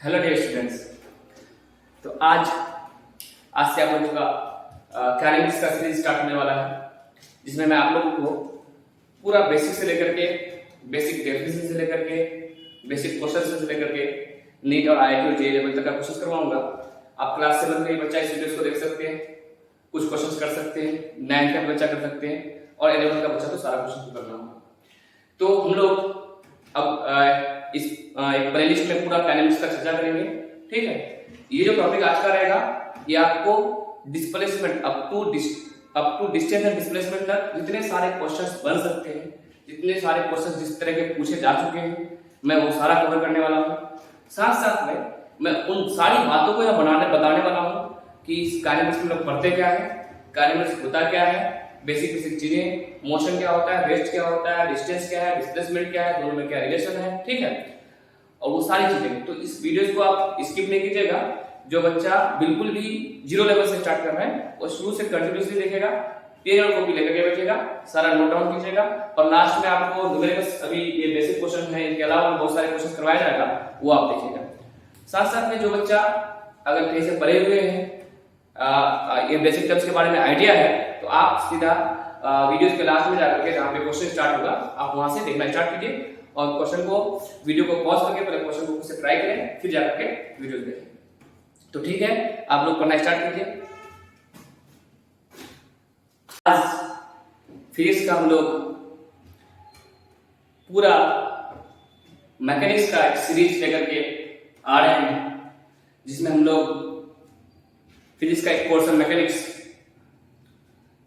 Hello dear students. तो आज से आप लोगों का कैलेंडर्स का सीरीज स्टार्ट होने वाला है, जिसमें मैं आप लोगों को पूरा बेसिक से लेकर के बेसिक डेफिनेशन से लेकर के बेसिक क्वेश्चन से लेकर के नीट और आईआईटी और जेईई लेवल तक का क्वेश्चन करवाऊंगा। आप क्लास 7 के बच्चा इस वीडियोस को देख सकते हैं, कुछ क्वेश्चंस कर सकते हैं, 9 का बच्चा कर सकते हैं और 11 का बच्चा तो सारा क्वेश्चन करना होगा। तो हम लोग अब इस एक प्लेलिस्ट में पूरा कैलेंडर्स का चर्चा करेंगे। ठीक है, ये जो टॉपिक आज का रहेगा ये आपको displacement up to distance and displacement तक जितने सारे क्वेश्चंस बन सकते हैं, जितने सारे क्वेश्चंस जिस तरह के पूछे जा चुके हैं, मैं वो सारा कवर करने वाला हूँ। साथ साथ में मैं उन सारी बातों को यहाँ बताने वाला हूँ कि इस कैलेंडर्स में लोग पढ़ते क्या है, कैलेंडर्स होता क्या है, बेसिक चीजें, मोशन क्या होता है, रेस्ट क्या होता है, डिस्टेंस क्या है, डिस्प्लेसमेंट क्या है, दोनों में क्या रिलेशन है। ठीक है, और वो सारी चीजें। तो इस वीडियोस को आप स्किप नहीं कीजिएगा। जो बच्चा बिल्कुल भी जीरो लेवल से स्टार्ट कर रहा है वो शुरू से कंटिन्यूअसली देखेगा, पेन और कॉपी लेकर के बैठेगा, सारा नोट डाउन कीजिएगा और लास्ट में आपको न्यूमेरिकल्स, अभी ये बेसिक क्वेश्चन है, इनके अलावा बहुत सारे क्वेश्चन करवाया जाएगा, वो आप देखिएगा। साथ साथ में जो बच्चा अगर कहीं से पढ़े हुए हैं, ये बेसिक टर्म्स के बारे में आइडिया है, तो आप सीधा वीडियोस के लास्ट में जाकर के जहाँ पे क्वेश्चन स्टार्ट होगा आप वहां से देखना स्टार्ट कीजिए और क्वेश्चन को, वीडियो को पॉज करके पहले क्वेश्चन को खुद से ट्राई करें, फिर जाकर के वीडियोस देखें। तो ठीक है, आप लोग पढ़ना स्टार्ट कीजिए। आज फिजिक्स का हम लोग पूरा मैकेनिक्स का एक सीरीज लेकर के आ रहे हैं, जिसमें हम लोग फिजिक्स का एक कोर्स है मैकेनिक्स,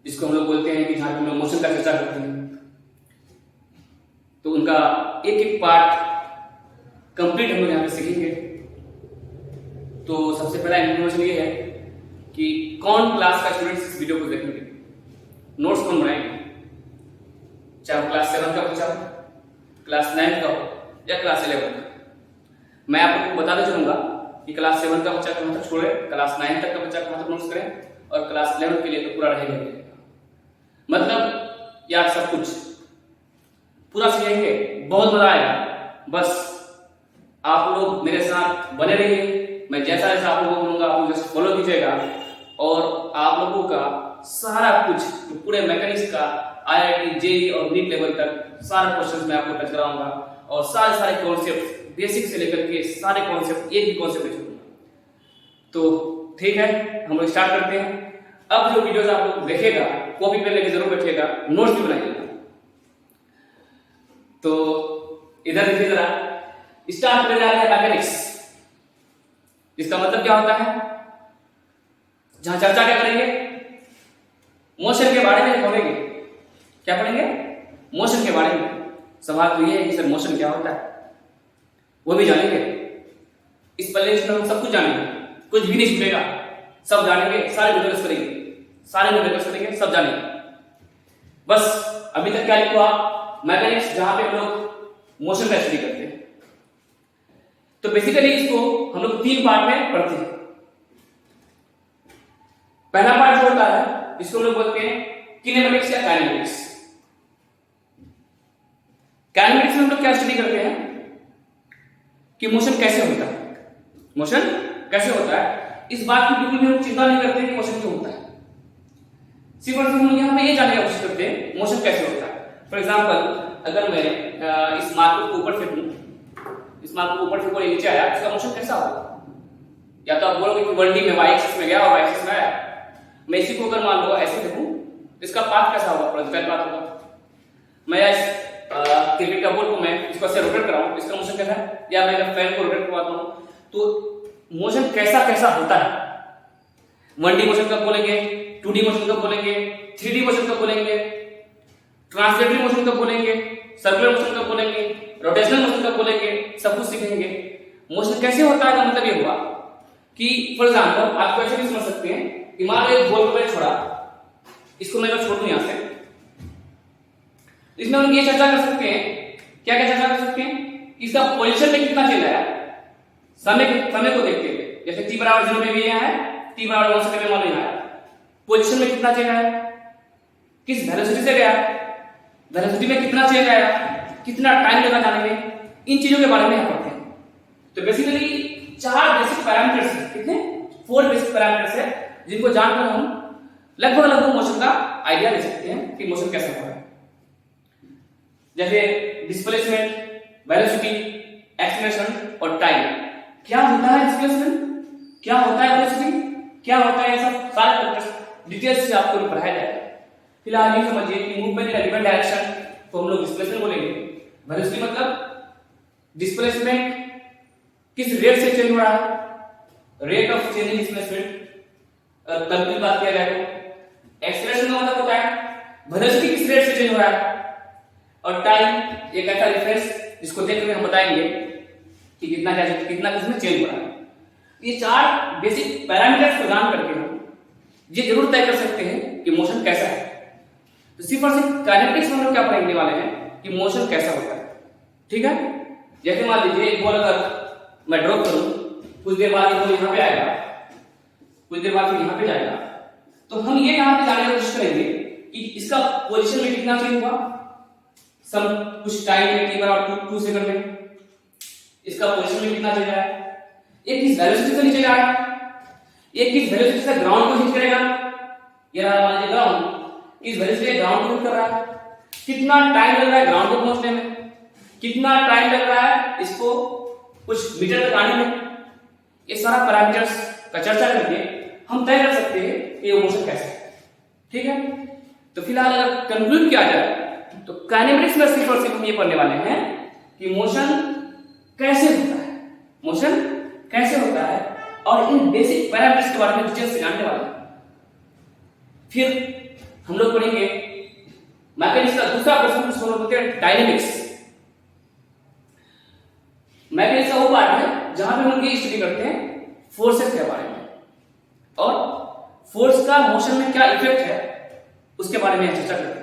जिसको हम लोग बोलते हैं कि जहां हम लोग मोशन का चर्चा करते हैं। तो उनका एक एक पार्ट कंप्लीट हम लोग यहाँ पे सीखेंगे। तो सबसे पहला इन्फॉर्मेशन ये है कि कौन क्लास का स्टूडेंट्स इस वीडियो को देखेंगे, नोट्स कौन बनाएंगे, चाहे वो क्लास 7 का बच्चा हो, क्लास 9 का हो या क्लास 11 का। मैं आप लोगों को बताते चलूंगा कि क्लास 7 का बच्चा कहाँ तक छोड़े, क्लास 9 तक का बच्चा कहाँ तक नोट्स करें और क्लास 11 के लिए तो पूरा रहेगा। मतलब यार सब कुछ पूरा सीखेंगे, बहुत मजा आएगा। बस आप लोग मेरे साथ बने रहिए, मैं जैसा जैसा आप लोगों को बोलूंगा आप लोग जस्ट फॉलो कीजिएगा और आप लोगों का सारा कुछ तो पूरे मैकेनिक्स का आईआईटी जेईई और नीट लेवल तक सारे क्वेश्चंस मैं आपको टच कराऊंगा और सारे कॉन्सेप्ट बेसिक से लेकर के सारे कॉन्सेप्ट एक ही कॉन्सेप्ट में छोड़ूंगा। तो ठीक है, हम लोग स्टार्ट करते हैं। अब जो वीडियोस आप लोग देखेगा कॉपी पेन लेके जरूर बैठिएगा, नोट्स भी बनाइएगा। तो इधर देखिए जरा, स्टार्ट करने जा रहे हैं मैकेनिक्स। इसका मतलब क्या होता है, जहां चर्चा क्या करेंगे, मोशन के बारे में पढ़ेंगे। क्या पढ़ेंगे? मोशन के बारे में। सवाल तो ये है कि सर मोशन क्या होता है, वो भी जानेंगे। इस प्लेलिस्ट में हम सब कुछ जानेंगे, कुछ भी नहीं छूटेगा, सब जानेंगे, सारे न्यूमेरिकल्स करेंगे, सब जानेंगे। बस अभी तक क्या लिखो आप, मैकेनिक्स, जहां पे हम लोग मोशन का स्टडी करते हैं। तो बेसिकली इसको हम लोग 3 पार्ट में पढ़ते हैं। पहला पार्ट जो होता है इसको हम लोग बोलते हैं किनेमेटिक्स या काइनेमेटिक्स। काइनेमेटिक्स में हम लोग क्या स्टडी करते हैं कि मोशन कैसे होता है, इस बात की बिल्कुल भी हम चिंता नहीं करते कि मोशन क्यों होता है। सिर्फ और सिर्फ हम यहाँ पे ये जानने की कोशिश करते हैं मोशन कैसे होता है। फॉर एग्जाम्पल, अगर मैं इस मार्कर को ऊपर फेंकूं, इस मार्कर को ऊपर फेंकूं और नीचे आया, इसका मोशन कैसा होगा? या तो आप बोलोगे कि 1D में y एक्सिस में गया और y एक्सिस में आया। मैं इसी को अगर मान लो ऐसे फेंकूं, इसका पाथ कैसा होगा? प्रोजेक्टाइल पाथ होगा। मैं इस क्रिकेट का बॉल को मैं इसको ऐसे रोटेट कराऊं, इसका मोशन कैसा है? या मैं अगर फैन को रोटेट करवाता हूं, तो मोशन कैसा होता है? 1D मोशन कब बोलेंगे, 2D मोशन कब बोलेंगे, 3D मोशन कब बोलेंगे, ट्रांसलेटरी मोशन कब बोलेंगे, सर्कुलर मोशन कब बोलेंगे, रोटेशनल मोशन कब बोलेंगे, सब कुछ सीखेंगे। मोशन कैसे होता है का मतलब ये हुआ कि फॉर एग्जांपल आप कैसे भी समझ सकते हैं कि मान लो एक बॉल को मैंने छोड़ा, इसको मैं अगर छोड़ दूं यहां से, इसमें हम ये चर्चा कर सकते हैं, क्या चर्चा कर सकते हैं, इसका पोजीशन में कितना चेंज आया समय को देखते हुए। जैसे t बराबर 0 पे भी यहां है, t बराबर 1 सेकंड में मान लो यहां है, पोजीशन में कितना चेंज आया, किस वेलोसिटी से गया, वेलोसिटी में कितना चेंज आया, कितना टाइम लगा जाने में, इन चीजों के बारे में यहां पढ़ते हैं। तो बेसिकली 4 4 बेसिक पैरामीटर्स है जिनको जानकर हम लगभग मोशन का आइडिया ले सकते हैं कि मोशन कैसा हो रहा है। जैसे डिस्प्लेसमेंट, वेलोसिटी, एक्सीलरेशन और टाइम। क्या होता है डिस्प्लेसमेंट, क्या होता है वेलोसिटी, क्या होता है, सब सारे फैक्टर्स डिटेल्स से आपको पढ़ाया जाएगा। फिलहाल ये समझिए कि मूवमेंट इन गिवन डायरेक्शन तो हम लोग डिस्प्लेसमेंट बोलेंगे। वेलोसिटी मतलब डिस्प्लेसमेंट किस रेट से चेंज हो रहा है, रेट ऑफ चेंजिंग डिस्प्लेसमेंट कल की बात किया जाए तो। एक्सीलरेशन का मतलब होता है वेलोसिटी किस रेट से चेंज हो रहा है, और टाइम एक ऐसा रेफरेंस जिसको देखकर हम बताएंगे कि कितना किसमें चेंज हो रहा है। ये 4 बेसिक पैरामीटर्स को जान करके हम ये जरूर तय कर सकते हैं कि मोशन कैसा है। तो सिर्फ और सिर्फ काइनेटिक्स में हम लोग क्या पढ़ने वाले हैं कि मोशन कैसा होता है, ठीक है। जैसे मान लीजिए एक बॉल अगर मैं ड्रॉप करूं, कुछ देर बाद ये यहाँ पे आएगा, कुछ देर बाद फिर यहाँ पे जाएगा, तो हम ये यहाँ पे जानने की कोशिश करेंगे कि इसका पोजीशन में कितना चेंज हुआ, सम कुछ टाइम में, t 2 सेकंड में इसका पोजीशन में कितना चेंज आया, ये किस वेलोसिटी से नीचे जा रहा है, ये किस वेलोसिटी से ग्राउंड को हिट करेगा, ये रहा मान लीजिए ग्राउंड, इस वेलोसिटी से ग्राउंड को हिट कर रहा है, कितना टाइम लग रहा है ग्राउंड को पहुंचने में, कितना टाइम लग रहा है इसको कुछ मीटर तक आने में। ये सारा पैरामीटर्स का चर्चा करके हम तय कर सकते हैं कि ये मोशन कैसा है, ठीक है। तो फिलहाल अगर कंक्लूड किया जाए तो काइनेमेटिक्स में सिर्फ और सिर्फ हम ये पढ़ने वाले हैं कि मोशन कैसे होता है, मोशन कैसे होता है, और इन बेसिक पैरामीटर्स के बारे में डिटेल से जानने वाले हैं। फिर हम लोग पढ़ेंगे मैकेनिक्स का दूसरा क्वेश्चन, जिसको हम बोलते हैं डायनेमिक्स। मैकेनिक्स का वो पार्ट है जहां पे हम लोग ये स्टडी करते हैं फोर्सेस के बारे में, और फोर्स का मोशन में क्या इफेक्ट है उसके बारे में चर्चा करते हैं।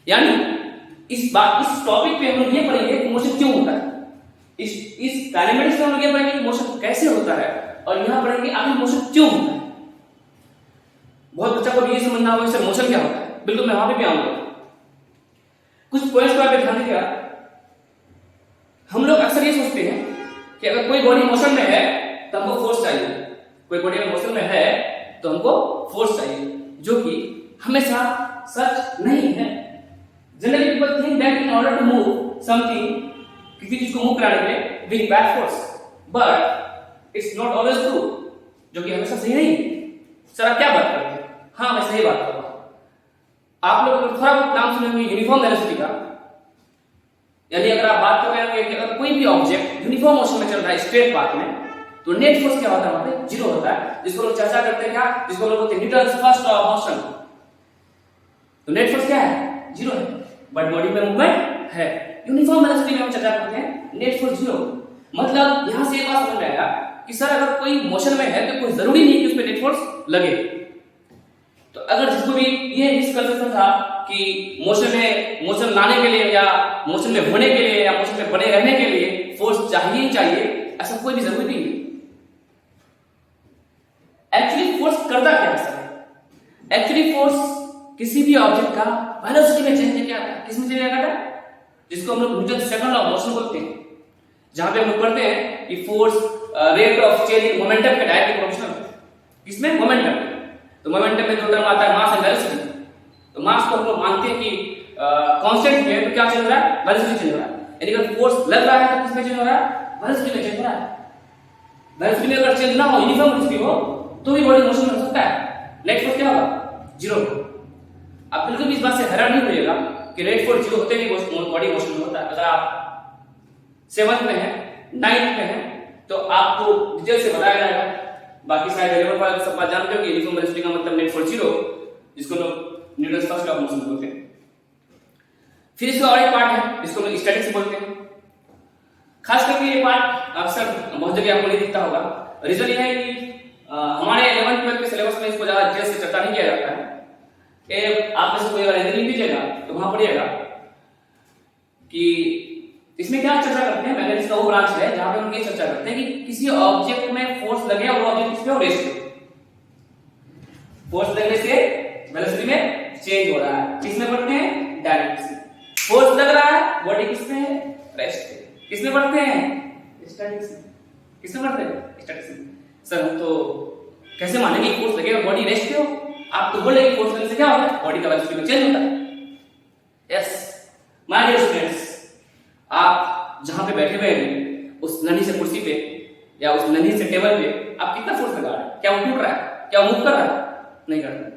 यानी इस टॉपिक पे हम लोग ये पढ़ेंगे कि मोशन क्यों होता है, इस काइनेमेटिक्स में हम लोग ये पढ़ेंगे कि मोशन कैसे होता है, और यहां पढ़ेंगे आखिर मोशन क्यों होता है। बहुत बच्चा को भी ये समझना होगा सर मोशन क्या होता है, बिल्कुल मैं वहां पे भी आऊंगा। कुछ पॉइंट्स पर आप ध्यान दीजिएगा। हम लोग अक्सर ये सोचते हैं कि अगर कोई बॉडी मोशन में है तो हमको फोर्स चाहिए, कोई बॉडी में मोशन में है तो हमको फोर्स चाहिए, जो कि हमेशा सच नहीं है। Generally people think that in order to move something, किसी चीज को मूव कराने के लिए we need force, but it's not always true, जो कि हमेशा सही नहीं। सर आप क्या बात करते हैं? हाँ मैं सही बात कर रहा हूं। आप लोग थोड़ा बहुत नाम सुने होंगे यूनिफॉर्म वेलोसिटी का, यानी अगर आप बात कर रहे हैं कि अगर कोई भी ऑब्जेक्ट यूनिफॉर्म मोशन में चल रहा है स्ट्रेट पाथ में, तो नेट फोर्स क्या होता है, वहां पे जीरो होता है, जिसको लोग चर्चा करते हैं क्या, जिसको लोग बोलते हैं Newton's first law of motion. तो नेट फोर्स क्या है, जीरो है, बट बॉडी में मूवमेंट है। यूनिफॉर्म वेलोसिटी में हम चर्चा करते हैं नेट फोर्स जीरो। मतलब यहां से एक बात समझ में आएगा कि सर अगर कोई मोशन में है तो कोई जरूरी नहीं कि उस पर नेट फोर्स लगे। तो अगर जिसको भी ये मिसकंसेप्शन था कि मोशन लाने के लिए या मोशन में होने के लिए या मोशन में बने रहने के लिए फोर्स चाहिए ही चाहिए, ऐसा कोई भी जरूरी नहीं है। एक्चुअली फोर्स करता क्या है सर? एक्चुअली फोर्स किसी भी ऑब्जेक्ट का वेलोसिटी में चेंज क्या है, किसमें चेंज आता है, जिसको हम लोग Newton second law of motion बोलते हैं, जहां पे हम लोग पढ़ते हैं कि force rate of change in momentum के डायरेक्ट प्रोपोर्शनल है। किसमें? मोमेंटम। तो मोमेंटम में दो टर्म आता है मास एंड वेलोसिटी। तो मास को हम लोग मानते हैं कि कांस्टेंट है, तो क्या चेंज हो रहा है, वेलोसिटी चेंज हो रहा है। यानी अगर फोर्स लग रहा है तो किसमें चेंज हो रहा है, वेलोसिटी में चेंज हो रहा है। वेलोसिटी में अगर चेंज ना हो, यूनिफॉर्म वेलोसिटी हो, तो भी बॉडी मोशन में हो सकता है। नेट फोर्स क्या होगा, जीरो। आप बिल्कुल भी इस बात से हैरान नहीं होइएगा कि नेट फोर्स जीरो होते ही बॉडी मोशन में होता है। अगर आप 7th में है, 9th में है, तो आपको डिटेल से बताया जाएगा। बाकी शायद 11 पर सब बात जानते हो कि यूनिफॉर्म वेलोसिटी का मतलब नेट फोर्स जीरो, जिसको लोग Newton first law of motion बोलते हैं। फिर इसका और एक पार्ट है जिसको लोग स्टैटिक्स बोलते हैं। खास करके ये पार्ट अक्सर बहुत जगह आपको नहीं दिखता होगा। रीजन ये है कि हमारे 11th 12th के सिलेबस में इसको ज्यादा डिटेल से चर्चा नहीं किया जाता है। आप में से कोई अगर इंजीनियरिंग लीजिएगा तो वहां पढ़िएगा कि इसमें क्या चर्चा करते हैं। मैकेनिक्स का वो ब्रांच है जहां पे हम ये चर्चा करते हैं कि किसी ऑब्जेक्ट में फोर्स लगे और वो ऑब्जेक्ट किस पे हो, रेस्ट पे। फोर्स लगने से वेलोसिटी में चेंज हो रहा है। किसमें पढ़ते हैं, डायनेमिक्स में। फोर्स लग रहा है, बॉडी किस में है, रेस्ट पे। किसमें पढ़ते हैं, स्टैटिक्स में। किसमें पढ़ते हैं, स्टैटिक्स में। सर हम तो कैसे मानेंगे फोर्स लगेगा बॉडी रेस्ट पे हो? आप तो बोले फोर्स लगने से क्या होता है, बॉडी का वेलोसिटी चेंज होता है। यस माय डियर स्टूडेंट्स, आप जहां पे बैठे हुए हैं उस नन्ही से कुर्सी पे या उस नन्ही से टेबल पे आप कितना फोर्स लगा रहे हैं? क्या वो टूट रहा है? क्या वो मूव कर रहा है? नहीं कर रहा।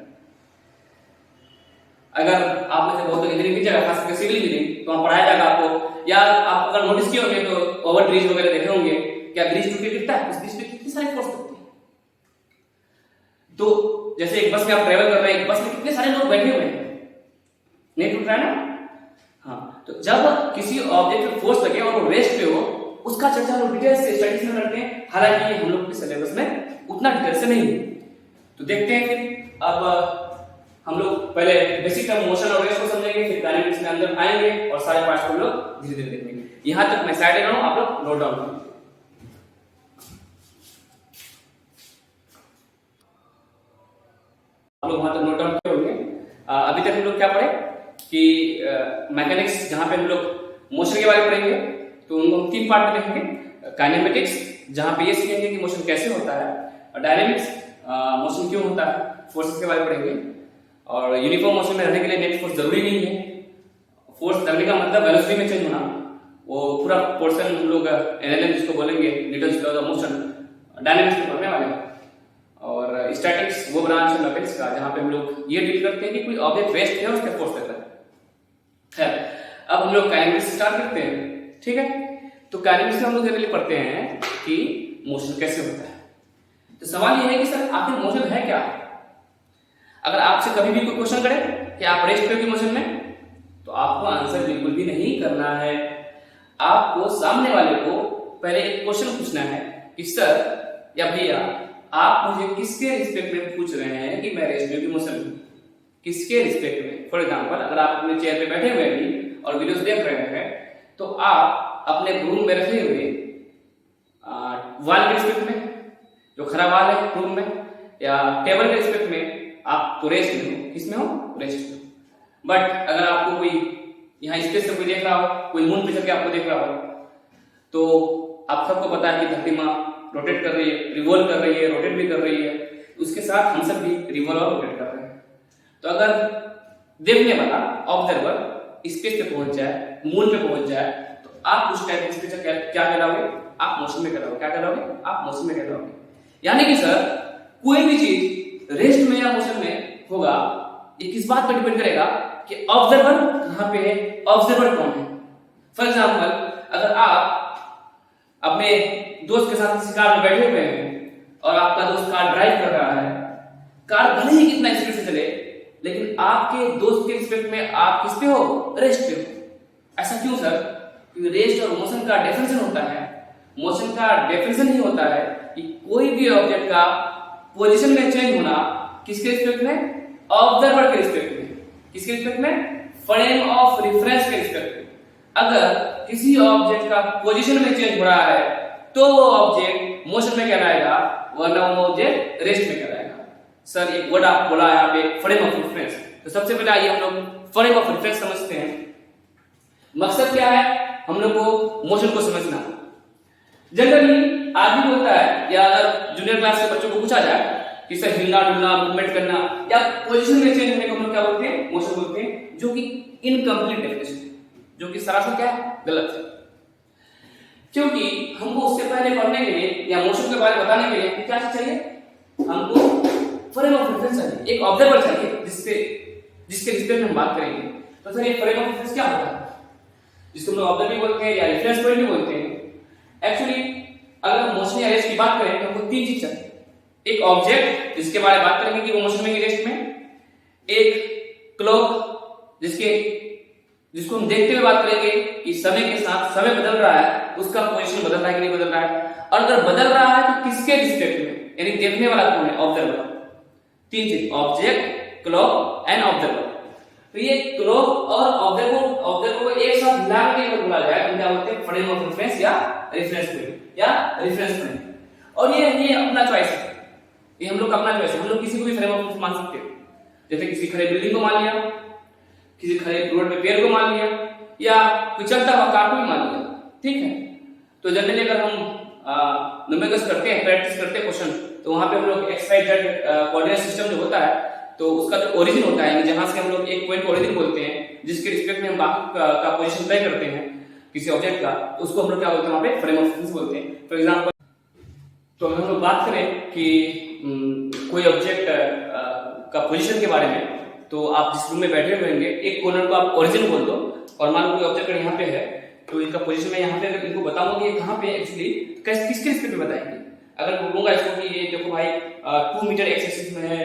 अगर आप में से बहुत इंजीनियरिंग की जगह, खास करके सिविल इंजीनियरिंग, तो वहां पढ़ाया जाएगा आपको, या आप अगर नोटिस किए होंगे तो ओवर ब्रिज वगैरह देखे होंगे, क्या ब्रिज टूट के गिरता है? उस ब्रिज पे कितनी सारी फोर्स लगती है। तो जैसे एक बस में आप ट्रेवल कर रहे हैं, एक बस में कितने सारे लोग बैठे हुए हैं, नहीं टूट रहा है ना? हाँ, तो जब किसी ऑब्जेक्ट पे फोर्स लगे और वो रेस्ट पे हो, उसका चर्चा हम डिटेल से स्टडीज में करते हैं, हालांकि हम लोग के सिलेबस में उतना डिटेल से नहीं है। तो देखते हैं फिर अब हम लोग पहले बेसिक टर्म मोशन और रेस्ट को समझेंगे, फिर डायनेमिक्स में अंदर आएंगे और सारे पार्ट्स को हम लोग धीरे धीरे देखेंगे। यहां तक मैं साइड ले रहा हूं, आप लोग नोट डाउन करें। आप लोग वहां तक नोट डाउन किए होंगे। अभी तक हम लोग क्या पढ़े कि मैकेनिक्स, जहां पे हम लोग मोशन के बारे में पढ़ेंगे, तो उनको हम 3 पार्ट में देखेंगे। काइनेमेटिक्स, जहां पे ये सीखेंगे कि मोशन कैसे होता है, और डायनेमिक्स, मोशन क्यों होता है, फोर्सेस के बारे में पढ़ेंगे। और यूनिफॉर्म मोशन में रहने के लिए नेट फोर्स जरूरी नहीं है। फोर्स लगने का मतलब वेलोसिटी में चेंज होना, वो पूरा पोर्शन हम लोग एनएलएम जिसको बोलेंगे, Newton's law of motion, dynamics में पढ़ने वाले हैं। और स्टैटिक्स वो ब्रांच है मैकेनिक्स का, जहां पे हम लोग ये डील करते हैं कि कोई ऑब्जेक्ट रेस्ट है और उसके फोर्स लगता है। खैर, अब हम लोग काइनेमिक्स स्टार्ट करते हैं, ठीक है? तो काइनेमिक्स में हम लोग जनरली पढ़ते हैं कि मोशन कैसे होता है। तो सवाल ये है कि सर आखिर मोशन है क्या? अगर आपसे कभी भी कोई क्वेश्चन करे कि आप रेस्ट पे की मोशन में, तो आपको आंसर बिल्कुल भी नहीं करना है। आपको सामने वाले को पहले एक क्वेश्चन पूछना है कि सर या भैया, आप मुझे किसके रिस्पेक्ट में पूछ रहे हैं कि मैं रेस्ट पे की मोशन हूं? किसके रिस्पेक्ट में? फॉर एग्जांपल, अगर आप अपने चेयर पे बैठे हुए हैं और वीडियोस देख रहे हैं, तो आप अपने रूम में रखे हुए वॉल के रिस्पेक्ट में, जो खड़ा वॉल है रूम में, या टेबल के रिस्पेक्ट में, आप तो रेस्ट में हो। किसमें हो? रेस्ट में। बट अगर आपको कोई यहाँ स्पेस से कोई देख रहा हो, कोई मून पे चल के आपको देख रहा हो, तो आप सबको पता है कि धरती माँ रोटेट कर रही है, रिवॉल्व कर रही है, रोटेट भी कर रही है, उसके साथ हम सब भी रिवॉल्व और रोटेट कर रहे हैं। तो अगर देखने वाला ऑब्जर्वर स्पेस पे पहुंच जाए, मून पे पहुंच जाए, तो आप उस टाइम स्पेस क्या कहलाओगे? आप मोशन में कहलाओगे। क्या कहलाओगे? आप मोशन में कहलाओगे। यानी कि सर कोई भी चीज रेस्ट में या मोशन में होगा, ये किस बात पर डिपेंड करेगा कि ऑब्जर्वर कहां पे है, ऑब्जर्वर कौन है। फॉर एग्जांपल, अगर आप अपने दोस्त के साथ किसी कार में बैठे हुए हैं और आपका दोस्त कार ड्राइव कर रहा है, कार भले ही कितना स्पीड से चले, लेकिन आपके दोस्त के रिस्पेक्ट में आप किस पे हो? रेस्ट पे हो। ऐसा क्यों सर? क्योंकि रेस्ट और मोशन का डेफिनेशन होता है, मोशन का डेफिनेशन ही होता है कि कोई भी ऑब्जेक्ट का पोजीशन में चेंज होना किसके रिस्पेक्ट में? ऑब्जर्वर के रिस्पेक्ट में। किसके रिस्पेक्ट में? फ्रेम ऑफ रेफरेंस के रिस्पेक्ट में। अगर किसी ऑब्जेक्ट का पोजीशन में चेंज हो रहा है तो वो ऑब्जेक्ट मोशन में कहलाएगा, वरना वो ऑब्जेक्ट रेस्ट में कहलाएगा। सर एक वर्ड आप बोला यहाँ पे, फ्रेम ऑफ रेफरेंस। तो सबसे पहले आइए हम लोग फ्रेम ऑफ रेफरेंस समझते हैं। मकसद क्या है हम लोग को? मोशन को समझना। जनरली आदमी बोलता है, या अगर जूनियर क्लास के बच्चों को पूछा जाए कि सर हिलना डुलना, मूवमेंट करना या पोजीशन में चेंज होने को हम लोग क्या बोलते हैं? मोशन बोलते हैं, जो कि इनकम्प्लीट डेफिनेशन है, जो कि सरासर क्या है? गलत है। क्योंकि हमको उससे पहले पढ़ने के लिए या मोशन के बारे में बताने के लिए क्या चाहिए? हमको फ्रेम ऑफ रेफरेंस चाहिए, एक ऑब्जर्वर चाहिए जिसके रिस्पेक्ट में हम बात करेंगे। तो सर ये फ्रेम ऑफ रेफरेंस क्या होता है? जिसको हम लोग ऑब्जर्वर भी बोलते हैं या रेफरेंस पॉइंट भी बोलते हैं। एक्चुअली अगर मोशन या रेस्ट की बात करें तो हमको 3 चीज चाहिए। एक ऑब्जेक्ट जिसके बारे में बात करेंगे कि वो मोशन में कि रेस्ट में, एक क्लॉक जिसको हम देखते हुए बात करेंगे कि समय के साथ समय बदल रहा है, उसका पोजीशन बदल रहा है कि नहीं बदल रहा है, और अगर बदल रहा है तो किसके रिस्पेक्ट में, यानी देखने वाला कौन है? ऑब्जर्वर। 3 चीज, ऑब्जेक्ट, क्लॉक एंड ऑब्जर्वर। तो ये क्लॉक और ऑब्जर्वर को एक साथ मिला के अगर बोला जाए तो क्या बोलते हैं? फ्रेम ऑफ रेफरेंस या रेफरेंस पॉइंट या रेफरेंस पॉइंट। और ये अपना चॉइस है, ये हम लोग का अपना चॉइस है। हम लोग किसी को भी फ्रेम ऑफ रेफरेंस मान सकते हैं। जैसे किसी खड़े बिल्डिंग को मान लिया, किसी खड़े रोड पे पेड़ को मान लिया, या कोई चलता हुआ कार को भी मान लिया, ठीक है। तो जनरली अगर हम न्यूमेरिकल्स करते हैं, प्रैक्टिस करते हैं क्वेश्चन तो वहां पे हम लोग X Y Z coordinate system जो होता है तो उसका जो ओरिजिन होता है, जहां से हम लोग एक पॉइंट को ओरिजिन बोलते हैं, जिसके रिस्पेक्ट में हम बाकी का पोजीशन तय करते हैं किसी ऑब्जेक्ट का, तो उसको हम लोग क्या बोलते हैं, वहां पे फ्रेम ऑफ रेफरेंस बोलते हैं। फॉर एग्जांपल तो हम लोग बात करें कि कोई ऑब्जेक्ट का पोजीशन के बारे में, तो आप जिस रूम में बैठे हुए होंगे एक कॉर्नर को आप ओरिजिन बोल दो, और मान लो कोई ऑब्जेक्ट यहाँ पे है तो इनका पोजीशन मैं यहाँ पे अगर इनको बताऊंगा कि ये कहाँ पे एक्चुअली किसके रिस्पेक्ट में बताएंगे। अगर बोलूंगा इसको कि ये देखो भाई 2 मीटर एक्स एक्सिस में है,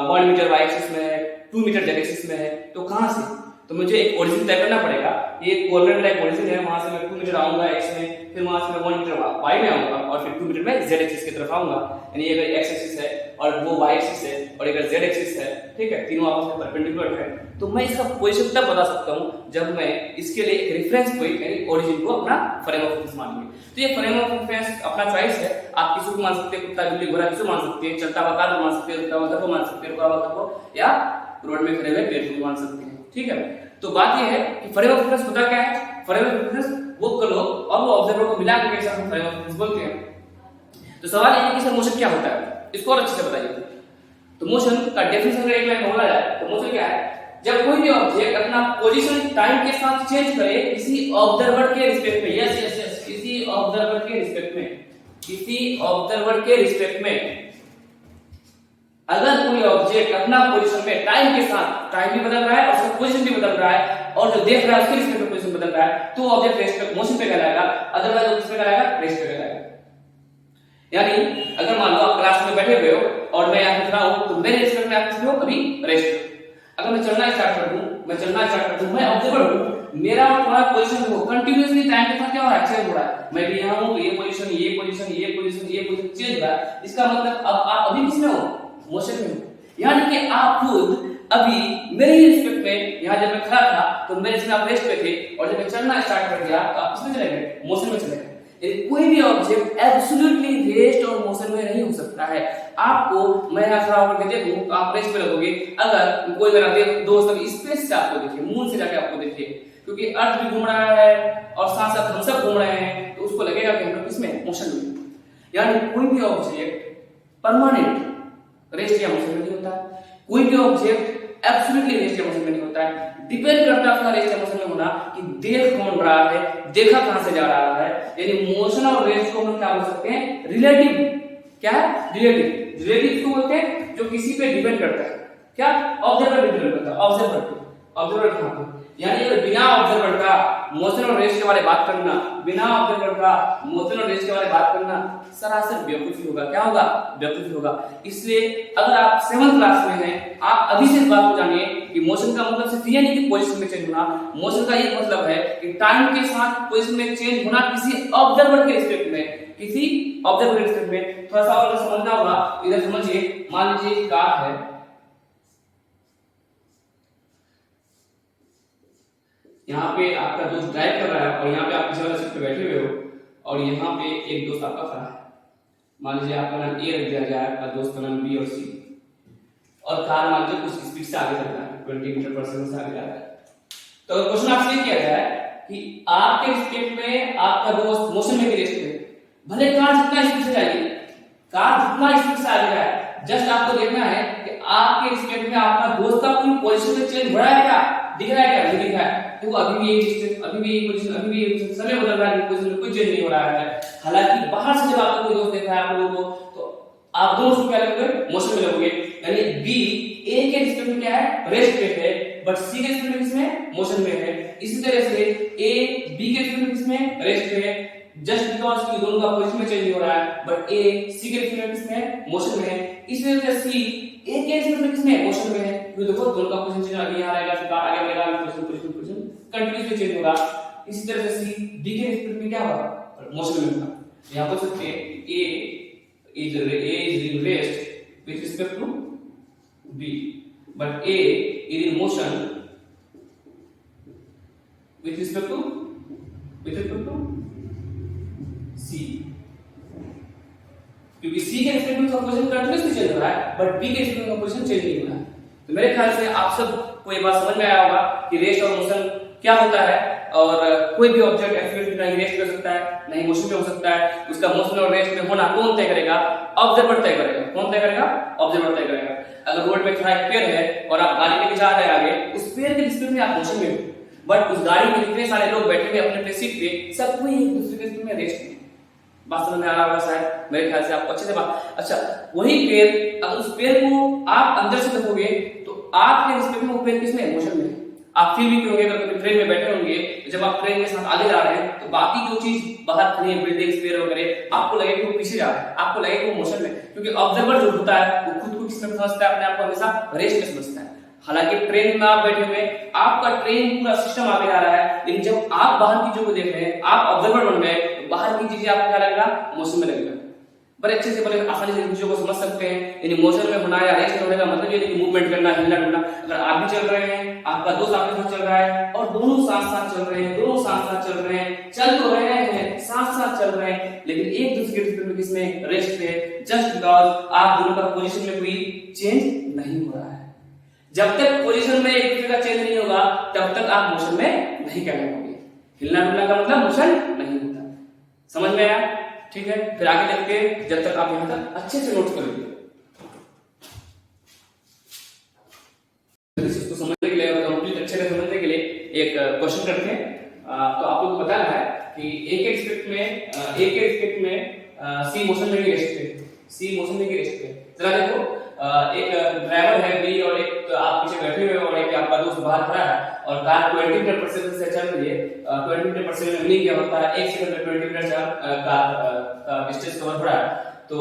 1 मीटर वाई एक्सिस में है, 2 मीटर जेड एक्सिस में है, तो कहाँ से, तो मुझे एक ओरिजिन तय करना पड़ेगा। ये कॉर्नर का एक ओरिजिन है, वहां से मैं 2 मीटर आऊंगा एक्स में, फिर वहां से मैं 1 मीटर वाई में आऊंगा, और फिर 2 मीटर में जेड एक्सिस की तरफ आऊंगा। यानी अगर एक्स एक्सिस है और वो वाई एक्सिस है और अगर जेड एक्सिस है, ठीक है, तीनों आपस में परपेंडिकुलर है, तो मैं इसका पोजीशन तब बता सकता हूं जब मैं इसके लिए एक रेफरेंस पॉइंट यानी ओरिजिन को अपना फ्रेम ऑफ रेफरेंस मान लूंगी। तो ये फ्रेम ऑफ रेफरेंस अपना चॉइस है, आप किसी को मान सकते हैं, कुत्ता बिल्ली घोड़ा किसी को मान सकते हैं, चलता हुआ कार को मान सकते हैं, रुका हुआ घर को मान सकते हैं, रुका हुआ घर को, या रोड में खड़े हुए पेड़ को मान सकते हैं। ठीक है, तो बात यह है कि फ्रेम ऑफ रेफरेंस होता क्या है। फ्रेम ऑफ रेफरेंस वो कलो और वो ऑब्जर्वर को मिला के कैसे हम फ्रेम ऑफ रेफरेंस बोलते हैं। तो सवाल ये है कि सर मोशन क्या होता है, इसको और अच्छे से बताइए। तो मोशन का डेफिनेशन अगर एक लाइन में बोला जाए तो मोशन क्या है, जब कोई भी ऑब्जेक्ट अपना पोजीशन टाइम के साथ चेंज करे किसी ऑब्जर्वर के रिस्पेक्ट में, यस यस यस, किसी ऑब्जर्वर के रिस्पेक्ट में, किसी ऑब्जर्वर के रिस्पेक्ट में, अगर कोई ऑब्जेक्ट अपना पोजीशन में टाइम के साथ, टाइम भी बदल रहा है और उसका पोजीशन भी बदल रहा है, और जो देख रहा है उसके रिस्पेक्ट में पोजीशन बदल रहा है, तो ऑब्जेक्ट रेस्ट पे मोशन पे कहलाएगा, अदरवाइज किस पे कहलाएगा, रेस्ट पे कहलाएगा। यानी अगर मान लो आप क्लास में बैठे हुए हो और मैं यहां खड़ा हूं, तो मेरे रिस्पेक्ट में आप किस पे हो, अभी रेस्ट। अगर मैं चलना स्टार्ट कर दूं, मैं ऑब्जर्वर हूं, मेरा थोड़ा पोजीशन देखो कंटीन्यूअसली टाइम के साथ क्या हो रहा है, चेंज हो रहा है। मैं भी यहां हूं तो ये पोजीशन चेंज हो रहा है। इसका मतलब अब आप अभी किसमें हो, मोशन में। यानी कि आप खुद अभी मेरे ही रिस्पेक्ट में, यहां जब मैं खड़ा था तो मेरे इसमें आप रेस्ट पे थे, और जब मैं चलना स्टार्ट कर दिया तो आप किसमें चले गए, मोशन में चले गए। कोई भी ऑब्जेक्ट एब्सोल्युटली रेस्ट और मोशन में नहीं हो सकता है। आपको मैं यहां खड़ा होकर के देखूं तो आप रेस्ट पे लगोगे, अगर कोई मेरा दोस्त अभी स्पेस से आपको देखे, मून से जाके आपको देखे, क्योंकि अर्थ भी घूम रहा है और साथ साथ हम सब घूम रहे हैं, तो उसको लगेगा कि हम लोग किसमें, मोशन में। यानी कोई भी ऑब्जेक्ट परमानेंट रेस्ट या मोशन में नहीं होता है, कोई भी ऑब्जेक्ट एब्सोल्युटली रेस्ट या मोशन में नहीं होता है। डिपेंड करता है उसका रेस्ट या मोशन में होना कि देख कौन रहा है, देखा कहां से जा रहा है। यानी मोशन और रेस्ट को हम क्या बोल सकते हैं, रिलेटिव। क्या है, रिलेटिव। रिलेटिव को बोलते हैं जो किसी पे डिपेंड करता है, क्या, ऑब्जर्वर पे डिपेंड करता है, ऑब्जर्वर कहां पे। यानी अगर बिना ऑब्जर्वर का मोशन और रेस्ट के बारे में बात करना, बिना ऑब्जर्वर का मोशन और रेस्ट के बारे में बात करना सरासर बेवकूफी होगा। क्या होगा, बेवकूफी होगा। इसलिए अगर आप 7th क्लास में हैं, आप अभी से इस बात को जानिए कि मोशन का मतलब सिर्फ ये नहीं कि पोजीशन में चेंज होना, मोशन का ये मतलब है कि टाइम के साथ पोजीशन में चेंज होना किसी ऑब्जर्वर के रिस्पेक्ट में, किसी ऑब्जर्वर के रिस्पेक्ट में। थोड़ा सा और समझना होगा, इधर समझिए। मान लीजिए कार है, यहाँ पे आपका दोस्त ड्राइव कर रहा है और यहाँ पे आप किसी वाले सीट पे बैठे हुए हो, और यहाँ पे एक दोस्त आपका खड़ा है। मान लीजिए आपका नाम ए रख दिया जाए, आपका दोस्त का नाम बी और सी, और कार मान लीजिए कुछ स्पीड से आगे चल रहा है, 20 मीटर पर सेकंड से आगे जा रहा है। तो क्वेश्चन आपसे ये किया जाए कि आपके रिस्पेक्ट में आपका दोस्त मोशन में भी रेस्ट है, भले कार जितना स्पीड से जाएगी, कार जितना स्पीड से आगे जाए, जस्ट आपको देखना है कि आपके रिस्पेक्ट में आपका दोस्त का कोई पोजीशन में चेंज हो रहा है क्या, दिख रहा है क्या, नहीं दिख रहा है। देखो अभी भी एक डिस्टेंस, अभी भी एक पोजीशन, अभी भी एक पोजीशन, समय बदल रहा है, पोजीशन में कोई चेंज नहीं हो रहा है। हालांकि बाहर से जब आपको कोई दोस्त देखा है आप लोगों को, तो आप दोनों को क्या लगोगे, मोशन में लगोगे। यानी बी ए के रिस्पेक्ट में क्या है, रेस्ट पे है, बट सी के रिस्पेक्ट में किसमें, मोशन में है। इसी तरह से ए बी के रिस्पेक्ट में किसमें, रेस्ट पे है, जस्ट बिकॉज़ कि दोनों का पोजीशन में चेंज नहीं हो रहा है, बट ए सी के रिस्पेक्ट में किसमें, मोशन में है। इसी तरह से सी ए के रिस्पेक्ट में किसमें, मोशन में है। तो देखो दोनों का पोजीशन चेंज, अभी यहां आएगा, फिर आगे बढ़ेगा, पोजीशन कंटीन्यूअसली चेंज होगा। इसी तरह से सी डी के रिस्पेक्ट में क्या होगा, मोशन में होगा। यहां पर सकते हैं ए is in rest with respect to B, but A is in motion with respect to C, क्योंकि C के रिस्पेक्ट में उसका पोजीशन कंटीन्यूअसली चेंज हो रहा है, बट B के रिस्पेक्ट में पोजीशन चेंज नहीं हो रहा है। तो मेरे ख्याल से आप सब को ये बात समझ में आया होगा कि रेस्ट और मोशन क्या होता है, और कोई भी ऑब्जेक्ट एब्सोल्युटली नहीं रेस्ट कर सकता है, नहीं मोशन में हो सकता है। उसका मोशन और रेस्ट में होना कौन तय करेगा? ऑब्जर्वर तय करेगा। कौन तय करेगा? ऑब्जर्वर तय करेगा। अगर रोड में खड़ा एक पेड़ है और आप गाड़ी लेके जा रहे हैं आगे, उस पेड़ के स्पीड में आप मोशन में हो, बट उस गाड़ी में जितने सारे लोग बैठे हुए अपने सीट पे, सब कोई एक दूसरे के स्पीड में रेस्ट में। बात समझ में आ रहा होगा शायद, मेरे ख्याल से आपको अच्छे से बात। अच्छा, वही पेड़, अगर उस पेड़ को आप अंदर से देखोगे तो आपके रिस्पेक्ट में वो पेड़ किसमें है? मोशन में। आप फील भी करोगे अगर कभी ट्रेन में बैठे होंगे, जब आप ट्रेन के साथ आगे जा रहे हैं तो बाकी जो चीज बाहर खड़ी है, बिल्डिंग्स, पेड़ वगैरह, आपको लगेगा कि वो पीछे जा रहा है, आपको लगेगा कि वो मोशन में, क्योंकि ऑब्जर्वर जो होता है वो खुद को किसमें समझता है? अपने आप को हमेशा रेस्ट में समझता है। हालांकि ट्रेन में आप बैठे हुए, आपका ट्रेन पूरा सिस्टम आगे जा रहा है, लेकिन जब आप बाहर की चीजों को देख रहे हैं, आप ऑब्जर्वर बन गए, तो बाहर की चीजें आपको क्या लगेगा? मोशन में लगेगा। बड़े अच्छे से, बड़े आसानी से चीजों को समझ सकते हैं। यानी मोशन में होना या रेस्ट में होने का मतलब ये नहीं कि मूवमेंट करना, हिलना डुलना। अगर आप भी चल रहे हैं, आपका दोस्त आपके साथ चल रहा है और दोनों साथ साथ चल रहे हैं, दोनों साथ साथ चल रहे हैं, चल तो रहे हैं, साथ साथ चल रहे हैं, लेकिन एक दूसरे के में किसमें? रेस्ट पे, जस्ट बिकॉज आप दोनों का पोजीशन में कोई चेंज नहीं हो रहा है। जब तक पोजीशन में एक दूसरे का चेंज नहीं होगा तब तक आप मोशन में नहीं कहलाओगे। हिलना डुलना का मतलब मोशन नहीं होता। समझ में आया? ठीक है, फिर आगे देखते हैं, जब तक आप यहां तक अच्छे से नोट कर लीजिए। इसको समझने के लिए और कंप्लीट अच्छे से समझने के लिए एक क्वेश्चन करते हैं। तो आप लोगों को बताना है कि एक रिस्पेक्ट में सी मोशन में की रेस्ट पे, सी मोशन में की रेस्ट पे। जरा देखो, एक ड्राइवर है बी और एक तो आप पीछे बैठे हुए और एक आपका दोस्त बाहर खड़ा है और कार 20 मीटर पर सेकंड से चल रही है। 20 मीटर पर सेकंड में क्या होता है? 1 सेकंड में 20 मीटर कार का डिस्टेंस कवर हो रहा है। तो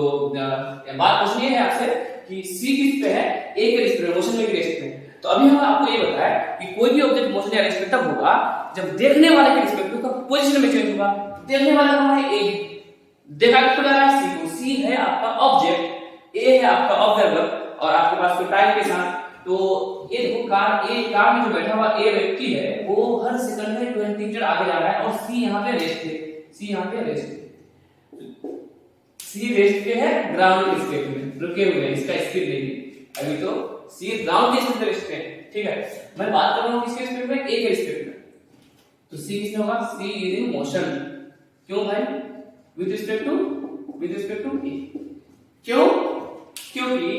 बात पूछनी है आपसे कि सी किस पे है? ए के रेस्ट पे, मोशन में की रेस्ट पे। तो अभी हम आपको ये बताया कि कोई भी ऑब्जेक्ट मोशन या रेस्ट पे तब होगा जब देखने वाले के रिस्पेक्ट में उसका पोजीशन में चेंज होगा। देखने वाला कौन है? ए। देखा किसको जा रहा है? सी को। सी है आपका ऑब्जेक्ट, ए है आपका ऑब्जर्वर और आपके पास कोई टाइम के साथ। तो ये देखो, कार में जो बैठा हुआ ए व्यक्ति है वो हर सेकंड में 20 मीटर आगे जा रहा है और सी यहाँ पे रेस्ट है। सी यहाँ पे रेस्ट है। सी रेस्ट पे है ग्राउंड स्टेट में, रुके हुए हैं, इसका स्पीड नहीं है अभी। तो सी ग्राउंड के स्टेट पे रेस्ट है। ठीक है, मैं बात कर रहा हूँ किसके स्पीड में? ए के स्पीड में। तो सी किसमें होगा? सी इज इन मोशन। क्यों भाई? विद रिस्पेक्ट टू ए। क्यों? क्योंकि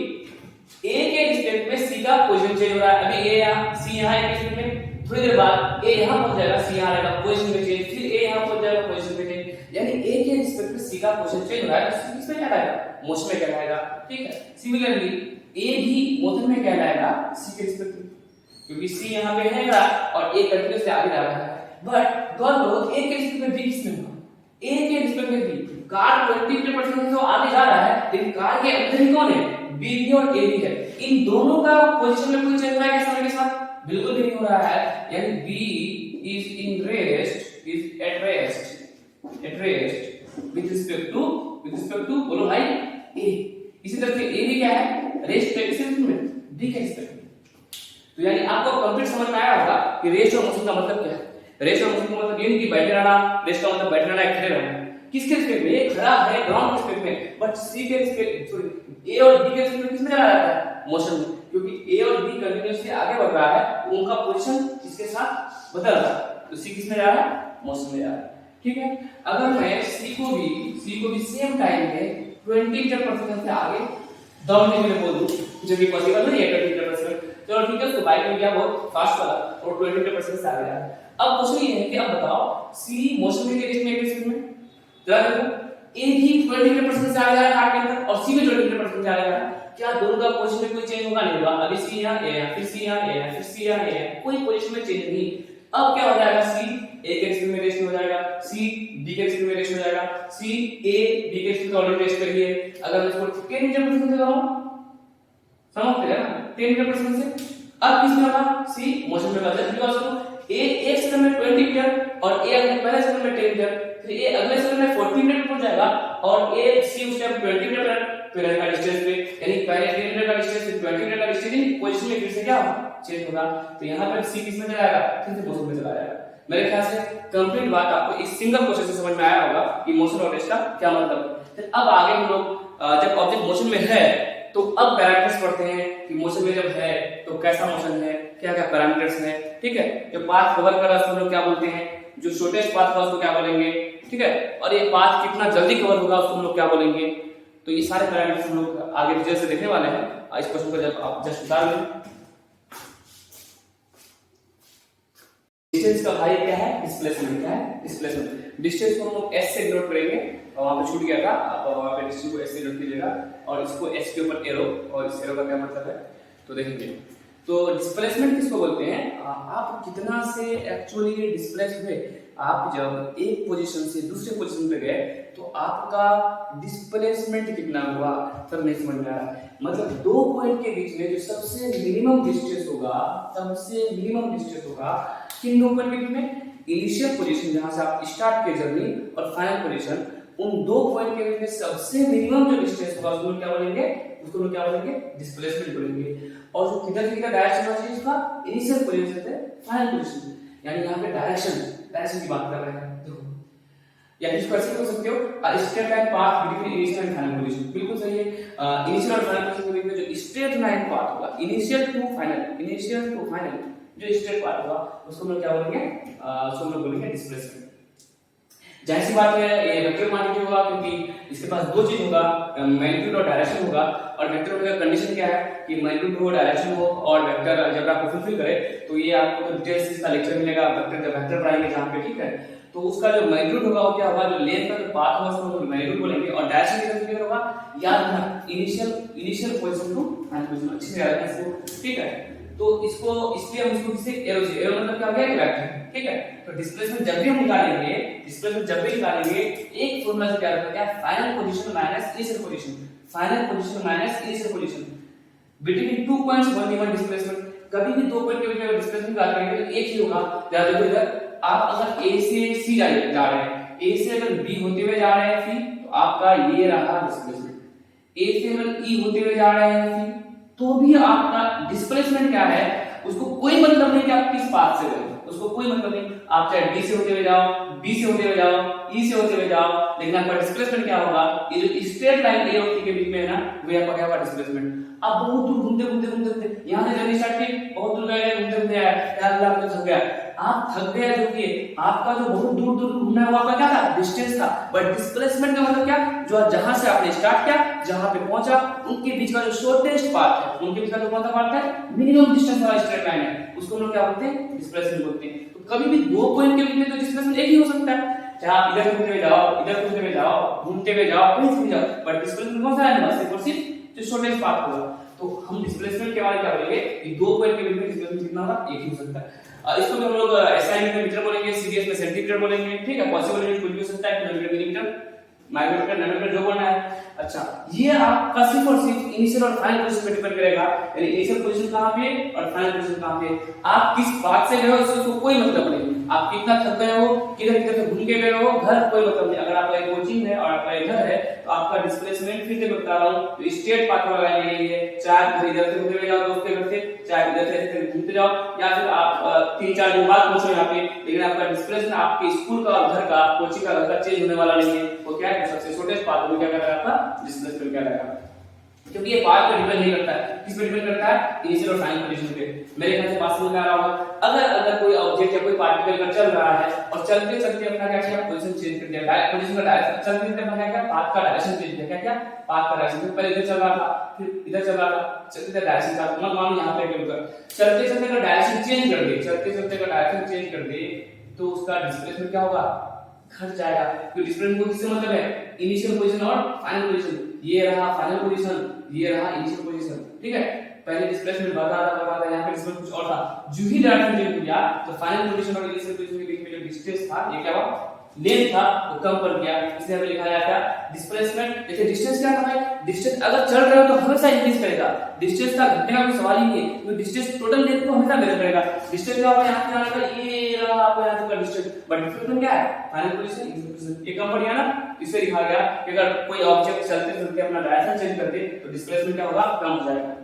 ए के रिस्पेक्ट में सी का पोजीशन चेंज हो रहा है। अभी ए यहाँ, सी यहाँ ए के रिस्पेक्ट में, थोड़ी देर बाद ए यहाँ पहुंच जाएगा, सी यहाँ रहेगा, पोजीशन में चेंज, फिर ए यहाँ पहुंच जाएगा, पोजीशन में चेंज। यानी ए के रिस्पेक्ट में सी का पोजीशन चेंज हो रहा है, तो सी किसमें कहलाएगा? मोशन में कहलाएगा। ठीक है, सिमिलरली ए भी मोशन में कहलाएगा सी के रिस्पेक्ट में, क्योंकि सी यहाँ पे है और ए कंटिन्यूअसली आगे जा रहा है। बट गौर करो, ए के रिस्पेक्ट में बी किसमें होगा? ए के रिस्पेक्ट में बी। कार 20% से आगे जा रहा है, लेकिन कार के अंदर ही कौन है? बी भी और ए भी है। इन दोनों का पोजीशन में कोई चेंज हो रहा है क्या समय के साथ? बिल्कुल भी नहीं हो रहा है। यानी B is in rest, is at rest with respect to बोलो भाई ए। इसी तरह से ए भी क्या है? रेस्ट पे, किस रिस्पेक्ट में? बी के रिस्पेक्ट में। तो यानी आपको कंप्लीट समझ में आया होगा कि रेस्ट और मोशन का मतलब क्या है। रेस्ट और मोशन का मतलब ये नहीं कि बैठे रहना, रेस्ट का मतलब बैठे रहना है, खड़े रहना। किसके रिस्पेक्ट में? ये खड़ा है ग्राउंड के रिस्पेक्ट में, बट सी के रिस्पेक्ट, सॉरी, ए और बी के रिस्पेक्ट में किसमें चला जाता है? मोशन में, क्योंकि ए और बी कंटीन्यूअसली आगे बढ़ रहा है, उनका पोजीशन इसके साथ बदल रहा है। तो सी किसमें जा रहा है? मोशन में जा रहा है। ठीक है, अगर मैं सी को भी सेम टाइम में 20 मीटर पर सेकंड से आगे दौड़ने के लिए बोल दूं, जो कि पॉसिबल नहीं है 20 मीटर पर सेकंड। चलो ठीक है, उसको बाइक में गया बहुत फास्ट वाला और 20 मीटर पर सेकंड से आगे जा रहा है। अब क्वेश्चन ये है कि अब बताओ, सी मोशन में के रेस्ट में किस में? जरा देखो, ए भी 20 मीटर पर सेकंड से आगे जा रहा है कार के अंदर और सी भी 20 मीटर पर सेकंड से आगे जा रहा है। क्या दोनों का पोजीशन में कोई चेंज होगा? नहीं होगा। अभी सी यहाँ ए है, फिर सी यहाँ ए है, फिर सी यहाँ ए है, कोई पोजीशन में चेंज नहीं। अब क्या हो जाएगा? सी ए के रिस्पेक्ट में रेस्ट हो जाएगा, सी बी के रिस्पेक्ट में रेस्ट हो जाएगा, सी ए बी के रिस्पेक्ट में ऑलरेडी रेस्ट कर लिए। अगर मैं इसको 10 मीटर पर सेकंड से लगाऊं, समझते हैं ना, 10 मीटर पर सेकंड से, अब किसमें होगा? सी मोशन में बदल जाएगा। उसको ए एक सेकंड में 20 मीटर और ए अगले पहले सेकंड में 10 मीटर, फिर ए अगले सेकंड में 40 मीटर पहुंच जाएगा और ए सी उस टाइम 20 मीटर पे रहेगा डिस्टेंस पे। यानी पहले 10 मीटर का डिस्टेंस, फिर 20 मीटर का डिस्टेंस, इन पोजीशन में फिर से क्या होगा? चेंज होगा। तो यहां पर सी किसमें चला जाएगा? फिर से मोशन में चला जाएगा। मेरे ख्याल से कंप्लीट बात आपको इस सिंगल क्वेश्चन से समझ में आया होगा कि मोशन और रेस्ट का क्या मतलब है। फिर अब आगे हम लोग जब ऑब्जेक्ट मोशन में है तो अब पैरामीटर्स पढ़ते हैं कि मोशन में जब है तो कैसा मोशन है, क्या क्या पैरामीटर्स हैं। ठीक है, जो पाथ कवर कर रहा है उसको क्या बोलते हैं? जो शॉर्टेस्ट पाथ होगा उसको क्या बोलेंगे, ठीक है, और ये पाथ कितना जल्दी कवर होगा उसको हम लोग क्या बोलेंगे। तो ये सारे पैरामीटर्स हम लोग आगे डिटेल से देखने वाले हैं। इस क्वेश्चन को जब आप जस्ट उतार लें, डिस्टेंस का भाई क्या है, डिस्प्लेसमेंट क्या है, डिस्प्लेसमेंट। डिस्टेंस को हम लोग s से डिनोट करेंगे, और वहां पे छूट गया था, आप वहां पे डिस्टेंस को s से डिनोट कीजिएगा, और इसको s के ऊपर एरो, और इस एरो का क्या मतलब है तो देखेंगे। तो डिस्प्लेसमेंट किसको बोलते हैं, आप कितना से एक्चुअली डिस्प्लेस हुए। आप जब एक पोजीशन से दूसरे पोजीशन पे गए तो आपका डिस्प्लेसमेंट कितना हुआ, तब नहीं समझ में आ रहा। मतलब दो पॉइंट के बीच में जो सबसे मिनिमम डिस्टेंस होगा, सबसे मिनिमम डिस्टेंस होगा किन दो पॉइंट के बीच में, इनिशियल पोजीशन जहां से आप स्टार्ट किए जर्नी और फाइनल पोजीशन, उन दो पॉइंट के बीच में सबसे मिनिमम जो डिस्टेंस होगा उसको क्या बोलेंगे, उसको क्या बोलेंगे, डिस्प्लेसमेंट बोलेंगे। और जो किधर किधर डायरेक्शन होना चाहिए उसका, इनिशियल पोजीशन से फाइनल पोजीशन, यानी यहाँ पे डायरेक्शन की बात कर रहे हैं। देखो या इसको ऐसे बोल सकते हो, straight line path between initial and final position, बिल्कुल सही है। इनिशियल और फाइनल पोजीशन के बीच में जो स्ट्रेट लाइन पाथ होगा, इनिशियल टू फाइनल जो स्ट्रेट पाथ होगा उसको हम लोग क्या बोलेंगे, उसको हम लोग बोलेंगे डिस्प्लेसमेंट। जाहिर सी बात है ये वेक्टर क्वांटिटी होगा, क्योंकि इसके पास दो चीज होगा, मैग्नीट्यूड और डायरेक्शन होगा। और वेक्टर होने का कंडीशन क्या है कि मैग्नीट्यूड हो, डायरेक्शन हो, और वेक्टर जब आप फुलफिल करे तो ये आपको तो डिटेल्स इसका लेक्चर मिलेगा वेक्टर जब वेक्टर पढ़ाएंगे जहां पे, ठीक है। तो उसका जो मैग्नीट्यूड होगा वो क्या होगा, जो लेंथ का जो पाथ होगा उसको हम मैग्नीट्यूड बोलेंगे, और डायरेक्शन कितना होगा याद रखना, initial position to final position, अच्छे से याद रखना इसको, ठीक है। तो इसको इसलिए हम इसको किसी एरो से, एरो मतलब क्या हो गया, एक वेक्टर, ठीक है। तो डिस्प्लेसमेंट जब भी हम निकालेंगे, डिस्प्लेसमेंट जब भी निकालेंगे एक फॉर्मूला से क्या रखना है, final position minus initial position, final position minus initial position between two points one given displacement. कभी भी दो पॉइंट के बीच में डिस्प्लेसमेंट निकाल करेंगे तो एक ही होगा। याद रखो इधर आप अगर a से c जा रहे हैं, a से अगर b होते हुए जा रहे हैं फिर तो आपका ये रहा डिस्प्लेसमेंट, a से अगर e होते हुए जा रहे हैं फिर तो भी आपका डिस्प्लेसमेंट क्या है, उसको कोई मतलब नहीं कि आप किस पाथ से गए, उसको कोई मतलब नहीं, आप चाहे d से होते हुए जाओ, b से होते हुए जाओ, e से होते हुए जाओ, लेकिन आपका डिस्प्लेसमेंट क्या होगा, ये जो स्ट्रेट लाइन a और c के बीच में है ना, वो आपका क्या होगा, डिस्प्लेसमेंट। आप बहुत दूर घूमते यहां से जर्नी स्टार्ट की, बहुत दूर गए, घूमते आए, यार अल्लाह आपको थक गया, आप थक गए, जो कि आपका जो बहुत दूर घूमना है वो आपका क्या था, डिस्टेंस था। बट डिस्प्लेसमेंट का मतलब क्या, जो जहां से आपने स्टार्ट किया जहां पे पहुंचा उनके बीच का जो शॉर्टेस्ट पाथ है, उनके बीच का जो कौन सा पाथ है, मिनिमम डिस्टेंस वाला स्ट्रेट लाइन है, उसको हम लोग क्या बोलते हैं, डिस्प्लेसमेंट बोलते हैं। तो कभी भी दो पॉइंट के बीच में तो डिस्प्लेसमेंट एक ही हो सकता है, चाहे आप इधर घूमते हुए जाओ, इधर घूमते हुए जाओ, घूमते हुए जाओ, कहीं से भी जाओ, बट डिस्प्लेसमेंट कौन सा है, बस सिर्फ और सिर्फ जो शॉर्टेस्ट पाथ होगा। तो हम डिस्प्लेसमेंट के बारे में क्या बोलेंगे कि दो पॉइंट के बीच में डिस्प्लेसमेंट कितना होगा, एक ही हो सकता है। इसको भी हम लोग एसआई में मीटर बोलेंगे, सीडीएस में सेंटीमीटर बोलेंगे, ठीक है। पॉसिबल यूनिट कुछ भी हो सकता है, किलोमीटर, मिलीमीटर, माइक्रोमीटर, नैनोमीटर, जो बोलना है। अच्छा, ये आपका सिर्फ और सिर्फ इनिशियल और फाइनल पोजीशन पे डिपेंड करेगा, यानी इनिशियल पोजीशन कहां पे और फाइनल पोजीशन कहां पे, आप किस पाथ से गए हो इससे कोई मतलब नहीं, आप कितना थक गए हो, किधर किधर से घूम के गए हो, घर कोई मतलब नहीं। अगर आपका कोचिंग है और आपका घर है तो आपका डिस्प्लेसमेंट फिर से बता रहा हूं, तो स्ट्रेट पाथ वाला लाइन यही है, चाहे इधर से होते हुए जाओ दोस्त के घर से, चाहे इधर से ऐसे घूमते जाओ, या फिर आप 3-4 दिन बाद पहुंचो यहाँ पे, लेकिन आपका डिस्प्लेसमेंट आपके स्कूल का, घर का, कोचिंग का, घर का चेंज होने वाला नहीं है। वो क्या है, सबसे शॉर्टेस्ट पाथ में क्या कर रहा था, डिस्प्लेसमेंट क्या रहेगा, क्योंकि ये पाथ पे डिपेंड नहीं करता है, किस पे डिपेंड करता है, इनिशियल और फाइनल पोजीशन पे। मेरे ख्याल से पास में आ रहा होगा, अगर कोई ऑब्जेक्ट या कोई पार्टिकल का चल रहा है और चलते चलते अपना क्या किया, पोजीशन चेंज कर दिया, डायरेक्ट पोजीशन का डायरेक्शन, चलते चलते अपना क्या किया, पाथ का डायरेक्शन चेंज किया, क्या पाथ का डायरेक्शन, पहले इधर चल रहा था फिर इधर चल रहा था, चलते चलते डायरेक्शन का मतलब मान लो यहां पे गिरकर चलते चलते का डायरेक्शन चेंज कर दे, चलते चलते का डायरेक्शन चेंज कर दे, तो उसका डिस्प्लेसमेंट क्या होगा, घट जाएगा। तो डिस्प्लेसमेंट को किससे मतलब है, इनिशियल पोजीशन और फाइनल पोजीशन, ये रहा फाइनल पोजीशन, ये रहा इनिशियल पोजीशन, ठीक है। पहले डिस्प्लेसमेंट बढ़ा था, यहाँ पे डिस्प्लेसमेंट कुछ और था, जो ही डायरेक्शन चेंज किया तो फाइनल पोजीशन और इनिशियल पोजीशन के बीच में जो डिस्टेंस था, ये क्या हुआ, लेंथ था, वो कम पड़ गया, इसलिए हमें लिखा गया था डिस्प्लेसमेंट। देखिए डिस्टेंस क्या था भाई, डिस्टेंस अगर चल रहे हो तो हमेशा इंक्रीज करेगा, डिस्टेंस का घटने का कोई सवाल ही नहीं है, तो डिस्टेंस टोटल लेंथ को हमेशा मेजर करेगा। डिस्टेंस क्या होगा, यहाँ से यहाँ तक, ये रहा आपका यहाँ तक का डिस्टेंस, बट डिस्प्लेसमेंट क्या है, फाइनल पोजीशन, इनिशियल पोजीशन, ये कम पड़ गया ना, इससे लिखा गया कि अगर कोई ऑब्जेक्ट चलते चलते अपना डायरेक्शन चेंज कर दे तो डिस्प्लेसमेंट क्या होगा, कम हो जाएगा।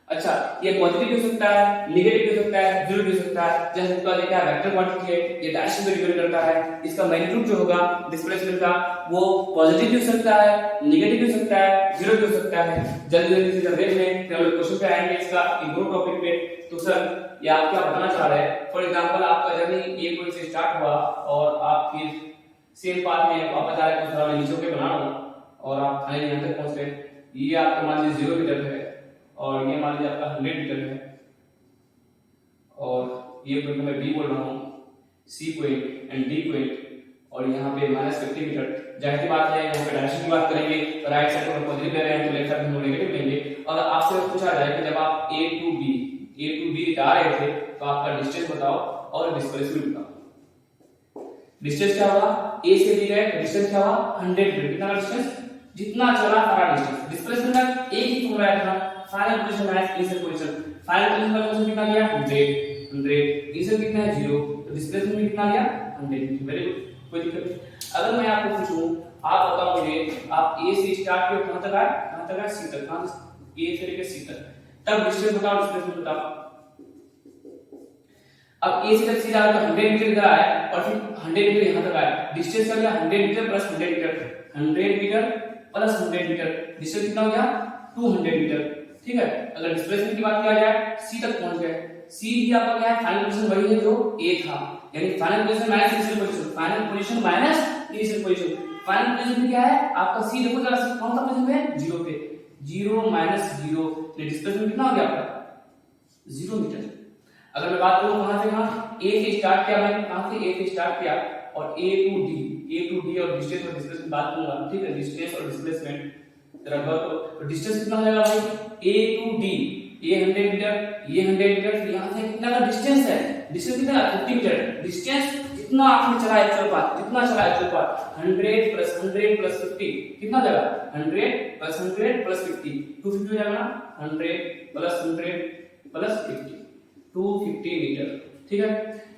अच्छा, ये पॉजिटिव हो सकता है, नेगेटिव हो सकता है, जीरो हो सकता है, जैसे इसका देखा वेक्टर क्वांटिटी है, ये डायरेक्शन पे डिपेंड करता है, इसका मैग्नीट्यूड जो होगा डिस्प्लेसमेंट का वो पॉजिटिव हो सकता है, नेगेटिव हो सकता है, जीरो हो सकता है। जल्दी जल्दी से देख लें, फिर हम लोग क्वेश्चन पे आएंगे इसका एक दो टॉपिक पे। तो सर ये आप क्या बताना चाह रहे हैं। फॉर एग्जांपल आपका जर्नी ए पॉइंट से स्टार्ट हुआ और आप फिर सेम पाथ में वापस आ रहे हैं, तो थोड़ा मैं नीचे के बना रहा हूँ और आप फाइनली यहाँ तक पहुंच गए। ये आपका मान लीजिए 0 मीटर है और ये मान लीजिए आपका 100 मीटर है और ये पॉइंट मैं बी बोल रहा हूँ, C point and D point, और यहाँ पे -50 मीटर। जाहिर सी बात है यहाँ पे डायरेक्शन की बात करेंगे तो राइट साइड को हम पॉजिटिव ले रहे हैं तो लेफ्ट साइड में नेगेटिव लेंगे। अगर आपसे पूछा जाए कि जब आप ए टू बी जा रहे थे तो आपका डिस्टेंस बताओ और डिस्प्लेसमेंट बताओ। डिस्टेंस क्या होगा, ए से बी गए डिस्टेंस क्या होगा 100 मीटर। कितना डिस्टेंस, जितना चला सारा डिस्टेंस। डिस्प्लेसमेंट का एक ही फॉर्मूला है, final position minus initial position. Final position कितना गया 100, इनिशियल कितना है 0, तो डिस्प्लेसमेंट में कितना गया 100। वेरी गुड, कोई दिक्कत नहीं। अगर मैं आपको पूछूं, आप बताओ मुझे, आप ए से स्टार्ट किए कहां तक आए सी तक, कहां से ए से लेकर सी तक, तब डिस्टेंस बताओ डिस्प्लेसमेंट बताओ। अब ए से तक सीधा तो 100 मीटर इधर आया और फिर 100 मीटर यहां तक आया, डिस्टेंस क्या गया 100 metre plus 100 metre, 100 metre plus 100 metre, distance कितना हो गया 200 मीटर। ठीक है, अगर डिस्प्लेसमेंट की बात किया जाए सी तक पहुंच गए। सी भी आपका क्या है, फाइनल पोजीशन वही है जो ए था, यानी final position minus initial position, final position minus initial position. Final position क्या है आपका सी, देखो जरा सी कौन सा पोजीशन है 0 पे, 0 माइनस 0, तो डिस्प्लेसमेंट कितना हो गया आपका 0 मीटर। अगर मैं बात करूं कहां से कहां, ए से स्टार्ट किया, मैंने कहां से ए से स्टार्ट किया और ए टू डी और डिस्टेंस और डिस्प्लेसमेंट बात करूंगा। ठीक है, डिस्टेंस और डिस्प्लेसमेंट जरा तो डिस्टेंस कितना हो जाएगा भाई, ए टू डी, ये 100 मीटर, ये 100 मीटर, फिर यहां से कितना का डिस्टेंस है, डिस्टेंस कितना 50 मीटर। डिस्टेंस जितना आपने चला एक्चुअल पाथ, जितना चला एक्चुअल पाथ 100 प्लस 100 प्लस 50 कितना हो जाएगा 100 प्लस 100 प्लस 50, 250 हो जाएगा ना, 100 प्लस 100 प्लस 50, 250 मीटर। ठीक है,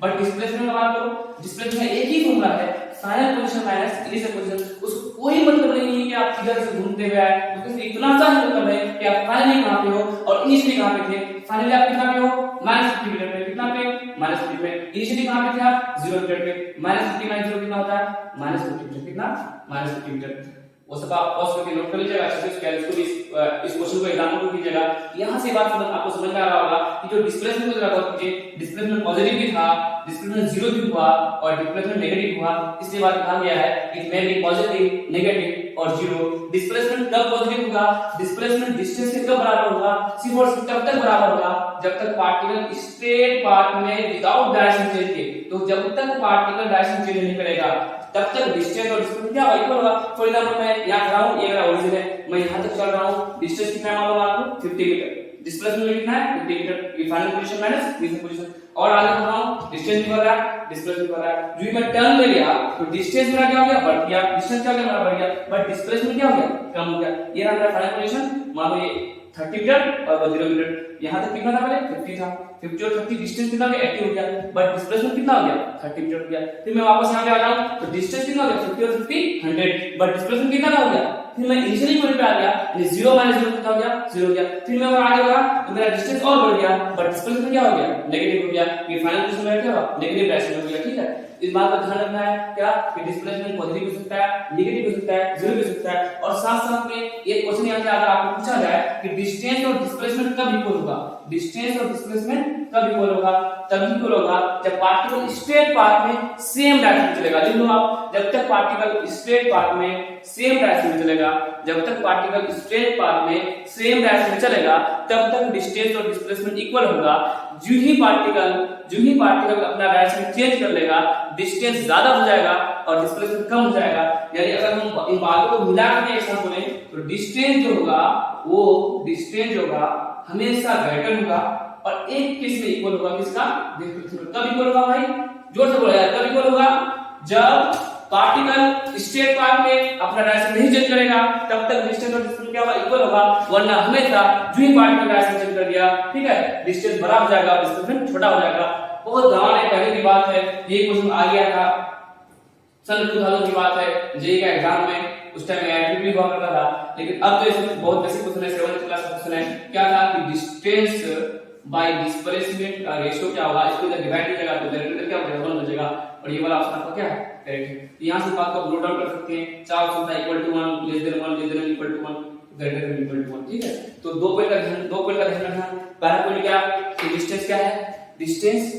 बट डिस्प्लेसमेंट की बात करो, डिस्प्लेसमेंट एक ही फॉर्मूला है, final position minus initial position. उसको कोई मतलब नहीं है कि आप किधर से घूमते हुए आए, उससे इतना सा ही मतलब है कि आप फाइनली कहां पे हो और इनिशियली कहां पे थे। फाइनली आप कितना पे हो -50 मीटर पे, कितना पे -50 पे। इनिशियली कहां पे थे आप 0 मीटर पे, -50 माइनस 0 कितना होता है -50 मीटर, कितना -50 मीटर। वो सब आप पॉज करके नोट कर लीजिएगा, अच्छे से इसको भी इस क्वेश्चन को एग्जांपल को कीजिएगा। यहां से बात आपको समझ में आ रहा होगा कि जो डिस्प्लेसमेंट को जरा कीजिए, डिस्प्लेसमेंट पॉजिटिव भी था, डिस्प्लेसमेंट 0 भी हुआ और डिस्प्लेसमेंट नेगेटिव हुआ। इसलिए बात कहा गया है it may be positive, negative और 0। डिस्प्लेसमेंट कब पॉजिटिव होगा, डिस्प्लेसमेंट डिस्टेंस से कब बराबर होगा, सिर्फ और सिर्फ तब तक बराबर होगा जब तक पार्टिकल स्ट्रेट पाथ में विदाउट डायरेक्शन चेंज के। तो जब तक पार्टिकल डायरेक्शन चेंज नहीं करेगा तब तक डिस्टेंस और डिस्प्लेसमेंट क्या इक्वल होगा। फॉर एग्जांपल मैं यहां खड़ा हूं, ये मेरा ओरिजिन है, मैं यहां तक चल रहा हूं, डिस्टेंस कितना है मालूम आपको 50 मीटर, डिस्प्लेसमेंट कितना है 50 मीटर, ये final position minus initial position. और आगे बढ़ रहा हूं, डिस्टेंस भी बढ़ रहा है, डिस्प्लेसमेंट बढ़ रहा है। जो मैं टर्न ले लिया तो डिस्टेंस मेरा क्या हो गया बढ़ गया, डिस्टेंस क्या हो गया मेरा बढ़ गया, बट डिस्प्लेसमेंट क्या हो गया कम हो गया। ये रहा मेरा फाइनल पोजीशन, मान लो ये 30 मीटर और 0 मीटर, यहां तक कितना था पहले 50 था, 50 और 30 डिस्टेंस कितना हो गया 80 हो गया, बट डिस्प्लेसमेंट कितना हो गया 30 मीटर हो गया। फिर मैं वापस यहां पे आ जाऊं तो डिस्टेंस कितना हो गया 50 और 50 100, बट डिस्प्लेसमेंट कितना हो गया। फिर मैं इनिशियली पॉइंट पे आ गया, यानी 0 माइनस 0 कितना हो गया 0 हो गया। फिर मैं आगे बढ़ा तो मेरा डिस्टेंस और बढ़ गया, बट डिस्प्लेसमेंट क्या हो गया नेगेटिव हो गया। ये फाइनल पोजीशन में क्या हुआ नेगेटिव डायरेक्शन हो गया। ठीक है, इस बात का ध्यान रखना है क्या कि डिस्प्लेसमेंट पॉजिटिव हो सकता है, नेगेटिव हो सकता है, 0 भी हो सकता है। और साथ-साथ में एक क्वेश्चन यहां से अगर आपको पूछा जाए कि डिस्टेंस और डिस्प्लेसमेंट कब इक्वल होगा, डिस्टेंस और डिस्प्लेसमेंट कब इक्वल होगा, तब इक्वल होगा जब पार्टिकल स्ट्रेट पाथ में सेम डायरेक्शन में चलेगा। लिख लो आप, जब तक पार्टिकल स्ट्रेट पाथ में सेम डायरेक्शन में चलेगा, जब तक पार्टिकल स्ट्रेट पाथ में सेम डायरेक्शन में चलेगा तब तक डिस्टेंस और डिस्प्लेसमेंट इक्वल होगा। जो ही पार्टिकल अपना डायरेक्शन चेंज कर लेगा डिस्टेंस ज्यादा हो जाएगा और डिस्प्लेसमेंट कम हो जाएगा। यानी अगर हम इन बातों को मिला के एक साथ बोले तो डिस्टेंस जो होगा वो डिस्टेंस जो होगा हमेशा ग्रेटर होगा और एक केस में इक्वल होगा किसका, कब इक्वल होगा भाई जोर से बोलो यार, कब इक्वल होगा जब पार्टिकल स्ट्रेट पाथ में अपना डायरेक्शन नहीं चेंज करेगा तब तक डिस्टेंस और डिस्टेंस क्या होगा इक्वल होगा। वरना हमेशा जो ही पार्टिकल डायरेक्शन चेंज कर दिया ठीक है डिस्टेंस बड़ा हो जाएगा, डिस्प्लेसमेंट छोटा हो जाएगा। बहुत जमाने पहले की बात है, ये क्वेश्चन आ गया था सन 2000 की बात है, जेईई का एग्जाम में उस टाइम एआईटीपी हुआ करता था। लेकिन अब तो इसमें बहुत बेसिक क्वेश्चन है, 7th क्लास का क्वेश्चन है। क्या था कि डिस्टेंस बाय डिस्प्लेसमेंट का रेशियो क्या होगा, इसको जब डिवाइड कीजिएगा तो डेरिवेटिव क्या हो जाएगा 1 बचेगा और ये वाला ऑप्शन आपका क्या है करेक्ट है। यहां से बात को नोट डाउन कर सकते हैं, चार ऑप्शन था equal to 1, less than 1, less than equal to 1, greater than equal to 1। ठीक है, तो दो पॉइंट का ध्यान रखना। पहला पॉइंट क्या कि डिस्टेंस क्या है, डिस्टेंस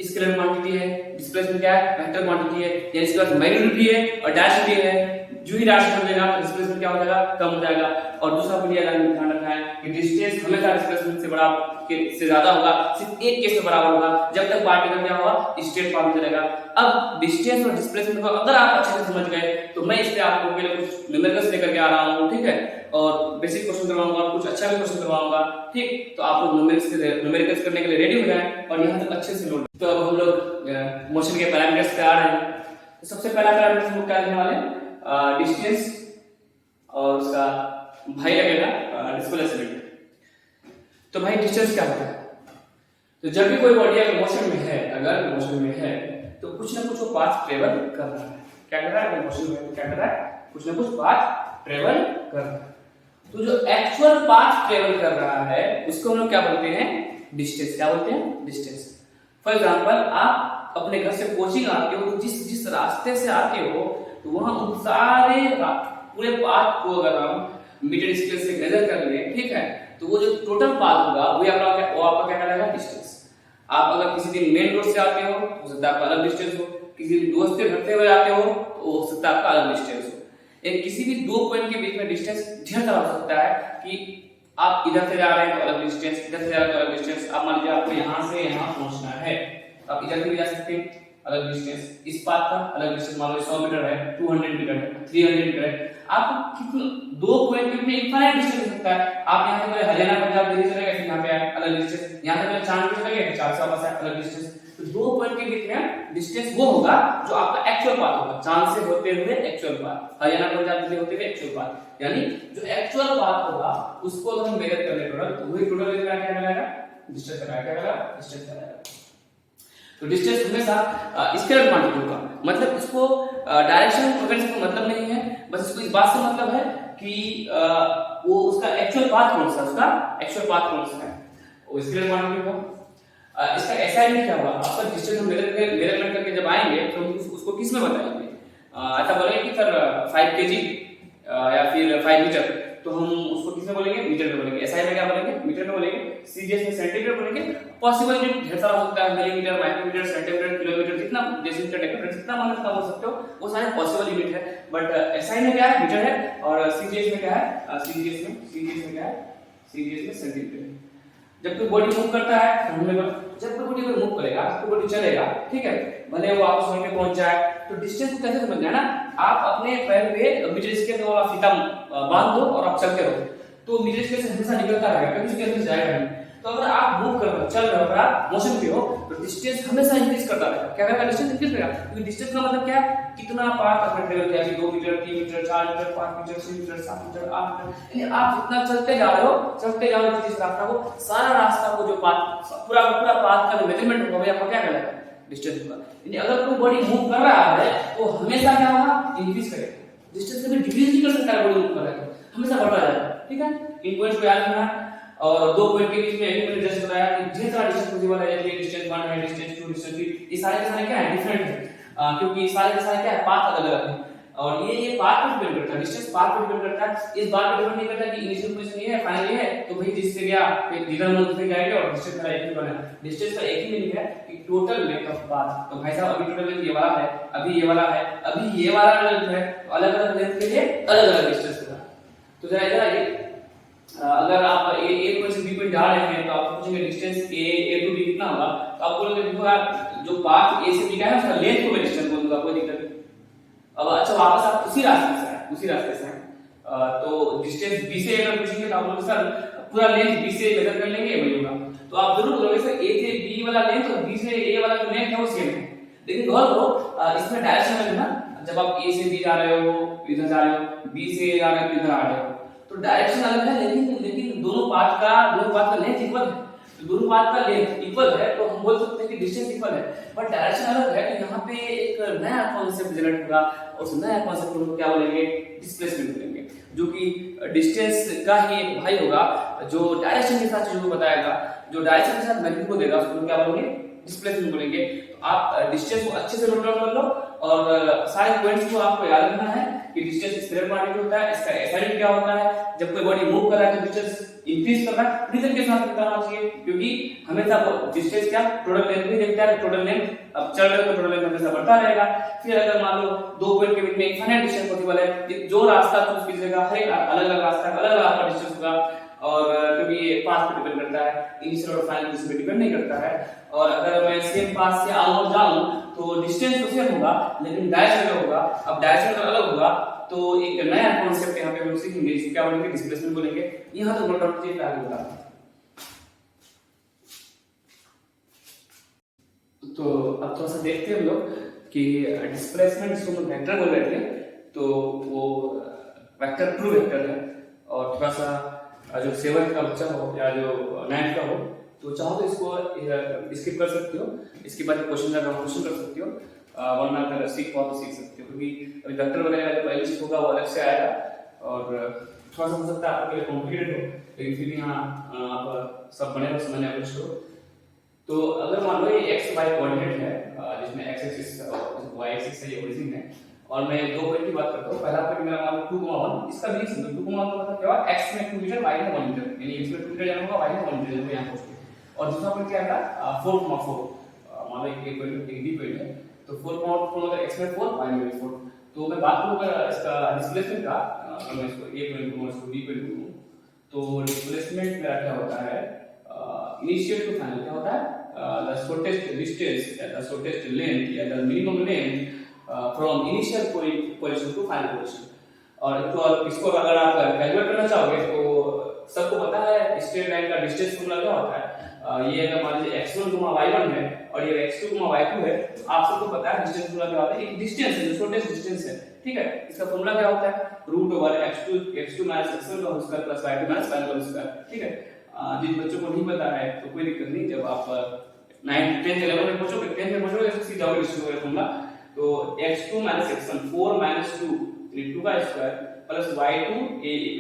स्केलर क्वांटिटी है, डिस्प्लेसमेंट क्या है, वेक्टर क्वांटिटी है, यानी इसके पास मैग्नीट्यूड भी है और डायरेक्शन भी है। जो ही डायरेक्शन बदलेगा डिस्प्लेसमेंट क्या हो जाएगा, कम हो जाएगा। और दूसरा पॉइंट ये ध्यान रखना है कि डिस्टेंस हमेशा डिस्प्लेसमेंट से बड़ा से ज्यादा होगा, सिर्फ एक केस में बराबर होगा, जब तक पार्टिकल क्या होगा, स्ट्रेट पाथ में चलेगा। अब डिस्टेंस और डिस्प्लेसमेंट को अगर आप अच्छे से समझ गए तो मैं इस पे आप लोगों के लिए कुछ न्यूमेरिकल्स लेकर के आ रहा हूँ, ठीक है, और बेसिक क्वेश्चन करवाऊंगा, कुछ अच्छा भी क्वेश्चन करवाऊंगा, ठीक। तो आप लोग न्यूमेरिकल्स करने के लिए रेडी हो जाएं और यहाँ तक अच्छे से नोट। तो अब हम लोग मोशन के पैरामीटर्स पे आ रहे हैं। तो सबसे पहला पैरामीटर हम लोग क्या लेने वाले हैं, डिस्टेंस और उसका भाई लगेगा डिस्प्लेसमेंट। तो भाई डिस्टेंस क्या होता है, तो जब भी कोई बॉडी अगर मोशन में है, तो कुछ ना कुछ वो पाथ ट्रेवल कर रहा है। क्या कर रहा है, मोशन में क्या कर रहा है, कुछ ना कुछ पाथ ट्रेवल कर रहा है। तो जो एक्चुअल पाथ ट्रेवल कर रहा है उसको हम लोग क्या बोलते हैं, डिस्टेंस। क्या बोलते हैं, डिस्टेंस। फॉर एग्जांपल आप अपने घर से कोचिंग आते हो, तो जिस रास्ते से आते हो तो वहां उन सारे पूरे पाथ को अगर हम मीटर स्केल से मेजर कर लें, ठीक है, तो वो जो टोटल पाथ होगा वो आपका क्या कहलाएगा, डिस्टेंस। आप अगर किसी दिन मेन रोड से आते हो तो हो सकता है आपका अलग डिस्टेंस हो, किसी दोस्त के घर से हुए आते हो तो हो सकता है आपका अलग डिस्टेंस हो। एक किसी भी दो पॉइंट के बीच में डिस्टेंस ढेर सारा हो सकता है कि आप इधर से जा रहे हैं तो अलग डिस्टेंस, इधर से जा रहे हैं तो अलग डिस्टेंस। आप मान लीजिए आपको यहाँ से यहाँ पहुंचना है, आप इधर भी जा सकते हैं, अलग डिस्टेंस। इस पाथ का अलग डिस्टेंस मान लो 100 मीटर है, 200 मीटर है, 300 मीटर है। आपको कितना दो पॉइंट के बीच में इनफाइनाइट डिस्टेंस हो सकता है। आप यहाँ से हरियाणा पंजाब दिल्ली चले गए, फिर यहाँ पे आए अलग डिस्टेंस, यहाँ से चांदपुर चले गए, 400 वापस आए अलग डिस्टेंस। तो दो पॉइंट के बीच में डिस्टेंस वो होगा जो आपका एक्चुअल पाथ होगा, चांद से होते हुए एक्चुअल पाथ, हरियाणा पंजाब दिल्ली होते हुए एक्चुअल पाथ। यानी जो एक्चुअल पाथ होगा उसको हम मेजर करने टोटल, तो वही टोटल क्या कहलाएगा, डिस्टेंस कहलाएगा, डिस्टेंस कहलाएगा। तो डिस्टेंस हमेशा स्केलर क्वांटिटी होगा, मतलब इसको डायरेक्शन पकड़ने से मतलब नहीं है, बस इसको इस बात से मतलब है कि वो उसका एक्चुअल पाथ कौन सा, उसका एक्चुअल पाथ कौन सा है, वो स्केलर क्वांटिटी होगा। इसका असाइनमेंट क्या होगा, आपका डिस्टेंस हम मेजरमेंट करके जब आएंगे तो उसको किस में बताएंगे, ऐसा बोलेंगे कि सर 5 kg या फिर 5 मीटर, तो हम उसको किस में बोलेंगे, मीटर में बोलेंगे। एसआई में क्या बोलेंगे, मीटर में बोलेंगे। सीजीएस में सेंटीमीटर बोलेंगे। पॉसिबल यूनिट ढेर सारा हो सकता है, मिलीमीटर, माइक्रोमीटर, सेंटीमीटर, किलोमीटर, जितना डेसीमीटर, डेसीमीटर, जितना मन उतना बोल सकते हो, वो सारे पॉसिबल यूनिट है। बट एसआई में क्या है, मीटर है, और सीजीएस में क्या है, सीजीएस में क्या है, सीजीएस में सेंटीमीटर। जब कोई बॉडी मूव करता है, जब कोई बॉडी मूव करेगा, कोई बॉडी चलेगा, ठीक है, भले वो वापस वहीं पे पहुंच जाए, तो डिस्टेंस को कैसे समझना है ना, आप अपने पैर पे मीटर स्केल वाला फीता बांध दो और आप चलते रहो, तो मीटर स्केल से हमेशा निकलता रहेगा, कभी उसके अंदर जाएगा नहीं। तो अगर आप मूव कर रहे हो, चल रहे हो, अगर आप मोशन पे हो, तो डिस्टेंस हमेशा इंक्रीज करता रहेगा। क्या करेगा, डिस्टेंस इंक्रीज करेगा, क्योंकि डिस्टेंस का मतलब क्या है, कितना पाथ आपने ट्रेवल किया, 2 metre, 3 metre, 4 metre, 5 metre, 6 metre, 7 metre, 8 metre, यानी आप जितना चलते जा रहे हो जिस रास्ता को, सारा रास्ता को जो पाथ पूरा पाथ का जो मेजरमेंट होगा वो आपका क्या कहलाएगा, डिस्टेंस होगा। यानी अगर कोई बॉडी मूव कर रहा है तो हमेशा क्या होगा, इंक्रीज करेगा। डिस्टेंस कभी डिक्रीज नहीं कर सकता, बॉडी मूव कर रहा है तो हमेशा बढ़ता जाएगा, ठीक है। इन पॉइंट्स को याद रखना है। और दो पॉइंट के बीच में एक मैंने जस्ट बताया कि ढेर सारा डिस्टेंस पॉसिबल है, जैसे डिस्टेंस 1 है, डिस्टेंस 2, डिस्टेंस 3, ये सारे के सारे क्या है, डिफरेंट है, क्योंकि सारे के सारे क्या है, पाथ अलग अलग है। और ये पाथ पे डिपेंड करता है, डिस्टेंस पाथ पे डिपेंड करता है। इस बात पे डिपेंड नहीं करता कि इनिशियल पोजीशन ये है, फाइनल ये है, तो भाई जिससे गया फिर जिधर मन से जाएंगे, और डिस्टेंस का एक ही बना है। डिस्टेंस का एक ही मीनिंग है कि टोटल लेंथ ऑफ पाथ। तो भाई साहब अभी टोटल लेंथ ये वाला है, अभी ये वाला है, अभी ये वाला लेंथ है, तो अलग-अलग लेंथ के लिए अलग-अलग डिस्टेंस होगा। तो जरा इधर आइए, अगर आप ए पॉइंट से बी पॉइंट जा रहे हैं तो आप पूछेंगे डिस्टेंस ए टू बी कितना होगा, तो आप बोलोगे देखो यार जो पाथ ए से बी का है उसका लेंथ को मैं डिस्टेंस बोल दूंगा, कोई दिक्कत नहीं। अब अच्छा वापस आप उसी रास्ते से तो डिस्टेंस बी से अगर पूछेंगे तो आप लोग सर पूरा लेंथ बी से मेजर कर लेंगे, वही होगा। तो आप जरूर बोलोगे सर ए से बी वाला लेंथ और बी से ए वाला जो लेंथ है वो सेम है, लेकिन गौर करो इसमें डायरेक्शन अलग है ना। जब आप ए से बी जा रहे हो इधर जा रहे हो, बी से जा रहे हो इधर आ रहे हो, तो डायरेक्शन अलग है, लेकिन दोनों पाथ का लेंथ इक्वल है। तो दोनों पाथ का लेंथ इक्वल है तो हम बोल सकते हैं कि डिस्टेंस इक्वल है, बट डायरेक्शन अलग है। तो यहाँ पे एक नया कॉन्सेप्ट जनरेट होगा, और उस नया कॉन्सेप्ट को क्या बोलेंगे, डिस्प्लेसमेंट बोलेंगे, जो कि डिस्टेंस का ही एक भाई होगा जो डायरेक्शन के साथ चीजों को बताएगा, जो डायरेक्शन के साथ मैग्नीट्यूड को देगा, उसको क्या बोलेंगे, डिस्प्लेसमेंट बोलेंगे। तो आप डिस्टेंस को अच्छे से नोट डाउन कर लो और सारे पॉइंट्स को आपको याद रखना है कि डिस्टेंस स्क्वायर क्वांटिटी होता है, इसका एसआई क्या होता है, जब कोई बॉडी मूव कर रहा है तो डिस्टेंस इंक्रीज कर रहा है, रीजन के साथ करना चाहिए, क्योंकि हमेशा डिस्टेंस क्या टोटल लेंथ भी देखता है, टोटल लेंथ अब चल रहे तो टोटल लेंथ हमेशा बढ़ता रहेगा। फिर अगर मान लो दो पॉइंट के बीच में इनफाइनाइट डिस्टेंस पॉसिबल है, जो रास्ता चूज कीजिएगा हर एक अलग अलग रास्ता अलग अलग आपका डिस्टेंस होगा, और क्योंकि ये पाथ पे डिपेंड करता है, इनिशियल और फाइनल डिस्टेंस पे डिपेंड नहीं करता है। और अगर मैं सेम पाथ से आऊं और जाऊं तो डिस्टेंस तो सेम होगा लेकिन डायरेक्शन अलग होगा। अब डायरेक्शन अलग होगा तो एक नया कॉन्सेप्ट यहाँ पे हम सीखेंगे, इसको क्या बोलेंगे, डिस्प्लेसमेंट बोलेंगे। यहाँ तो नोट डाउन कीजिए, आगे होगा। तो अब थोड़ा सा देखते हैं हम लोग कि डिस्प्लेसमेंट जिसको हम वेक्टर बोल रहे थे, तो वो वेक्टर ट्रू वेक्टर है। और थोड़ा सा जो 7th का बच्चा हो या जो 9th का हो तो चाहो तो इसको स्किप कर सकते हो, इसके बाद क्वेश्चन का क्वेश्चन कर सकते हो, वरना अगर सीख पाओ तो सीख सकते हो, क्योंकि अभी वेक्टर वगैरह जो पहले सीखोगा वो अलग से आएगा और थोड़ा सा हो सकता है आपके लिए कॉम्प्लिकेटेड हो, लेकिन फिर यहाँ आप सब बने रहो, समझने कुछ हो। तो अगर मान लो ये एक्स वाई कोऑर्डिनेट है, जिसमें एक्स एक्सिस और वाई एक्सिस से ओरिजिन है, और मैं दो पॉइंट की बात करता हूँ। पहला पॉइंट मेरा मान लो 2,1, इसका भी समझो 2,1 का मतलब क्या हुआ, x में 2 मीटर y में 1 मीटर, यानी x में 2 मीटर जाना होगा y में 1 मीटर जाना होगा यहाँ पहुंच के। और दूसरा पॉइंट क्या है 4,4, मान लो एक पॉइंट एक डी पॉइंट है तो 4,4 मतलब x में 4 y में 4। तो मैं बात करूँ अगर इसका डिस्प्लेसमेंट का, अगर मैं इसको a पॉइंट कहूँ इसको b पॉइंट कहूँ, तो डिस्प्लेसमेंट मेरा क्या होता है, इनिशियल टू फाइनल क्या होता है, the shortest distance या the shortest length या the minimum length from initial position to final position। और तो इसको अगर आप कैलकुलेट करना चाहोगे तो सबको पता है स्ट्रेट लाइन का डिस्टेंस फॉर्मूला क्या होता है। ये अगर मान लीजिए x1, y1 है और ये x2, y2 है, तो आप सबको पता है डिस्टेंस फॉर्मूला क्या होता है, एक डिस्टेंस है जो शॉर्टेस्ट डिस्टेंस है, ठीक है। इसका फॉर्मूला क्या होता है, √x2 x1 का स्क्वायर प्लस y2 y1 का स्क्वायर, ठीक है। जिन बच्चों को नहीं पता है तो कोई दिक्कत नहीं, जब आप 9th 10th 11th में पहुंचोगे 10th में पहुंचोगे तो सीधा जाओगे डिस्टेंस का फॉर्मूला। तो x2 x1 4 2 2 का स्क्वायर प्लस y2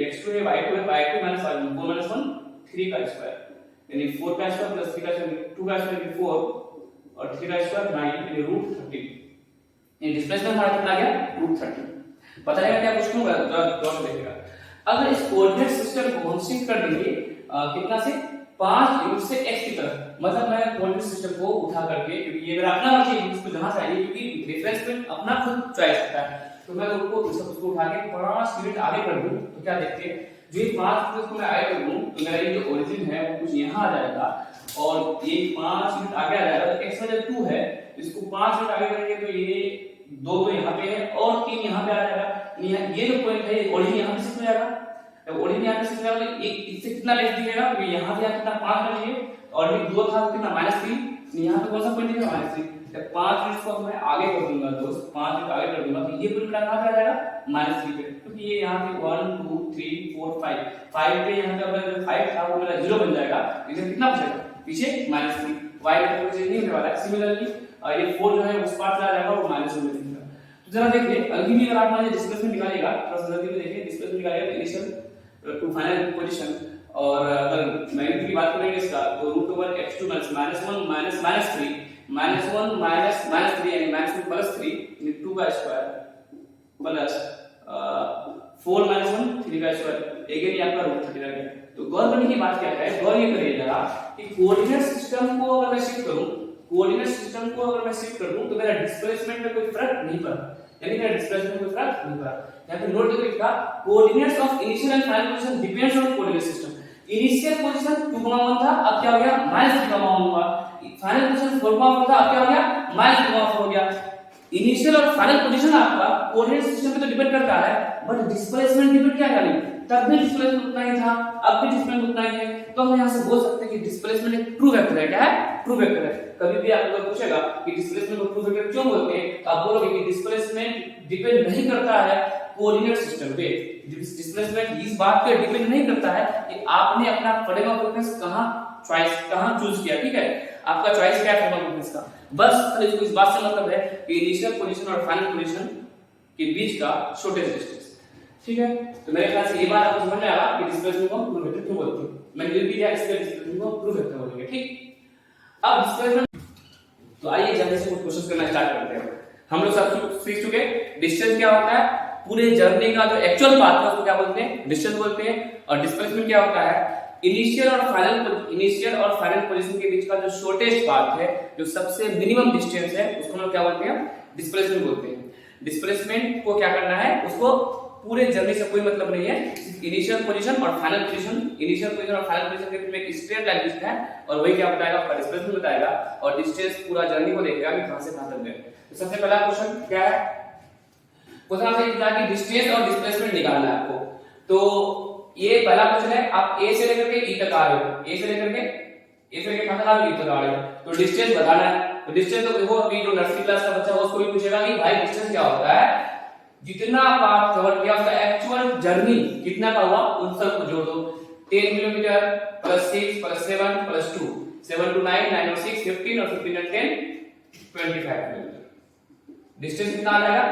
x2 है y2 है y2 y1 4 1 3 का स्क्वायर, यानी 4 का स्क्वायर प्लस 3 का स्क्वायर 2 का स्क्वायर 4 और 3 का स्क्वायर 9 यानी √30। ये डिस्प्लेसमेंट हमारा कितना आ गया √30। पता है क्या कुछ दूंगा जरा देखिएगा। अगर इस कोऑर्डिनेट सिस्टम को हम शिफ्ट कर देंगे कितना से 5 यूनिट से x की तरफ, मतलब मैं कोऑर्डिनेट सिस्टम को उठा करके, क्योंकि ये मेरा अपना मर्जी है इसको जहां से आइए, क्योंकि रेफरेंस पॉइंट अपना खुद चॉइस करता है, तो मैं उसको उठा के 5 यूनिट आगे कर दूं तो क्या देखते हैं, जो ये 5 यूनिट को मैं आगे कर दूं तो मेरा ये जो ओरिजिन है वो कुछ यहां आ जाएगा और ये 5 यूनिट आगे आ जाएगा। तो x वजह 2 है, इसको 5 यूनिट आगे करेंगे तो ये 2 तो यहां पे है और 3 यहां पे आ जाएगा। ये जो पॉइंट है ओरिजिन यहां पे शिफ्ट हो जाएगा, ओरिजिन यहां पे शिफ्ट हो जाएगा, एक इससे कितना लेस दिखेगा, क्योंकि यहां पे कितना 5 कर लिए और ये 2 था कितना -3, यहां पे कौन सा पॉइंट दिखेगा -3। जब 5 यूनिट को मैं आगे कर दूंगा दोस्त, 5 यूनिट आगे कर दूंगा तो ये पॉइंट कहां पे आ जाएगा -3 पे, क्योंकि ये यहां पे 1 2 3 4 5 पे यहां पे अगर 5 था वो मेरा 0 बन जाएगा, इधर कितना बचेगा पीछे -3, y का कोई चेंज नहीं होने वाला है। सिमिलरली ये 4 जो है उस पार्ट चला जाएगा और -1 में दिखेगा। तो जरा देखिए अभी भी अगर आप मान लीजिए डिस्प्लेसमेंट निकालिएगा, थोड़ा सा जल्दी में देखिए डिस्प्लेसमेंट निकालिएगा इनिशियल टू फाइनल पोजीशन, और अगर मैग्नीट्यूड की बात करेंगे इसका तो √x2 -1 -3 -1 यानी -3 यानी 2 का स्क्वायर प्लस 4 -1 3 का स्क्वायर, अगेन ये आपका √30 आ गया। तो गौर करने की बात क्या है, गौर ये करिएगा कि कोऑर्डिनेट सिस्टम को अगर मैं शिफ्ट करूं, कोऑर्डिनेट सिस्टम को अगर मैं शिफ्ट कर दूं तो मेरा डिस्प्लेसमेंट में कोई फर्क नहीं पड़ता, यानी मेरा डिस्प्लेसमेंट में कोई फर्क नहीं पड़ा। यहां पे नोट देखो इसका, coordinates of initial and final position depends on coordinate system. Initial position 2,1 था, अब क्या हो गया -3,1 हुआ, फाइनल पोजीशन 4,4 था, अब क्या हो गया -3,4 हो गया। इनिशियल और फाइनल पोजीशन आपका कोऑर्डिनेट सिस्टम पे तो डिपेंड करता है, बट डिस्प्लेसमेंट डिपेंड क्या करेगा, तब भी डिस्प्लेसमेंट उतना ही था, अब भी डिस्प्लेसमेंट उतना ही है। तो हम यहां से बोल सकते हैं कि डिस्प्लेसमेंट एक ट्रू वेक्टर है। क्या है? ट्रू वेक्टर है। कभी भी आपको पूछेगा कि डिस्प्लेसमेंट को ट्रू वेक्टर क्यों बोलते हैं, तो आप बोलोगे कि डिस्प्लेसमेंट डिपेंड नहीं करता है कोऑर्डिनेट सिस्टम पे। डिस्प्लेसमेंट इस बात पे डिपेंड नहीं करता है कि आपने अपना फ्रेम ऑफ रेफरेंस कहां चूज किया, ठीक है, आपका चॉइस क्या है फ्रेम ऑफ रेफरेंस का। बस इसको इस बात से मतलब है कि इनिशियल पोजीशन और फाइनल पोजीशन के बीच का शॉर्टेस्ट डिस्टेंस, ठीक है। तो मेरे ख्याल से ये बात आपको समझ में आ रहा कि डिस्प्लेसमेंट को ट्रू वेक्टर क्यों बोलते हैं। मैंने लिख दिया इसके डिस्प्लेसमेंट को ट्रू वेक्टर बोलेंगे, ठीक। अब डिस्प्लेसमेंट, तो आइए जल्दी से कुछ क्वेश्चंस करना स्टार्ट करते हैं। हम लोग सब सीख चुके। डिस्टेंस क्या होता है, पूरे जर्नी का जो एक्चुअल पाथ है उसको क्या बोलते हैं, डिस्टेंस बोलते हैं। और डिस्प्लेसमेंट क्या होता है, इनिशियल और फाइनल पोजीशन के बीच का जो शॉर्टेस्ट पाथ है, जो सबसे मिनिमम डिस्टेंस है, उसको हम लोग क्या बोलते हैं, डिस्प्लेसमेंट बोलते हैं। डिस्प्लेसमेंट को क्या करना है, उसको पूरे जर्नी से कोई मतलब नहीं है, इनिशियल पोजीशन और फाइनल पोजीशन, इनिशियल पोजीशन और फाइनल पोजीशन के बीच में एक स्ट्रेट लाइन खींचना है और वही क्या बताएगा, आपका डिस्प्लेसमेंट बताएगा। और डिस्टेंस पूरा जर्नी को देखेगा कि कहां से कहां तक गए। तो सबसे पहला क्वेश्चन क्या है, क्वेश्चन आपसे ये कि डिस्टेंस और डिस्प्लेसमेंट निकालना है आपको। तो ये पहला क्वेश्चन है, आप ए से लेकर के ई तक आ रहे हो, ए से लेकर के कहां तक आ रहे हो, ई तक आ रहे हो, तो डिस्टेंस बताना है। तो डिस्टेंस तो देखो, अभी जो नर्सरी क्लास का बच्चा है उसको भी पूछेगा कि भाई डिस्टेंस क्या होता है, जितना पाथ कवर किया उसका एक्चुअल जर्नी कितना का हुआ, उन सब को जोड़ दो। 10 kilometre plus 6 plus 7 plus 2, 7 to 9, 9 और 6 15 और 15 और 10 25 किलोमीटर। डिस्टेंस कितना आ जाएगा,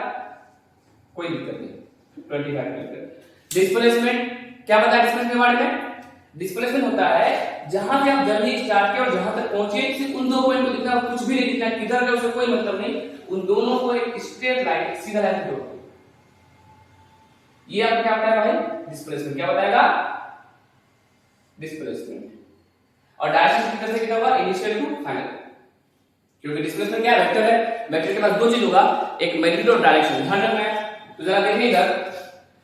कोई दिक्कत नहीं, 25 किलोमीटर। डिस्प्लेसमेंट क्या बताया डिस्प्लेसमेंट के बारे में, डिस्प्लेसमेंट होता है जहां से आप जर्नी स्टार्ट किए और जहां तक पहुंचे, सिर्फ उन दो पॉइंट को दिखना, कुछ भी नहीं दिखना, किधर गए उससे कोई मतलब नहीं, उन दोनों को एक स्ट्रेट लाइन, सीधा लाइन जोड़ दो। ये आपको क्या बताएगा भाई, डिस्प्लेसमेंट। क्या बताएगा, डिस्प्लेसमेंट। और डायरेक्शन किधर से किधर होगा, इनिशियल टू फाइनल, क्योंकि डिस्प्लेसमेंट क्या है, वेक्टर है। वेक्टर के पास दो चीज होगा, एक मैग्नीट्यूड और डायरेक्शन। ध्यान रखना है। तो जरा देखिए इधर,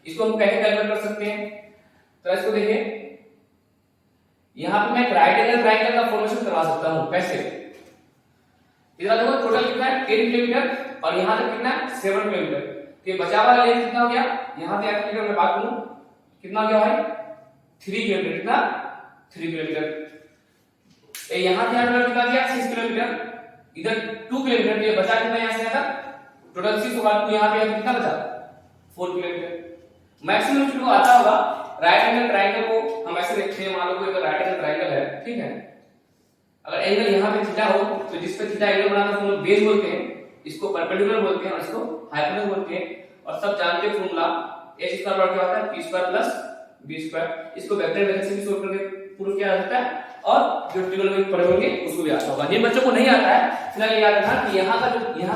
इसको हम कैसे कैलकुलेट कर सकते हैं, तो इसको देखिए, यहां पे मैं एक राइट एंगल ट्रायंगल का फॉर्मेशन करवा सकता हूं। कैसे, इधर देखो टोटल कितना है 10 किलोमीटर और यहां तक कितना है 7 किलोमीटर। तो ये बचा हुआ लेंथ कितना हो गया, यहां से किलोमीटर में बात करूं कितना हो गया भाई, 3 किलोमीटर। कितना, 3 किलोमीटर। यहां से यहां कितना गया 6 किलोमीटर, इधर 2 किलोमीटर। ये बचा कितना, यहां से यहां तक टोटल 6 होगा, तो यहां पे कितना बचा, 4 किलोमीटर। मैक्सिमम जो आता होगा राइट एंगल ट्रायंगल को हम ऐसे देखते हैं, मान लो कोई राइट एंगल ट्रायंगल है, ठीक है, अगर एंगल यहां पे थीटा हो तो जिस पे थीटा एंगल बनाना उसको बेस बोलते हैं, इसको परपेंडिकुलर बोलते हैं और इसको हाइपोटेनस बोलते हैं। और सब जानते हैं फॉर्मूला h स्क्वायर बराबर क्या होता है, p square plus b square. इसको वेक्टर मेथड से भी सॉल्व करके प्रूव किया जा सकता है, और जो ट्रिग्नोमेट्री पढ़े होंगे उसको भी आता होगा। जिन बच्चों को नहीं आता है फिलहाल याद रखना कि यहां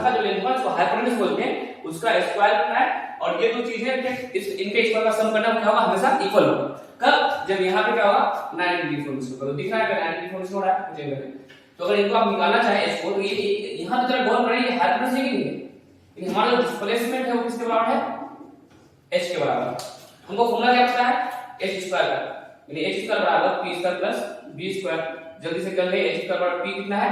का जो लेंथ है उसको हाइपोटेनस बोलते हैं, उसका स्क्वायर करना है। और ये दो चीजें इनके स्क्वायर का सम करना क्या होगा, हमेशा इक्वल होगा। कब, जब यहां पे क्या होगा 90 डिग्री फॉर्मेशन होगा। तो दिख रहा है 90 डिग्री फॉर्मेशन हो रहा है मुझे। तो अगर इनको आप निकालना चाहें इसको, तो ये यहां पे जरा गौर करें, ये हाइपोटेनस है कि नहीं है, लेकिन हमारा जो डिस्प्लेसमेंट है वो किसके बराबर है, h के बराबर। हमको फॉर्मूला क्या पता है, h स्क्वायर का, यानी h स्क्वायर बराबर p square plus b square. जल्दी से कर ले, h स्क्वायर बराबर p कितना है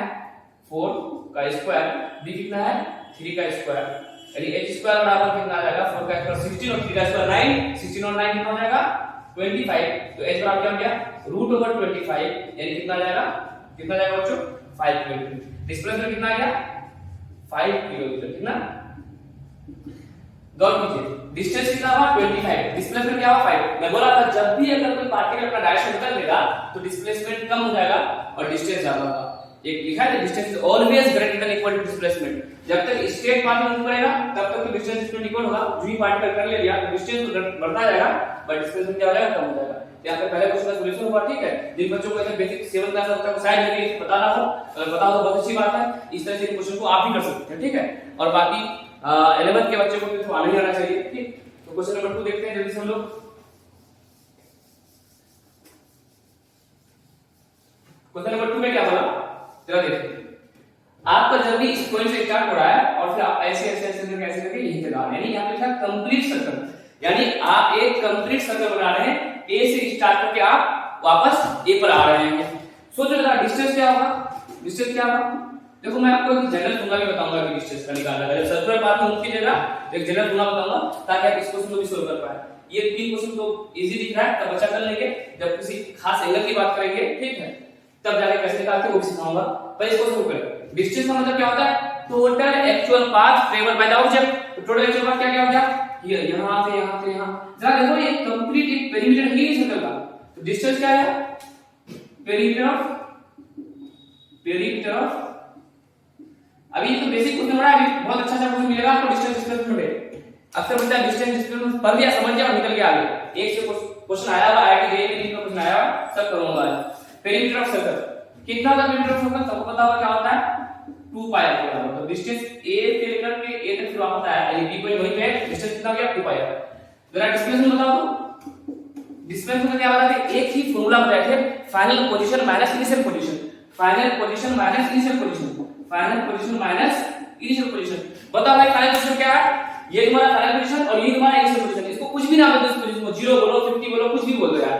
4 का स्क्वायर, b कितना है 3 का स्क्वायर, यानी h स्क्वायर बराबर कितना आ जाएगा 4 का स्क्वायर 16 और 3 का स्क्वायर 9, 16 और 9 कितना हो जाएगा 25। तो h बराबर क्या हो गया √25, यानी कितना आ जाएगा, कितना आ जाएगा बच्चों 5 किलोमीटर। डिस्प्लेसमेंट कितना आ गया 5 किलोमीटर। कितना, गौर कीजिए, डिस्टेंस कितना हुआ 25, डिस्प्लेसमेंट क्या हुआ 5। मैं बोला था जब भी अगर कोई पार्टिकल अपना डायरेक्शन बदल देगा तो डिस्प्लेसमेंट कम हो जाएगा और डिस्टेंस ज्यादा होगा। एक लिखा है distance is always greater than equal to displacement. जब तक स्ट्रेट पाथ में मूव करेगा तब तक तो डिस्टेंस डिस्प्लेसमेंट इक्वल होगा। जो ही पार्टिकल कर ले लिया तो डिस्टेंस बढ़ता जाएगा बट डिस्प्लेसमेंट क्या हो जाएगा, कम हो जाएगा। यहाँ पे पहले क्वेश्चन का सॉल्यूशन हुआ, ठीक है। जिन बच्चों को ऐसे बेसिक 7 क्लास तक का शायद नहीं पता ना हो, अगर पता हो तो बहुत अच्छी बात है। इस तरह से क्वेश्चन को आप भी कर सकते हैं, ठीक है। और बाकी 11th के बच्चे को भी तो आने ही आना चाहिए, ठीक। तो क्वेश्चन नंबर 2 देखते हैं जल्दी से हम लोग। क्वेश्चन नंबर 2 में क्या बोला, जरा देखिए। आपका जर्नी इस पॉइंट से स्टार्ट हो रहा है और फिर आप ऐसे ऐसे ऐसे करके यहीं तक आ रहे हैं, यानी यहाँ पे लिखा कंप्लीट सर्कल, यानी आप एक कंप्लीट सर्कल बना रहे हैं। ए से स्टार्ट करके आप वापस ए पर आ रहे हैं। सोचो जरा डिस्टेंस क्या होगा, डिस्टेंस क्या होगा। देखो मैं आपको एक जनरल फॉर्मूला भी बताऊंगा कि डिस्टेंस का निकालना है। सर्कुलर पाथ में उनकी जगह एक जनरल फॉर्मूला बताऊंगा ताकि आप इस क्वेश्चन को भी सोल्व कर पाए। ये 3 क्वेश्चन तो इजी दिख रहा है, तब बच्चा कर लेंगे। जब किसी खास एंगल की बात करेंगे, ठीक है, तब जाके कैसे निकालते हैं वो भी सिखाऊंगा। पहले इसको सोल्व करें। डिस्टेंस का मतलब क्या होता है, total actual path travel by the object. तो टोटल एक्चुअल पाथ क्या हो गया, ये यहां से यहां से यहां। जरा देखो ये कंप्लीट एक पेरीमीटर ही सर्कल का। तो डिस्टेंस क्या है, पेरीमीटर ऑफ। अभी तो बेसिक क्वेश्चन हो रहा है, अभी बहुत अच्छा सा क्वेश्चन मिलेगा आपको डिस्टेंस डिस्प्लेसमेंट में। अक्सर बच्चा डिस्टेंस डिस्प्लेसमेंट पढ़ लिया, समझ गया और निकल गया आगे। एक से क्वेश्चन आया हुआ है कि जेईई का क्वेश्चन आया हुआ, सब करूंगा आज। पेरीमीटर ऑफ सर्कल कितना था, पेरीमीटर ऑफ सर्कल सबको पता होगा क्या होता है 2 पाई आर के बराबर। तो डिस्टेंस ए से लेकर के ए तक फिर वापस आया, ये बी पॉइंट वहीं पे है, डिस्टेंस कितना हो गया 2 पाई आर। जरा डिस्प्लेसमेंट बताओ तो डिस्प्लेसमेंट का क्या बताते हैं, एक ही फार्मूला बताए थे, final position minus initial position, final position minus initial position, final position minus initial position. बताओ भाई फाइनल पोजीशन क्या है, ये तुम्हारा फाइनल पोजीशन और ये तुम्हारा इनिशियल पोजीशन, इसको कुछ भी ना बोलो, इस पोजीशन को 0 बोलो 50 बोलो कुछ भी बोल दो यार।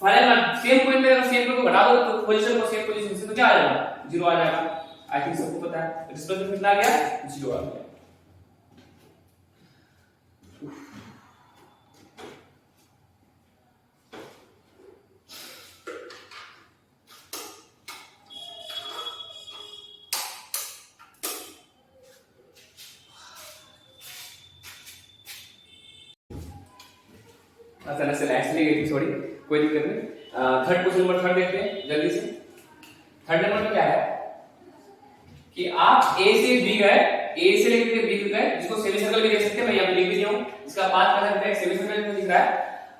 फाइनल सेम पॉइंट पे अगर सेम पॉइंट को घटा दो तो पोजीशन को सेम पोजीशन से तो क्या आ जाएगा 0 आ जाएगा। आई थिंक सबको पता है डिस्प्लेसमेंट कितना आ गया 0 आ गया। अच्छा से लाइट चली गई थी थोड़ी, कोई दिक्कत नहीं। थर्ड क्वेश्चन नंबर थर्ड देखते हैं जल्दी से। थर्ड नंबर में क्या है कि आप ए से बी गए, ए से लेकर के बी तक गए, जिसको सेमी सर्कल भी देख सकते हैं, मैं यहां पे लिख भी दिया हूं, इसका पाथ पता है सेमी सर्कल में दिख रहा है।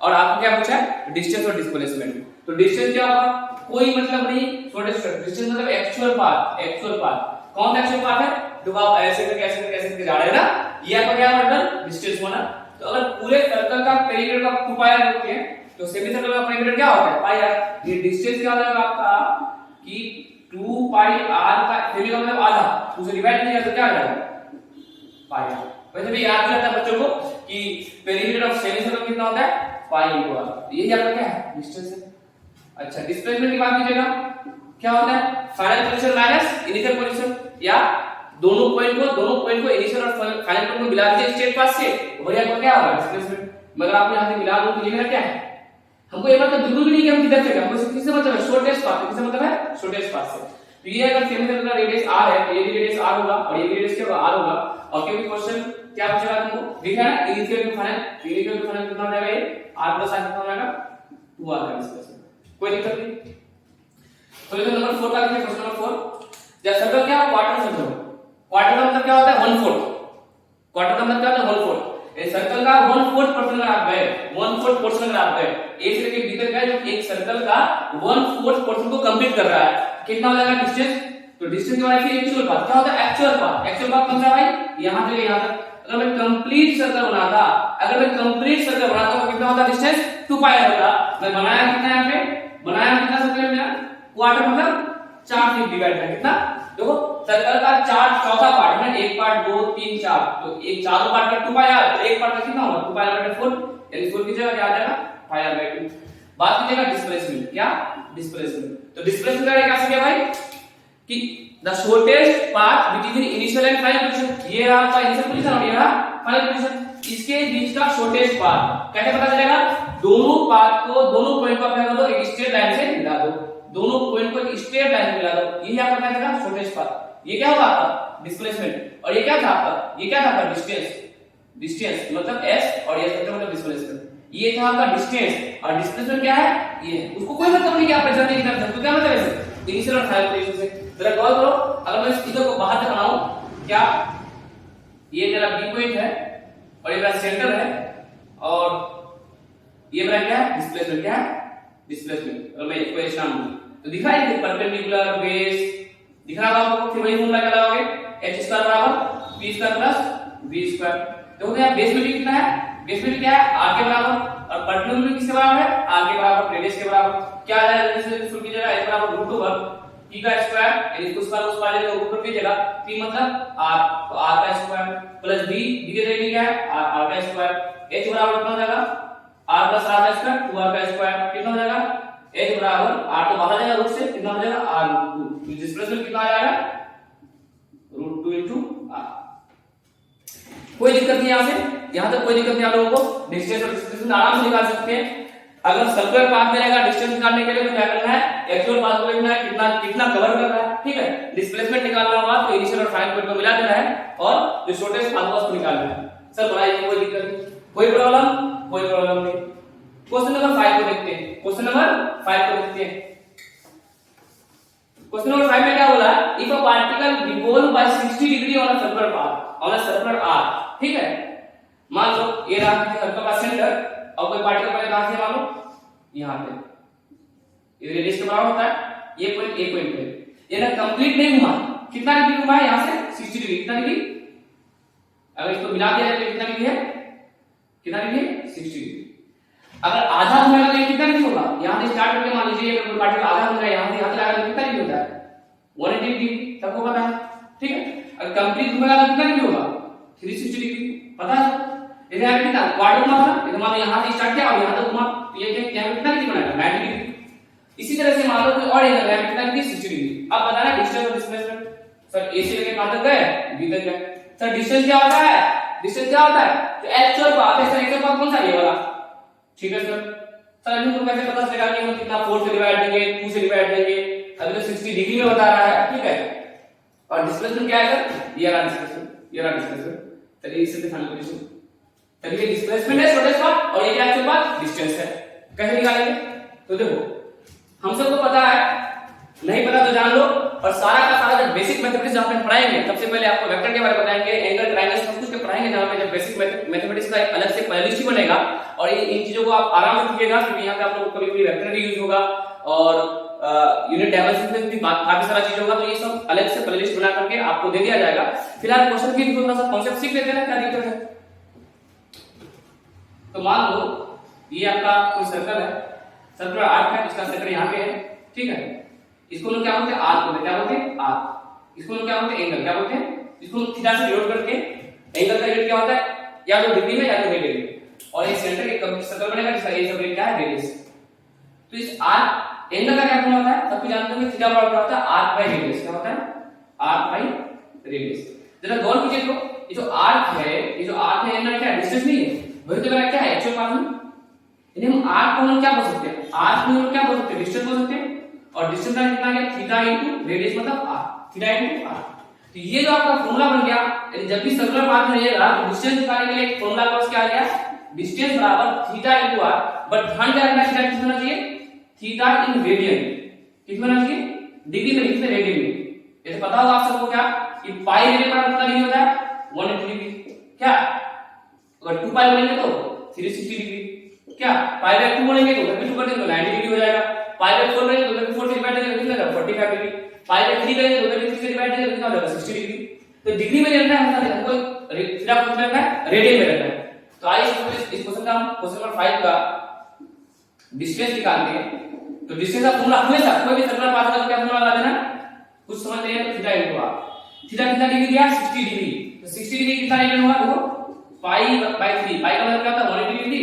और आपको क्या पूछा है डिस्टेंस और डिस्प्लेसमेंट। तो डिस्टेंस क्या होगा, कोई मतलब नहीं, शॉर्टेस्ट डिस्टेंस मतलब एक्चुअल पाथ, एक्चुअल पाथ। कौन सा एक्चुअल पाथ है, जो आप ऐसे करके ऐसे करके ऐसे करके जा रहे हैं ना, ये आपका क्या मतलब डिस्टेंस होना। तो अगर पूरे सर्कल का पेरीमीटर का 2 पाई आर होते हैं तो सेमी सर्कल का पेरीमीटर क्या होता है पाई आर। ये डिस्टेंस क्या हो जाएगा आपका कि 2 पाई आर का सेमी का मतलब आधा, उसे डिवाइड किया तो क्या आ जाएगा पाई आर। वैसे भी याद रहता है बच्चों को कि पेरीमीटर ऑफ सेमी सर्कल कितना होता है पाई इनटू आर। यही आपका क्या है डिस्टेंस है। अच्छा डिस्प्लेसमेंट की बात कीजिएगा, क्या होता है final position minus initial position, या दोनों पॉइंट को इनिशियल और फाइनल पॉइंट को मिला दीजिए स्ट्रेट पाथ से, वही आपका क्या होगा डिस्प्लेसमेंट। मगर आपने यहां से मिला दो तो ये मेरा क्या है, हमको ये मतलब जरूरी नहीं कि हम किधर से, हमको किससे मतलब है शॉर्टेस्ट पाथ, किससे मतलब है शॉर्टेस्ट पाथ से। तो ये अगर सेमी सर्कल का रेडियस r है तो ये भी रेडियस r होगा और ये भी रेडियस क्या होगा r होगा। और क्योंकि क्वेश्चन क्या पूछेगा तुमको दिखा है ना initial to final, initial to final कितना हो जाएगा ये r प्लस r कितना हो जाएगा 2r का डिस्प्लेसमेंट, कोई दिक्कत नहीं। सॉल्यूशन नंबर 4 का देखिए क्वेश्चन नंबर 4। जब सर्कल क्या क्वार्टर सर्कल, क्वार्टर का मतलब क्या होता है 1/4, क्वार्टर का मतलब क्या होता है 1/4। ये सर्कल का 1/4 पोर्शन अगर आप गए, 1/4 पोर्शन अगर आप गए ए से लेके बी तक गए, जो एक सर्कल का 1/4 पोर्शन को कंप्लीट कर रहा है, कितना हो जाएगा डिस्टेंस। तो डिस्टेंस के बाद फिर एक्चुअल पाथ क्या होता है एक्चुअल पाथ, एक्चुअल पाथ कौन सा भाई यहां से यहां तक। अगर मैं कंप्लीट सर्कल बनाता, अगर मैं कंप्लीट सर्कल बनाता तो कितना होता डिस्टेंस 2 पाई होता। मैं बनाया कितना यहां पे, बनाया कितना सर्कल मेरा क्वार्टर मतलब 4 से डिवाइड है कितना, देखो सर्कल का 4 चौथा पार्ट है, एक पार्ट 2 3 4, तो एक चारों पार्ट का 2 पाई आर, तो एक पार्ट का कितना होगा 2 पाई आर बटे 4, यानी 4 की जगह क्या आ जाएगा पाई आर बटे 2। बात कीजिएगा डिस्प्लेसमेंट, क्या डिस्प्लेसमेंट। तो डिस्प्लेसमेंट का क्या समझे भाई कि the shortest path between initial and final position, ये रहा आपका इनिशियल पोजीशन और ये रहा फाइनल पोजीशन, इसके बीच का शॉर्टेस्ट पाथ कैसे पता चलेगा, दोनों पाथ को दोनों पॉइंट को क्या कर दो एक स्ट्रेट लाइन से मिला दो, दोनों पॉइंट को एक स्ट्रेट लाइन से मिला दो, यही आपका क्या था शॉर्टेस्ट पाथ। ये क्या होगा आपका डिस्प्लेसमेंट और ये क्या था आपका, ये क्या था आपका डिस्टेंस, डिस्टेंस मतलब s और ये मतलब डिस्प्लेसमेंट, ये था आपका डिस्टेंस और डिस्प्लेसमेंट क्या है ये, उसको कोई मतलब नहीं कि आप जल्दी की तरफ, तो क्या मतलब है इनिशियल और फाइनल पोजीशन से। जरा गौर करो, अगर मैं इधर को बाहर तक बनाऊं, क्या ये मेरा बी पॉइंट है और ये मेरा सेंटर है और ये मेरा क्या है डिस्प्लेसमेंट, क्या है डिस्प्लेसमेंट। अगर मैं इसको ऐसे नाम दूं तो दिख रहा है परपेंडिकुलर बेस दिख रहा है आपको, फिर वही फॉर्मूला क्या लगाओगे h² बराबर p² प्लस v²। देखो यहाँ बेस में भी कितना है, बेस में भी क्या है r के बराबर और परपेंडिकुलर में किसके बराबर है r के बराबर, रेडियस के बराबर, क्या आ जाएगा जैसे शुरू कीजिएगा h बराबर √2 p का स्क्वायर, यानी इसको स्क्वायर उस पाले को ऊपर कीजिएगा, p मतलब r, तो r का स्क्वायर प्लस v, v के जगह क्या है r का स्क्वायर, h बराबर कितना हो जाएगा r प्लस r का स्क्वायर 2r का स्क्वायर, कितना हो जाएगा h बराबर r तो बाहर जाएगा रूट से, कितना हो जाएगा r2, डिस्प्लेसमेंट कितना आ जाएगा √2 into r। कोई दिक्कत नहीं यहां से, यहां तक कोई दिक्कत नहीं आप लोगों को, डिस्टेंस और डिस्प्लेसमेंट आराम से निकाल सकते हैं। अगर सर्कुलर पाथ में रहेगा डिस्टेंस निकालने के लिए तो क्या करना है एक्चुअल पाथ को देखना है कितना कितना कवर कर रहा है, ठीक है। डिस्प्लेसमेंट निकालना होगा तो इनिशियल और फाइनल पॉइंट को मिला देना है और जो शॉर्टेस्ट पाथ है उसको निकालना है। सर बनाइए, कोई दिक्कत नहीं, कोई प्रॉब्लम नहीं। क्वेश्चन नंबर 5 को देखते हैं, क्वेश्चन नंबर 5 को देखते हैं। क्वेश्चन नंबर 5 में क्या बोला, if a particle revolve by 60 degree on a circular path on a circular arc, ठीक है। मान लो ये रहा सर्कल का सेंटर और कोई पार्टिकल पहले कहां से मान लो यहां पे, ये रेडियस के बराबर होता है, ये पॉइंट पे ये ना कंप्लीट नहीं घुमा, कितना डिग्री घुमा है यहाँ से 60 डिग्री, कितना डिग्री, अगर इसको मिला दिया जाए तो कितना डिग्री है, कितना डिग्री है 60 डिग्री। अगर आधा घुमाएगा तो ये कितना डिग्री होगा, यहाँ से स्टार्ट करके मान लीजिए अगर पार्टिकल आधा घूम रहा है यहाँ से यहाँ तक आएगा तो कितना डिग्री होता है 180 डिग्री, सबको पता है, ठीक है। अगर कंप्लीट घुमेगा तो कितना डिग्री होगा 360 डिग्री, पता है। इधर आगे कितना क्वार्टर घुमा था, इधर मान लो यहाँ से स्टार्ट किया और यहाँ तक घुमा, तो ये यहाँ कितना डिग्री बनाएगा 90 डिग्री। इसी तरह से मान लो कोई और एंगल है कितना डिग्री 60 डिग्री। अब बताना डिस्टेंस और डिस्प्लेसमेंट। सर ए से लेके कहां तक गए, बी तक गए। सर डिस्टेंस क्या होता है, डिस्टेंस क्या होता है, तो एक्चुअल पाथ है। सर एक्चुअल पाथ कौन सा, ये वाला, ठीक है सर। सर इनको कैसे पता चलेगा कि हम कितना 4 से डिवाइड देंगे, 2 से डिवाइड देंगे, अभी तो 60 डिग्री में बता रहा है, ठीक है। और डिस्प्लेसमेंट क्या है सर, ये रहा डिस्प्लेसमेंट, ये रहा डिस्प्लेसमेंट। चलिए इससे फाइनल पोजीशन, चलिए डिस्प्लेसमेंट है शॉर्टेस्ट पाथ और ये क्या एक्चुअल पाथ डिस्टेंस है, कैसे निकालेंगे। तो देखो हम सबको पता है, नहीं पता तो जान लो। और सारा का सारा जब बेसिक मैथमेटिक्स जब हम पढ़ाएंगे सबसे पहले आपको वेक्टर के बारे में बताएंगे, एंगल ट्रायंगल सब कुछ के पढ़ाएंगे, जहां पे जब बेसिक मैथमेटिक्स का एक अलग से प्लेलिस्ट बनेगा। और इन चीजों को आप आराम से सीखिएगा क्योंकि यहाँ पे आप लोग कभी भी वेक्टर भी यूज होगा और यूनिट डायमेंशन में भी काफी सारा चीज होगा, तो ये सब अलग से प्लेलिस्ट बना करके आपको दे दिया जाएगा। फिलहाल क्वेश्चन की थोड़ा सा कॉन्सेप्ट सीख लेते हैं, क्या दिक्कत है। तो मान लो ये आपका कोई सर्कल है, सर्कल आर्क है, इसका सर्कल यहाँ पे है, ठीक है। इसको लोग क्या बोलते हैं, आर्क बोलते हैं, क्या बोलते हैं आर्क। इसको लोग क्या बोलते हैं, एंगल, क्या बोलते हैं, इसको थीटा से डिनोट करके। एंगल का यूनिट क्या होता है, या तो डिग्री में या तो मीटर में। और ये सेंटर एक सर्कल बनेगा जिसका ये सर्कल क्या है, रेडियस। तो इस आर्क एंगल का क्या फॉर्मूला होता है, सब कुछ जानते हो, थीटा बराबर होता है आर्क बाय रेडियस। क्या होता है, आर्क बाय रेडियस। जरा गौर कीजिए तो ये जो आर्क है, ये जो आर्क है एंगल क्या है, डिस्टेंस नहीं है, वही तो मेरा क्या है एक्चुअल पाथ में। हम आर्क को हम क्या बोल सकते हैं, आर्क को हम क्या बोल सकते हैं, डिस्टेंस बोल सकते हैं। और डिस्टेंस का कितना है, थीटा इनटू रेडियस मतलब आर, थीटा इनटू आर। तो ये जो आपका फॉर्मूला बन गया, जब भी सर्कुलर पाथ में रहेगा तो डिस्टेंस निकालने के लिए एक फॉर्मूला का क्या आ गया, डिस्टेंस बराबर थीटा इनटू आर। बट ध्यान क्या रखना, थीटा कितना होना चाहिए, थीटा इन रेडियन, कितना होना चाहिए, डिग्री में, कितने रेडियन में। जैसे पता होगा आप सबको क्या कि पाई रेडियन बराबर कितना डिग्री होता है 180 डिग्री, क्या अगर 2 पाई बोलेंगे तो 360 डिग्री, क्या पाई बाय 2 बोलेंगे तो 2 कर देंगे तो 90 डिग्री हो जाएगा। पाई बाय 4 करेंगे तो 4 से डिवाइड करेंगे कितना होगा 45 डिग्री। पाई बाय 3 करेंगे तो 3 से डिवाइड करेंगे कितना हो जाएगा 60 डिग्री। तो डिग्री में रखना है, हमको थीटा को रखना है, रेडियन में रखना है। तो आइए इस क्वेश्चन का हम क्वेश्चन नंबर 5 का डिस्टेंस निकालते हैं। तो डिस्टेंस का फॉर्मूला हमेशा कोई भी सर्कुलर पाथ का क्या फॉर्मूला लगा देना, कुछ समझ नहीं है तो थीटा इनटू आर। थीटा कितना डिग्री दिया 60 डिग्री, तो 60 डिग्री कितना रेडियन हुआ, देखो पाई बाय 3, पाई का मतलब क्या होता है 180 डिग्री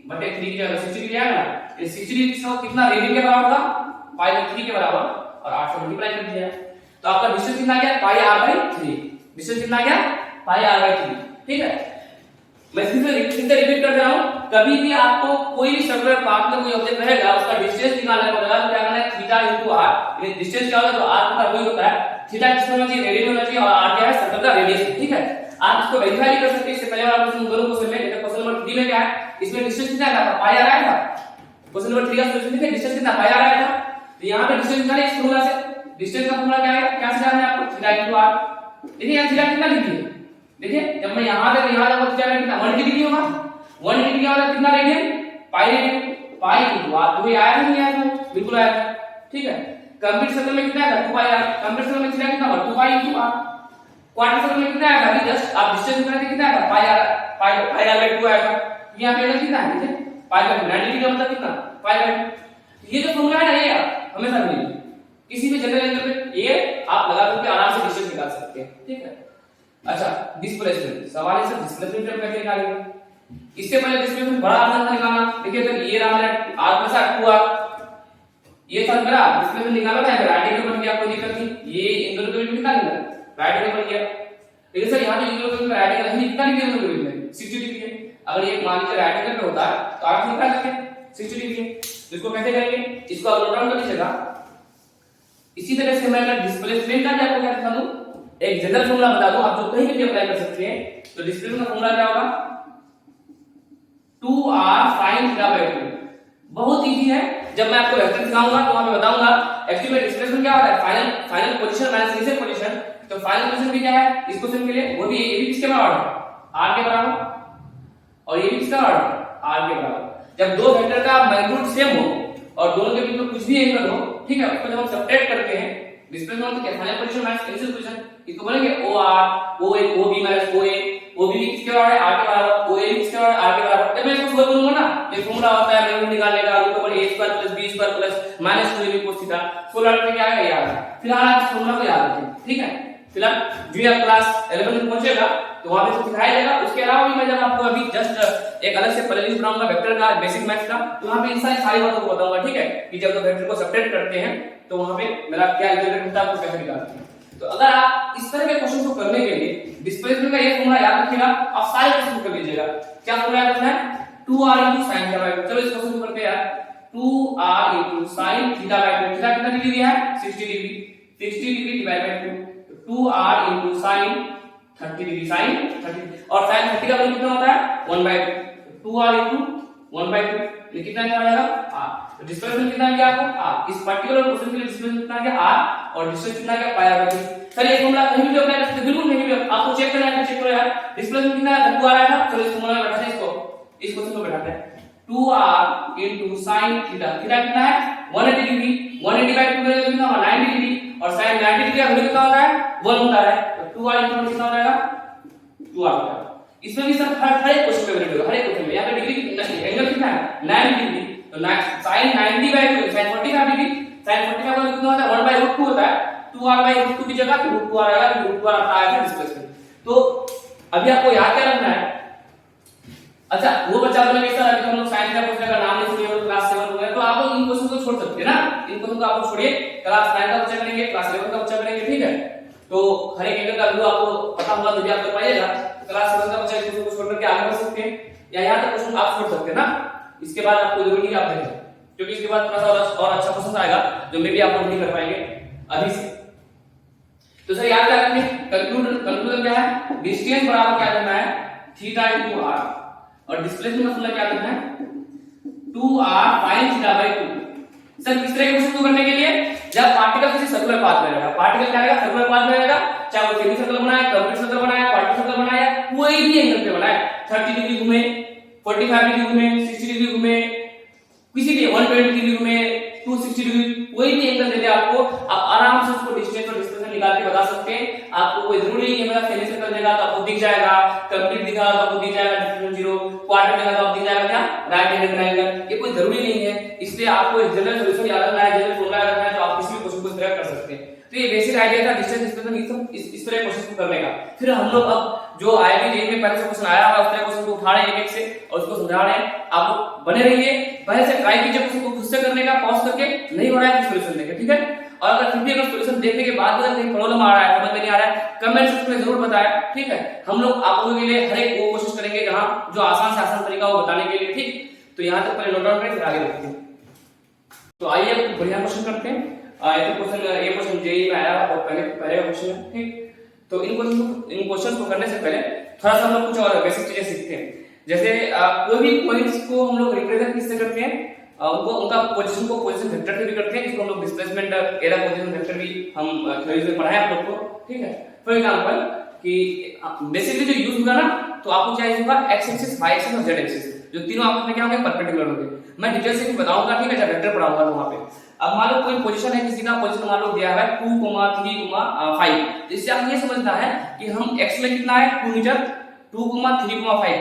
बटे 3 की जगह 60 डिग्री आएगा ना। ये 60 डिग्री कितना रेडियन के बराबर होगा, पाई बाय 3 के बराबर, और 8 से मल्टीप्लाई कर दिया। तो आपका डिस्टेंस कितना आ गया, पाई आर बाय 3। डिस्टेंस कितना आ गया, पाई आर बाय 3, ठीक है। मैं फिर से रिपीट कर रहा हूं, कभी भी आपको कोई भी सर्कुलर पाथ में कोई ऑब्जेक्ट रहेगा उसका डिस्टेंस निकालना पड़ेगा, तो क्या करना है, थीटा इनटू आर। ये डिस्टेंस क्या होता है, तो आर का वही होता है, थीटा कितना होना चाहिए, रेडियन होना चाहिए, और आर क्या है, सर्कल का रेडियस, ठीक है। आप इसको वेरीफाई कर सकते हैं। इससे पहले वाला क्वेश्चन दोनों क्वेश्चन में, जैसे क्वेश्चन नंबर 3 में क्या है, इसमें डिस्टेंस कितना आया था, पाई आर आया था। क्वेश्चन नंबर 3 का सॉल्यूशन देखिए, डिस्टेंस कितना पाई आर आया था। तो यहां पे डिस्टेंस निकाले इस फॉर्मूला से। डिस्टेंस का फॉर्मूला क्या है, क्या से जानना है आपको, थीटा इनटू आर। देखिए यहां थीटा कितना लिखिए, देखिए जब मैं यहां तक यहां तक थीटा कितना 180 डिग्री होगा, 180 डिग्री होगा कितना radian, pi radian, pi into R. तो ये आया नहीं आया, बिल्कुल आया, ठीक है। कंप्लीट सर्कल में कितना आएगा 2 पाई आर, कंप्लीट सर्कल में थीटा कितना होगा 2 pi into R. Quarter circle में कितना आएगा, अभी जस्ट आप डिस्टेंस निकालते कितना आएगा, पाई आर बाय 2 आएगा। यहां पे एंगल कितना है, देखिए पाई बाय 90 डिग्री का मतलब कितना, पाई बाय। ये जो फॉर्मूला है ना, ये हमेशा मिलेगा किसी भी जनरल एंगल पे, ये आप लगा करके आराम से डिस्टेंस निकाल सकते हैं, ठीक है। अच्छा डिस्प्लेसमेंट, सवाल है सर डिस्प्लेसमेंट हम कैसे निकालेंगे। इससे पहले डिस्प्लेसमेंट बड़ा आसान था निकालना। देखिए तो ये रहा मेरा r + 2r, ये था मेरा डिस्प्लेसमेंट निकाला था, राइट एंगल बन गया, कोई दिक्कत नहीं। ये एंगल को भी निकाल लेना, राइट एंगल बन गया। लेकिन सर यहां तो एंगल को राइट एंगल नहीं, कितना डिग्री एंगल में 60 डिग्री है। अगर ये मान लीजिए राइट एंगल पे होता है तो आप निकाल सकते हैं 60 डिग्री। इसको कैसे करेंगे, इसको आप नोट डाउन कर लीजिएगा। इसी तरह से मैं अगर डिस्प्लेसमेंट का आपको क्या बता दूं, एक जनरल फॉर्मूला बता दूं, आप जो कहीं भी अप्लाई कर सकते हैं। तो डिस्प्लेसमेंट का फॉर्मूला क्या होगा, 2r sin θ by 2। बहुत इजी है, जब मैं आपको वेक्टर सिखाऊंगा तो वहां पे बताऊंगा एक्चुअली में डिस्प्लेसमेंट क्या होता है, final position minus initial position. तो फाइनल पोजीशन भी क्या है इस क्वेश्चन के लिए, वो भी ये भी किसके बराबर है, r के बराबर, और ये भी किसका बराबर, r के बराबर। जब दो वेक्टर का मैग्नीट्यूड सेम हो और दोनों के बीच में कुछ भी एंगल हो, ठीक है, उसको जब हम सब्ट्रैक्ट करते हैं डिस्प्लेसमेंट मतलब क्या, final position minus initial position, इसको बोलेंगे OR, OA, OB minus OA, OB भी किसके बराबर है, R के बराबर, OA भी किसके बराबर, R के बराबर। जब मैं इसको सुबह बोलूंगा ना, ये फॉर्मूला होता है रूट निकालने का, √a² + b² + -2ab cos theta. Solar में क्या आएगा, ये आएगा। फिलहाल आप इस फॉर्मूला को याद रखें, ठीक है। फिलहाल जो आप क्लास 11 में पहुंचेगा तो वहां पे सिखाया जाएगा। उसके अलावा भी मैं जब आपको अभी जस्ट एक अलग से प्लेलिस्ट बनाऊंगा वेक्टर का, बेसिक मैथ्स का, तो वहां पे इन सारी बातों को बताऊंगा, ठीक है, कि जब वेक्टर को सब्ट्रैक्ट करते हैं तो वहां पे मेरा क्या रिजल्ट होता है, आपको कैसे निकालते हैं। तो अगर आप इस तरह के क्वेश्चन को करने के लिए डिस्प्लेसमेंट का ये फॉर्मूला याद रखिएगा, आप सारे क्वेश्चन कर लीजिएगा। क्या फॉर्मूला याद रखना है, 2r * sin θ/2। चलो इस क्वेश्चन को करते हैं यार। 2r * sin θ/2, थीटा कितना डिग्री दिया है, 60 degree, 60 degree divide by 2, 2r * sin 30 degree, sin 30, और sin 30 का वैल्यू कितना होता है, 1/2, 2r * 1/2, ये कितना आ जाएगा, r। तो डिस्प्लेसमेंट कितना आ गया आपको, r। इस पर्टिकुलर क्वेश्चन के लिए डिस्प्लेसमेंट कितना आ गया, r, और डिस्टेंस कितना आ गया, π/2। सर ये फॉर्मूला कहीं भी अप्लाई कर सकते, बिल्कुल नहीं भी, आपको चेक करना है, चेक करो यार। डिस्प्लेसमेंट कितना है, 2r आया था। चलो इस फॉर्मूला में बैठाते हैं, इसको इस क्वेश्चन को बैठाते हैं। 2r * sin थीटा, थीटा कितना है, 180 डिग्री, 180/2 करेंगे तो कितना होगा, 90 डिग्री, और sin 90 डिग्री का वैल्यू कितना होता है, 1 होता है। तो 2r = कितना हो जाएगा, 2r होगा। इसमें भी सर हर एक क्वेश्चन में वैल्यू होगा, हर एक क्वेश्चन में। यहां पे डिग्री एंगल कितना है, 90 डिग्री, तो sin 90/2 sin 45 डिग्री, sin 45 का वैल्यू कितना होता है, 1/√2 होता है। 2r/√2 की जगह √2r आएगा, √2r आता है डिस्प्लेसमेंट। तो अभी आपको याद क्या रखना है, अच्छा वो बच्चा बोले सर अभी हम लोग साइंस का क्वेश्चन का नाम नहीं सुने हो, क्लास 7 हो गया, तो आप इन क्वेश्चन को छोड़ सकते हैं ना, इन क्वेश्चन को आप छोड़िए, क्लास 9 का बच्चा करेंगे, क्लास 11 का बच्चा करेंगे, ठीक है। तो हर एक एंगल का व्यू आपको पता होगा तो भी आप कर पाइएगा। क्लास 7 का बच्चा इसको छोड़ करके आगे बढ़ सकते हैं, या यहां तक क्वेश्चन आप छोड़ सकते हैं ना। इसके बाद आपको जरूरी है आप देखें, क्योंकि इसके बाद थोड़ा सा और अच्छा क्वेश्चन आएगा जो मे भी आप लोग नहीं कर पाएंगे अभी से। तो सर याद रखिए, कंक्लूजन क्या है, डिस्टेंस बराबर क्या करना है, थीटा * r, और डिस्प्लेसमेंट का फॉर्मूला क्या करना है, 2r sin θ/2। सर किस तरह के क्वेश्चन को करने के लिए, जब पार्टिकल किसी सर्कुलर पाथ में रहेगा, पार्टिकल क्या रहेगा, सर्कुलर पाथ में रहेगा, चाहे वो सेमी सर्कल बनाए, कंप्लीट सर्कल बनाए, क्वाड्रेटिक सर्कल बनाए, कोई भी एंगल पे बनाए, 30 डिग्री घूमे, 45 डिग्री घूमे, 60 डिग्री घूमे, किसी भी 120 डिग्री घूमे, 260 डिग्री, कोई भी एंगल दे दे आपको, आप आराम से उसको डिस्टेंस और डिस्प्लेसमेंट निकाल के बता सकते हैं। आपको कोई जरूरी नहीं है मतलब सेमी सर्कल देगा तो आपको दिख जाएगा, कंप्लीट दिखा तो आपको दिख जाएगा डिस्टेंस 0, क्वाड्रेटिक देगा तो आपको दिख जाएगा क्या, राइट हैंडेड ट्रायंगल। ये कोई जरूरी नहीं है, इसलिए आपको एक जनरल सॉल्यूशन याद रखना है, जनरल फॉर्मूला याद रखना है, तो आप किसी भी क्वेश्चन को इस तरह कर सकते हैं। तो ये बेसिक आइडिया था डिस्टेंस डिस्प्लेसमेंट इस तरह क्वेश्चन को करने का। फिर हम लोग अब जो आईआईटी जेईई में पहले से क्वेश्चन आया हुआ है उस तरह क्वेश्चन को उठा रहे हैं एक एक से और उसको समझा रहे हैं। आप बने रहिए, पहले से ट्राई कीजिए क्वेश्चन को खुद से करने का, पॉज करके, नहीं हो रहा है तो सॉल्यूशन देखें, ठीक है। और अगर फिर भी अगर सॉल्यूशन देखने के बाद अगर कहीं प्रॉब्लम आ रहा है, समझ में नहीं आ रहा है, कमेंट सेक्शन में जरूर बताएं, ठीक है। हम लोग आप लोगों के लिए हर एक वो कोशिश करेंगे जहां जो आसान से आसान तरीका हो बताने के लिए, ठीक। तो यहां तक पहले नोट डाउन करें, फिर आगे देखते हैं। तो आइए अब बढ़िया क्वेश्चन करते हैं। ये क्वेश्चन जेईई में आया है और पहले का क्वेश्चन है, ठीक। तो इन क्वेश्चंस को करने से पहले थोड़ा सा हम लोग कुछ और बेसिक चीजें सीखते हैं। जैसे कोई भी पॉइंट्स को हम लोग रिप्रेजेंट किससे करते हैं, उनको उनका पोजीशन को पोजीशन वेक्टर से भी करते हैं, जिसको हम लोग डिस्प्लेसमेंट एरा पोजीशन वेक्टर भी हम थ्योरी में पढ़ाए आप लोग को, ठीक है। फॉर एग्जांपल कि बेसिकली जो यूज होगा ना, तो आपको क्या यूज होगा, एक्स एक्सिस, वाई एक्सिस और जेड एक्सिस, जो तीनों आपस में क्या होंगे, परपेंडिकुलर होंगे। मैं डिटेल से भी बताऊंगा, ठीक है, जब वेक्टर पढ़ाऊंगा तो वहां पे। अब मान लो कोई पोजीशन है, किसी का पोजीशन मान लो दिया है 2, 3, 5, जिससे आप ये समझना है कि हम x में कितना है 2 मीटर, 2, 3, 5,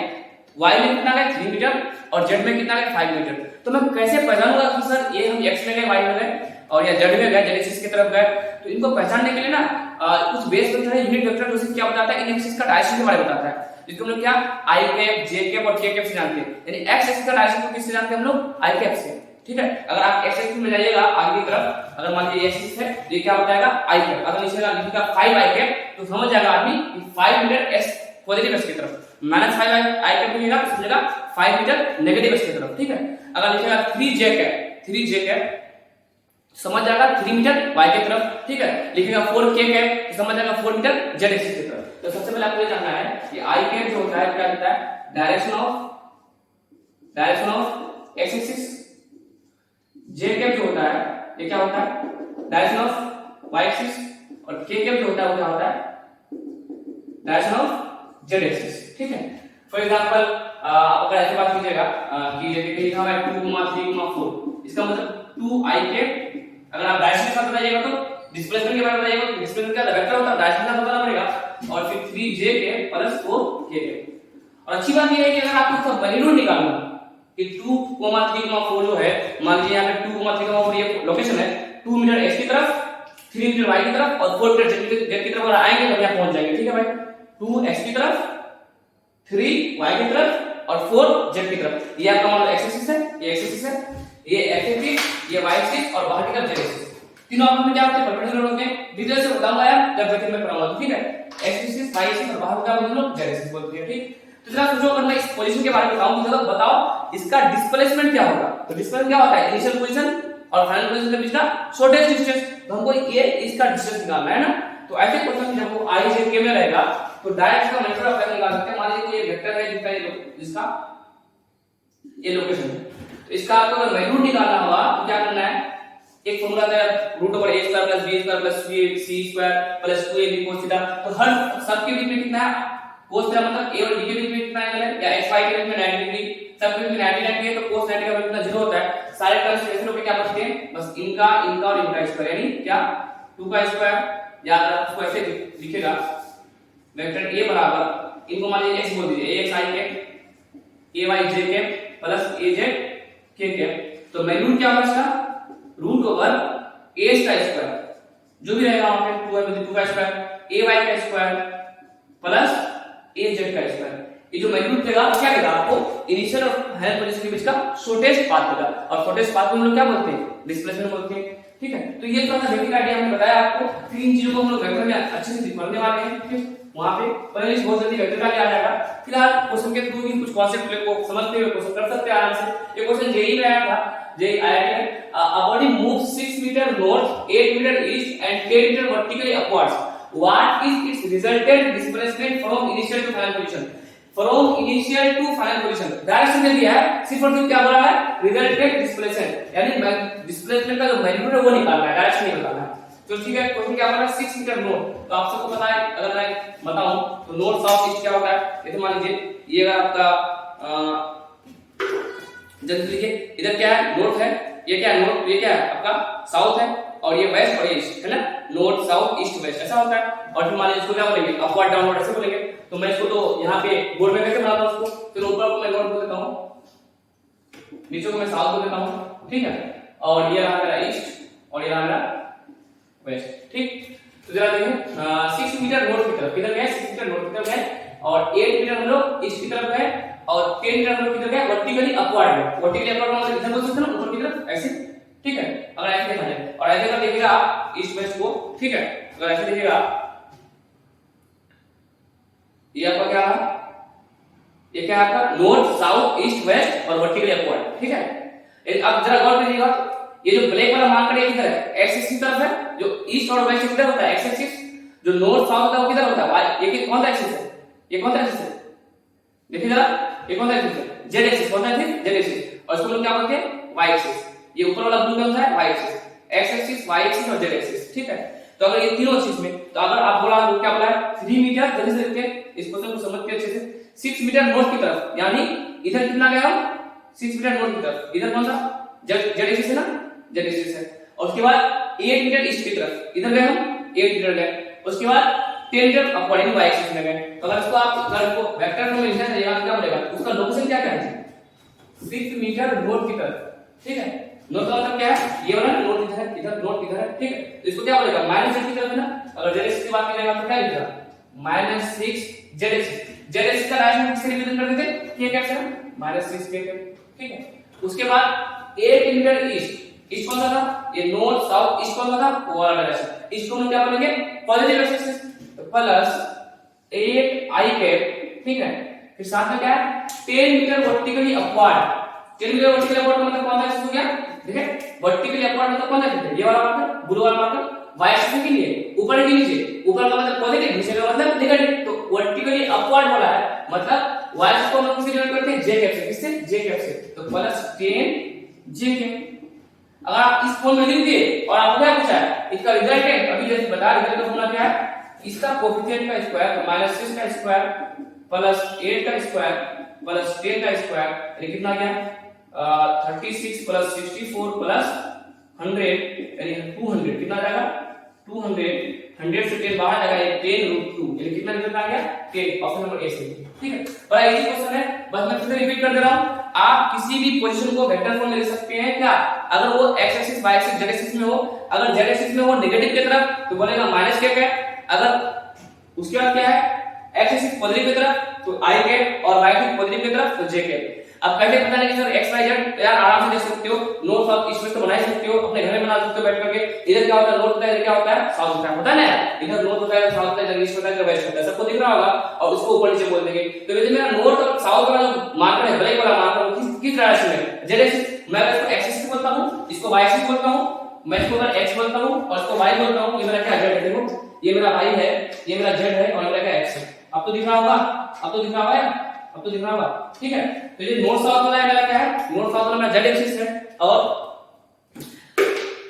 y में कितना है 3 मीटर और z में कितना है 5 मीटर। तो मैं कैसे पहचानूंगा कि सर ये हम x में गए, y में गए और या z में गए, z एक्सिस की तरफ गए। तो इनको पहचानने के लिए ना कुछ बेस वेक्टर है, यूनिट वेक्टर, जो क्या बताता है, इन एक्सिस का डायरेक्शन के बारे में बताता है, जिसको हम लोग क्या i कैप, j कैप और k कैप से जानते हैं। यानी x एक्सिस का डायरेक्शन को किससे जानते हैं हम लोग, i कैप से, ठीक है। अगर आप x एक्सिस में जाइएगा आगे की तरफ, अगर मान लीजिए एक्सिस है, ये क्या बताएगा i कैप। अगर नीचे लिखेगा 5i कैप तो समझ जाएगा आदमी कि 5 मीटर s पॉजिटिव x की तरफ, -5i कैप लिखेगा तो समझेगा 5 मीटर नेगेटिव x की तरफ, ठीक है। अगर लिखेगा 3j कैप समझ जाएगा 3 मीटर y की तरफ, ठीक है। लिखेगा 4k कैप तो समझ जाएगा 4 मीटर z एक्सिस की तरफ। तो सबसे पहले आपको ये जानना है कि i कैप जो होता है क्या होता है, direction of x axis, j cap जो होता है ये क्या होता है, डायरेक्शन ऑफ y एक्सिस, और k कैप जो होता है वो क्या होता है, डायरेक्शन ऑफ z एक्सिस, ठीक है। फॉर एग्जांपल आप अगर ऐसे बात कीजिएगा कि जैसे कि लिखा है 2, 3, 4, इसका मतलब 2i कैप, अगर आप डायरेक्शन के साथ बताइएगा तो डिस्प्लेसमेंट के बारे में बताइएगा, डिस्प्लेसमेंट क्या वेक्टर होता है, डायरेक्शन का बताना पड़ेगा, और फिर 3j के प्लस 4k के। और अच्छी बात ये है कि अगर आपको इसका मैग्नीट्यूड निकालना कि 2,3,4 जो है, मान लीजिए यहाँ पे 2,3,4 ये लोकेशन है, 2 मीटर x की तरफ, 3 मीटर y की तरफ और 4 मीटर z की तरफ अगर आएंगे तो यहाँ पहुंच जाएंगे, ठीक है भाई। 2x की तरफ, 3y की तरफ और 4z की तरफ, ये आपका मान लो x एक्सिस है, ये x एक्सिस है, ये x एक्सिस, ये y एक्सिस और बाहर की तरफ z एक्सिस। तीनों आपस में क्या होते हैं, परपेंडिकुलर होते हैं। डिटेल से बताऊंगा यार जब ब्रैकेट में पढ़ाऊंगा, ठीक है। x एक्सिस, y एक्सिस और बाहर का हम लोग z एक्सिस बोलते हैं, ठीक। तो जरा सोचो, अगर मैं इस पोजीशन के बारे में बताऊं तो बताओ इसका डिस्प्लेसमेंट क्या होगा। तो डिस्प्लेसमेंट क्या होता है, इनिशियल पोजीशन और फाइनल पोजीशन के बीच का शॉर्टेस्ट डिस्टेंस। तो हमको ये इसका डिस्टेंस निकालना है ना। तो ऐसे क्वेश्चन जब वो i j k में रहेगा तो डायरेक्ट इसका मेथड ऑफ निकाल सकते हैं। मान लीजिए कोई वेक्टर है जिसका ये लोकेशन है, तो इसका आपको अगर मैग्नीट्यूड निकालना होगा तो क्या करना है, एक फार्मूला है √a² + b² + c² + 2ab cos theta. तो हर सबके बीच में कितना है cos थीटा, मतलब a और b के बीच में कितना एंगल है, या xy के बीच में 90 डिग्री, सबके बीच में 90 90 है, तो cos 90 का कितना 0 होता है। सारे टर्म्स कैसे लोग क्या करते हैं, बस इनका और इनका स्क्वायर, यानी क्या 2 का स्क्वायर, या अगर उसको ऐसे लिखेगा वेक्टर a बराबर, इनको मान लीजिए x बोल दीजिए, ax i के ay j के प्लस az k के। तो मैग्नीट्यूड क्या होगा इसका, √a का स्क्वायर जो भी रहेगा वहां पे 2 का स्क्वायर, ay का स्क्वायर प्लस az का स्क्वायर। ये जो मैग्नीट्यूड देगा क्या देगा आपको, इनिशियल और फाइनल पोजीशन के बीच का शॉर्टेस्ट पाथ देगा, और शॉर्टेस्ट पाथ को हम लोग क्या बोलते हैं, डिस्प्लेसमेंट बोलते हैं, ठीक है। तो ये थोड़ा सा बेसिक आइडिया हमने बताया आपको। तीन चीजों को हम लोग वेक्टर में अच्छे से पढ़ने वाले हैं, ठीक। वहां पे पहले बहुत जल्दी वेक्टर का क्या आ जाएगा। फिलहाल क्वेश्चन के थ्रू ही कुछ कांसेप्ट को समझते हुए क्वेश्चन कर सकते हैं आराम से। ये क्वेश्चन जेईई में आया था, जेईई आया है, a body moves 6 meter north, 8 meter east and 10 meter vertically upwards. What is its resultant displacement from initial to final position? From initial to final position direction दे दिया है, सिर्फ और सिर्फ क्या बोला है, रिजल्टेंट डिस्प्लेसमेंट, यानी डिस्प्लेसमेंट का जो मैग्नीट्यूड है वो निकालना है, डायरेक्शन नहीं निकालना है। तो ठीक है, क्वेश्चन क्या बोला है, 6 मीटर नॉर्थ। तो आप सबको पता है, अगर मैं बताऊं तो नॉर्थ साउथ ईस्ट क्या होता है। ये तो मान लीजिए ये अगर आपका जल्दी लिखिए, इधर क्या है, नॉर्थ है, ये क्या है, नॉर्थ, ये क्या है आपका साउथ है, और ये वेस्ट और ये ईस्ट है ना, नॉर्थ साउथ ईस्ट वेस्ट ऐसा होता है। और फिर मान लीजिए इसको क्या बोलेंगे, अपवर्ड डाउनवर्ड ऐसे बोलेंगे। तो मैं इसको तो यहाँ पे बोर्ड में कैसे बनाता हूँ उसको, तो ऊपर को मैं नॉर्थ बोल देता हूँ, नीचे को मैं साउथ बोल देता हूँ, ठीक है। और ये रहा मेरा ईस्ट और ये रहा मेरा वेस्ट, ठीक। तो जरा देखिए 6 मीटर नॉर्थ की तरफ किधर गए, 6 मीटर नॉर्थ की तरफ गए, और 8 मीटर हम लोग ईस्ट की तरफ गए, और 10 मीटर हम लोग किधर गए, वर्टिकली अपवर्ड में। वर्टिकली अपवर्ड मतलब इधर बोल सकते हैं ना, ऊपर की तरफ ऐसे, ठीक है। अगर ऐसे देखा जाए और ऐसे अगर देखिएगा आप ईस्ट वेस्ट को, ठीक है, अगर ऐसे देखिएगा ये आपका क्या है, ये क्या है आपका नॉर्थ साउथ ईस्ट वेस्ट और वर्टिकली अपवर्ड, ठीक है। अब जरा गौर कीजिएगा, ये जो ब्लैक वाला मार्कर है किधर है, एक्स एक्सिस की तरफ है, जो ईस्ट और वेस्ट किधर होता है, एक्स एक्सिस, जो नॉर्थ साउथ होता है वो किधर होता है, वाई। ये कौन सा एक्सिस है, ये कौन सा एक्सिस है, देखिए जरा, ये कौन सा एक्सिस है, जेड एक्सिस, कौन सा एक्सिस, जेड एक्सिस। और इसको लोग क्या बोलते हैं, वाई एक्सिस। ये ऊपर वाला ब्लू कौन सा है, Y axis, X axis, Y axis और जेड एक्सिस, ठीक है। तो अगर ये तीनों चीज में, तो अगर आप बोला तो क्या बोला है, 3 मीटर, जल्दी से देखते हैं इस क्वेश्चन को समझते अच्छे से। 6 मीटर नॉर्थ की तरफ, यानी इधर कितना गया हम, 6 मीटर नॉर्थ की तरफ, इधर कौन सा, जेड एक्सिस है ना, जेड एक्सिस है। और उसके बाद 8 मीटर ईस्ट की तरफ, इधर गए हम 8 मीटर गए। उसके बाद 10 मीटर अपवर्ड वाई एक्सिस में गए। तो अगर इसको आप अगर इसको वेक्टर में लिखना चाहिए क्या बोलेगा, उसका लोकेशन क्या है, 6 मीटर नॉर्थ की तरफ, ठीक है। नॉर्थ का मतलब क्या है, ये वाला नॉर्थ इधर है, इधर नॉर्थ इधर है, ठीक है। तो इसको क्या बोलेगा, माइनस की तरफ है ना। अगर जेड एक्सिस की बात करेंगे तो क्या लिखेगा, -6 जेड एक्सिस। जेड एक्सिस का डायरेक्शन किससे रिप्रेजेंट करते थे, के कैसे -6 के, ठीक है। उसके बाद 8 मीटर ईस्ट, ईस्ट कौन सा था, ये नॉर्थ साउथ ईस्ट कौन सा था, वो वाला डायरेक्शन। ईस्ट को हम क्या बोलेंगे, पॉजिटिव एक्सिस, तो प्लस 8 आई कैप, ठीक है। फिर साथ में क्या है, 10 metre vertically upward. 10 metre vertically upward मतलब कौन सा एक्सिस हो गया, देखिए वर्टिकली अपवर्ड मतलब कौन सा एक्सिस, ये वाला मार्कर, ब्लू वाला मार्कर, वाई एक्सिस के लिए ऊपर के नीचे, ऊपर का मतलब पॉजिटिव, नीचे का मतलब नेगेटिव। तो वर्टिकली अपवर्ड बोला है, मतलब वाई एक्सिस को हम किससे डिवाइड करते हैं, जे कैप से, किससे, जे कैप से। तो प्लस 10 जे कैप। अगर आप इस फॉर्म में लिख दिए और आपको क्या पूछा है, इसका रिजल्टेंट, अभी जैसे बता रिजल्ट का फॉर्मूला क्या है, इसका कोएफिशिएंट का स्क्वायर, तो -6 का स्क्वायर प्लस 8 का स्क्वायर प्लस 10 का स्क्वायर, ये कितना गया, 36 प्लस 64 प्लस 100 यानी 200, कितना जाएगा 200 100 से 10 बाहर लगा, 10√2 यानी कितना रिजल्ट आ गया 10। ऑप्शन नंबर ए सही है। ठीक है, बड़ा इजी क्वेश्चन है, बस मैं फिर से रिपीट कर दे रहा हूं। आप किसी भी पोजीशन को वेक्टर फॉर्म में लिख सकते हैं क्या, अगर वो X axis Y axis Z axis में हो। अगर जेड एक्सिस में हो नेगेटिव की तरफ तो बोलेगा माइनस के है, अगर उसके बाद क्या है एक्स एक्सिस पॉजिटिव की तरफ तो आई कैप और वाई एक्सिस पॉजिटिव की तरफ तो जे कैप। अब कैसे पता नहीं कि सर एक्स वाई जेड यार आराम से देख सकते हो, नॉर्थ साउथ ईस्ट वेस्ट तो बना ही सकते हो, अपने घर में बना सकते हो बैठ करके। इधर क्या होता है नॉर्थ होता है, इधर क्या होता है साउथ होता है, होता है ना, इधर नॉर्थ होता है साउथ होता है, इधर ईस्ट होता है, इधर वेस्ट होता है, सबको दिख रहा होगा। और उसको ऊपर नीचे बोल देंगे तो यदि मेरा नॉर्थ और साउथ वाला जो मार्कर है ब्लैक वाला मार्कर किस डायरेक्शन में, जेड एक्सिस, मैं इसको एक्स एक्सिस बोलता हूं, इसको वाई एक्सिस बोलता हूं, मैं इसको अगर एक्स बोलता हूं और इसको वाई बोलता हूं। ये मेरा क्या जेड है, देखो ये मेरा वाई है, ये मेरा जेड है और मेरा क्या एक्स है। अब तो दिख रहा होगा, अब तो दिख रहा होगा, अब तो दिख रहा होगा। ठीक है, तो ये नॉर्थ साउथ वाला है मेरा क्या है, नॉर्थ साउथ वाला मेरा जेड एक्सिस है और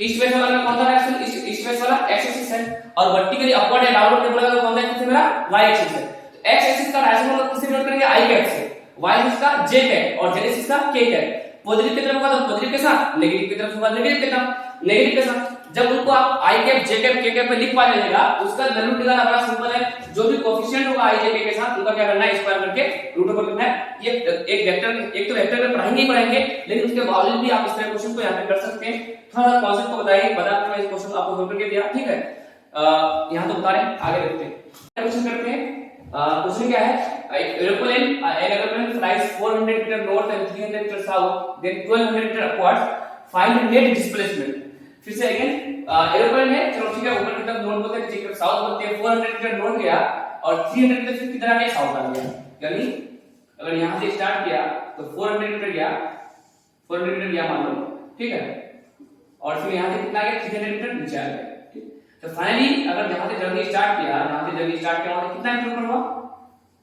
ईस्ट वेस्ट वाला मेरा कौन सा डायरेक्शन, ईस्ट वेस्ट वाला एक्स एक्सिस है और वर्टिकली अपवर्ड या डाउनवर्ड टेबल का कौन सा एक्सिस है मेरा वाई एक्सिस है। तो एक्स एक्सिस का डायरेक्शन हम लोग किससे डिनोट करेंगे आई कैप से, वाई एक्सिस का जे कैप और जेड एक्सिस का के कैप। पॉजिटिव की तरफ होगा तो पॉजिटिव के साथ, नेगेटिव की तरफ होगा नेगेटिव के साथ, नेगेटिव के साथ। जब उनको आप आई कैप जे कैप के कैप में लिख पा जाएगा उसका वैल्यू निकालना बड़ा सिंपल है। जो भी कोएफिशिएंट होगा आई जे के साथ उनका क्या करना है स्क्वायर करके रूट ओवर लिखना है। ये एक वेक्टर, एक तो वेक्टर में पढ़ाएंगे ही पढ़ाएंगे, लेकिन उसके बावजूद भी आप इस तरह क्वेश्चन को यहां पे कर सकते हैं। थोड़ा कॉन्सेप्ट को बताइए, बता के मैं इस क्वेश्चन आपको सोल्व करके दिया। ठीक है, यहां तो बता रहे हैं, आगे देखते हैं क्वेश्चन करते हैं। क्वेश्चन क्या है, एक aeroplane flies 400 metre north and 300 metre south then 1200 metre upwards, find net displacement. फिर से अगेन एरोप्लेन है, चलो ठीक है, ऊपर की तरफ नॉर्थ बोलते हैं, नीचे की तरफ साउथ बोलते हैं। 400 मीटर नॉर्थ गया और 300 मीटर फिर किधर आ गया, साउथ आ गया। यानी अगर यहां से स्टार्ट किया तो 400 मीटर गया, 400 मीटर गया मान लो, ठीक है, और फिर यहां से कितना आ गया 300 मीटर नीचे आ गया। तो फाइनली अगर यहां से जर्नी स्टार्ट किया, यहां से जर्नी स्टार्ट किया, वहां से कितना मीटर ऊपर हुआ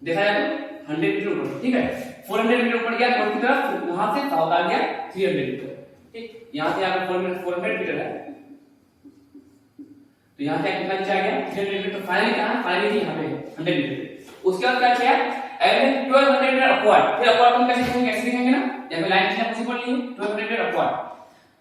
देखा जाए तो 100 मीटर ऊपर। ठीक है, 400 मीटर ऊपर गया नॉर्थ की तरफ, वहां से साउथ आ गया 300 मीटर। ठीक, यहां से अगर 400 मीटर है तो यहां से कितना नीचे आ गया 300 मीटर। तो फाइनली कहां है, फाइनली यहां पे 100 मीटर। उसके बाद क्या किया, एंड 1200 मीटर अपवर्ड। फिर अपवर्ड हम कैसे लिखेंगे, ऐसे लिखेंगे ना, यहां पे लाइन खींचना पॉसिबल नहीं है, 1200 मीटर अपवर्ड।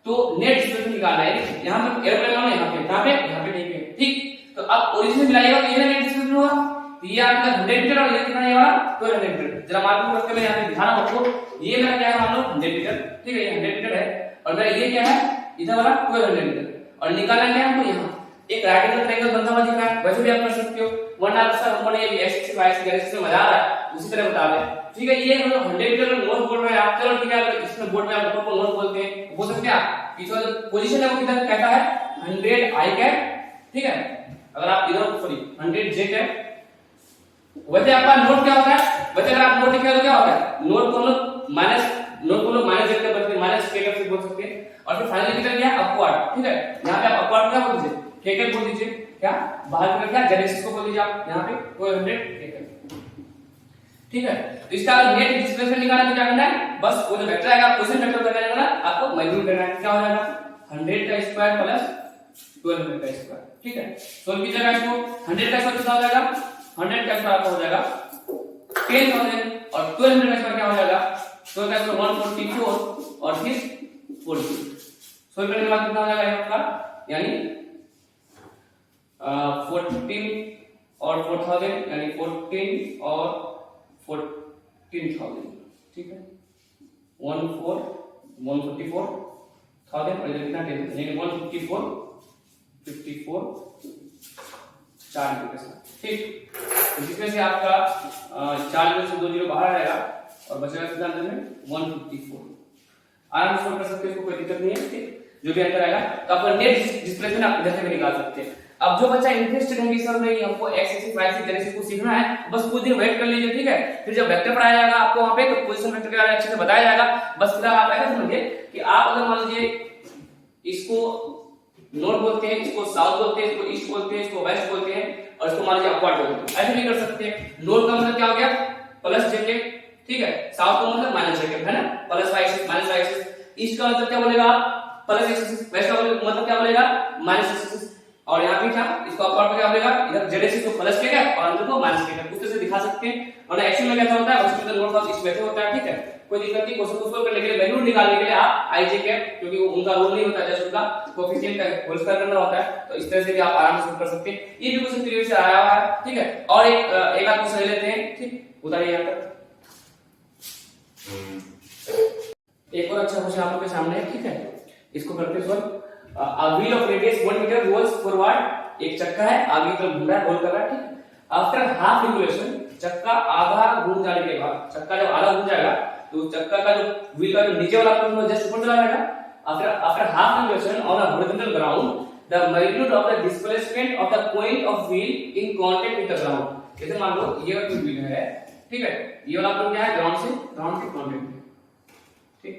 तो नेट डिस्प्लेसमेंट निकालना है, यहां पे एरोप्लेन वाला यहां पे, कहां पे, यहां पे नहीं है। ठीक, तो अब ओरिजिन मिलाइएगा तो ये नेट डिस्प्लेसमेंट होगा, तो ये आपका 100 मीटर और ये कितना है वाला 1200 मीटर। जरा मार्क करके मैं यहां पे ध्यान रखो, ये मेरा क्या है मान लो 100 मीटर। ठीक है, ये 100 मीटर है और मेरा ये क्या है इधर वाला 1200 मीटर। और निकालना क्या है हमको, यहां एक राइट एंगल ट्रायंगल बनता हुआ दिख रहा है, वैसे भी आप कर सकते हो। वरना सर हमको ये एक्स एक्सिस वाई एक्सिस में मजा आ रहा है उसी तरह बता दें। ठीक है, ये हम लोग 100 मीटर में नॉर्थ बोल रहे हैं आप, चलो ठीक है, अगर इसमें बोर्ड में आप ऊपर को नॉर्थ बोलते हैं हो सकते हैं आप, इस वाला पोजीशन है वो किधर कहता है 100 आई कैप। ठीक है, अगर आप इधर सॉरी 100 जे कैप। वैसे आपका नोट क्या होता है, वैसे अगर आप नोट लिखें तो क्या होता है, नोट को लोग माइनस, नोट को लोग माइनस जे कैप बोलते हैं, माइनस के कैप से बोल सकते हैं। और फिर फाइनली किधर गया अपवर्ड। ठीक है, यहां पे आप अपवर्ड क्या बोल दीजिए, के कैप बोल दीजिए, क्या बाहर की तरफ क्या जेड एक्सिस को बोल दीजिए आप, यहां पे 200 के कैप। ठीक है, तो इसका नेट डिस्प्लेसमेंट निकालना तो क्या करना है, बस वो जो वेक्टर आएगा पोजीशन वेक्टर का करना है, आपको मैल्यूम करना है। क्या हो जाएगा 100 का स्क्वायर प्लस 1200 का स्क्वायर। ठीक है, सोल्व कीजिएगा इसको, 100 का स्क्वायर कितना हो जाएगा, 100 का स्क्वायर आपका हो जाएगा 10,000 और 1200 का स्क्वायर क्या हो जाएगा, तो का स्क्वायर 144 और फिर 40। सोल्व करने के बाद कितना हो जाएगा आपका, यानी 14 और 4000 यानी 14 और 14,000। ठीक है, 144,000 और इधर कितना 10 यानी 154 4 के साथ। ठीक, तो जिसमें से आपका 4 में से 2 जीरो बाहर आएगा और बचेगा कितना अंदर में 154। आराम से कर सकते हैं, इसको कोई दिक्कत नहीं है। ठीक, जो भी अंदर आएगा तो आपका नेट डिस्प्लेसमेंट आप इधर से भी निकाल सकते हैं। अब जो बच्चा इंटरेस्टेड है कि सर नहीं हमको X axis Y axis Z axis को सीखना है, बस कुछ दिन वेट कर लीजिए। ठीक है, फिर जब वेक्टर पढ़ाया जाएगा आपको वहां पे तो पोजीशन वेक्टर के बारे में अच्छे से बताया जाएगा। बस फिर आप ऐसा समझिए कि आप अगर मान लीजिए इसको नॉर्थ बोलते हैं, इसको साउथ बोलते हैं, इसको ईस्ट बोलते हैं, इसको वेस्ट बोलते हैं और इसको मान लीजिए अपवर्ड बोलते हैं, ऐसे भी कर सकते हैं। नॉर्थ का मतलब क्या हो गया प्लस जे के, ठीक है, साउथ का मतलब माइनस जे के, है ना, plus Y axis minus Y axis. East का मतलब क्या बोलेगा आप प्लस एक्सिस, वेस्ट का मतलब क्या बोलेगा माइनस एक्सिस। और यहाँ पे क्या इसको अपवर्ड पे क्या मिलेगा, इधर जेड एक्सिस को प्लस किया गया और अंदर को माइनस किया गया, उस तरह से दिखा सकते हैं। और एक्चुअल में क्या होता है, बस नोट पास इस वैसे होता है, ठीक है, कोई दिक्कत नहीं। क्वेश्चन को सॉल्व करने के लिए वैल्यू निकालने के लिए आप आई जे कैप, क्योंकि वो उनका रूल नहीं होता, जैसे उनका कोएफिशिएंट का होल स्क्वायर करना होता है, तो इस तरह से भी आप आराम से सॉल्व कर सकते हैं। ये भी क्वेश्चन प्रीवियस से आया हुआ है, ठीक है। और एक आध क्वेश्चन लेते हैं, ठीक, उतारिए यहाँ पर। एक और अच्छा क्वेश्चन आप लोगों के सामने है, ठीक है, इसको करते solve. A wheel of radius 1 meter rolls forward, एक चक्का है आगे की तरफ घूम रहा है, रोल कर रहा है, ठीक। आफ्टर हाफ रिवोल्यूशन, चक्का आधा घूम जाने के बाद, चक्का जब आधा घूम जाएगा तो चक्का का जो व्हील का जो नीचे वाला पोर्शन है जस्ट ऊपर चला जाएगा। After half revolution on a horizontal ground, the magnitude of the displacement of the point of wheel in contact with the ground. जैसे मान लो ये वाला व्हील है, ठीक है, ये वाला पॉइंट क्या है, ग्राउंड से कांटेक्ट में, ठीक।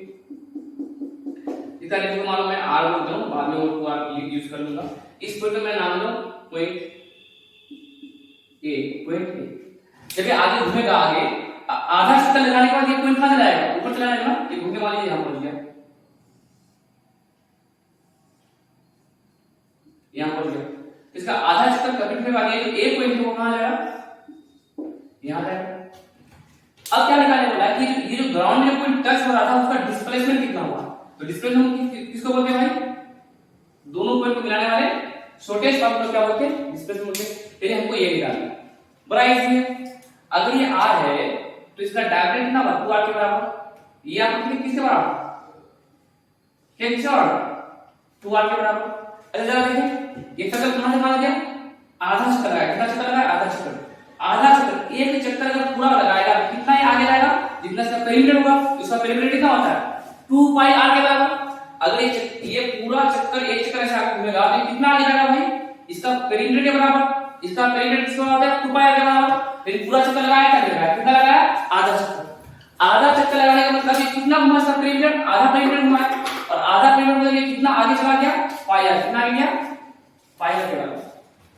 इतना लिखो, मान लो मैं आर बोलता हूं, बाद में वो टू आर यूज कर लूंगा। इस पॉइंट को मैं नाम दूं पॉइंट ए, पॉइंट ए। जब ये आगे घूमेगा, आगे आधा चक्कर लगाने के बाद ये पॉइंट कहां चला जाएगा, ऊपर चला जाएगा ना, ये घूमने वाली यहां पहुंच गया, यहां पहुंच गया। इसका आधा चक्कर कंप्लीट होने वाली है, जो ए पॉइंट है वो कहां जाएगा, यहां जाएगा। अब क्या निकालने वाला है कि ये जो ग्राउंड में पॉइंट टच हो रहा था उसका डिस्प्लेसमेंट कितना हुआ। तो डिस्प्लेसमेंट किसको बोलते हैं भाई, दोनों पॉइंट को मिलाने वाले शॉर्टेस्ट पाथ को क्या बोलते हैं, डिस्प्लेसमेंट बोलते हैं। फिर हमको ये निकालना है, बड़ा इजी है। अगर ये r है तो इसका डायरेक्ट कितना होगा, 2r के बराबर। ये आपको किसके बराबर, क्या किसके बराबर, 2r के बराबर। अच्छा जरा देखिए, ये सर्कल कहां से माना गया, आधा चक्कर लगाया, कितना चक्कर लगाया, आधा चक्कर। आधा चक्कर, एक चक्कर अगर पूरा लगाएगा कितना ही आगे जाएगा, जितना इसका पेरीमीटर होगा, उसका पेरीमीटर कितना होता है, 2 पाई r के बराबर। अगर ये पूरा चक्कर एक चक्कर ऐसे आगे घूमेगा तो कितना आगे जाएगा भाई, इसका पेरीमीटर के बराबर। इसका पेरीमीटर किसका होता है, 2 पाई r के बराबर। फिर पूरा चक्कर लगाया, क्या लगाया, कितना लगाया, आधा चक्कर। आधा चक्कर लगाने का मतलब ये कितना घुमा इसका पेरीमीटर, आधा पेरीमीटर घुमा है, और आधा पेरीमीटर मतलब ये कितना आगे चला गया, पाई r। कितना आगे गया, पाई r के बराबर।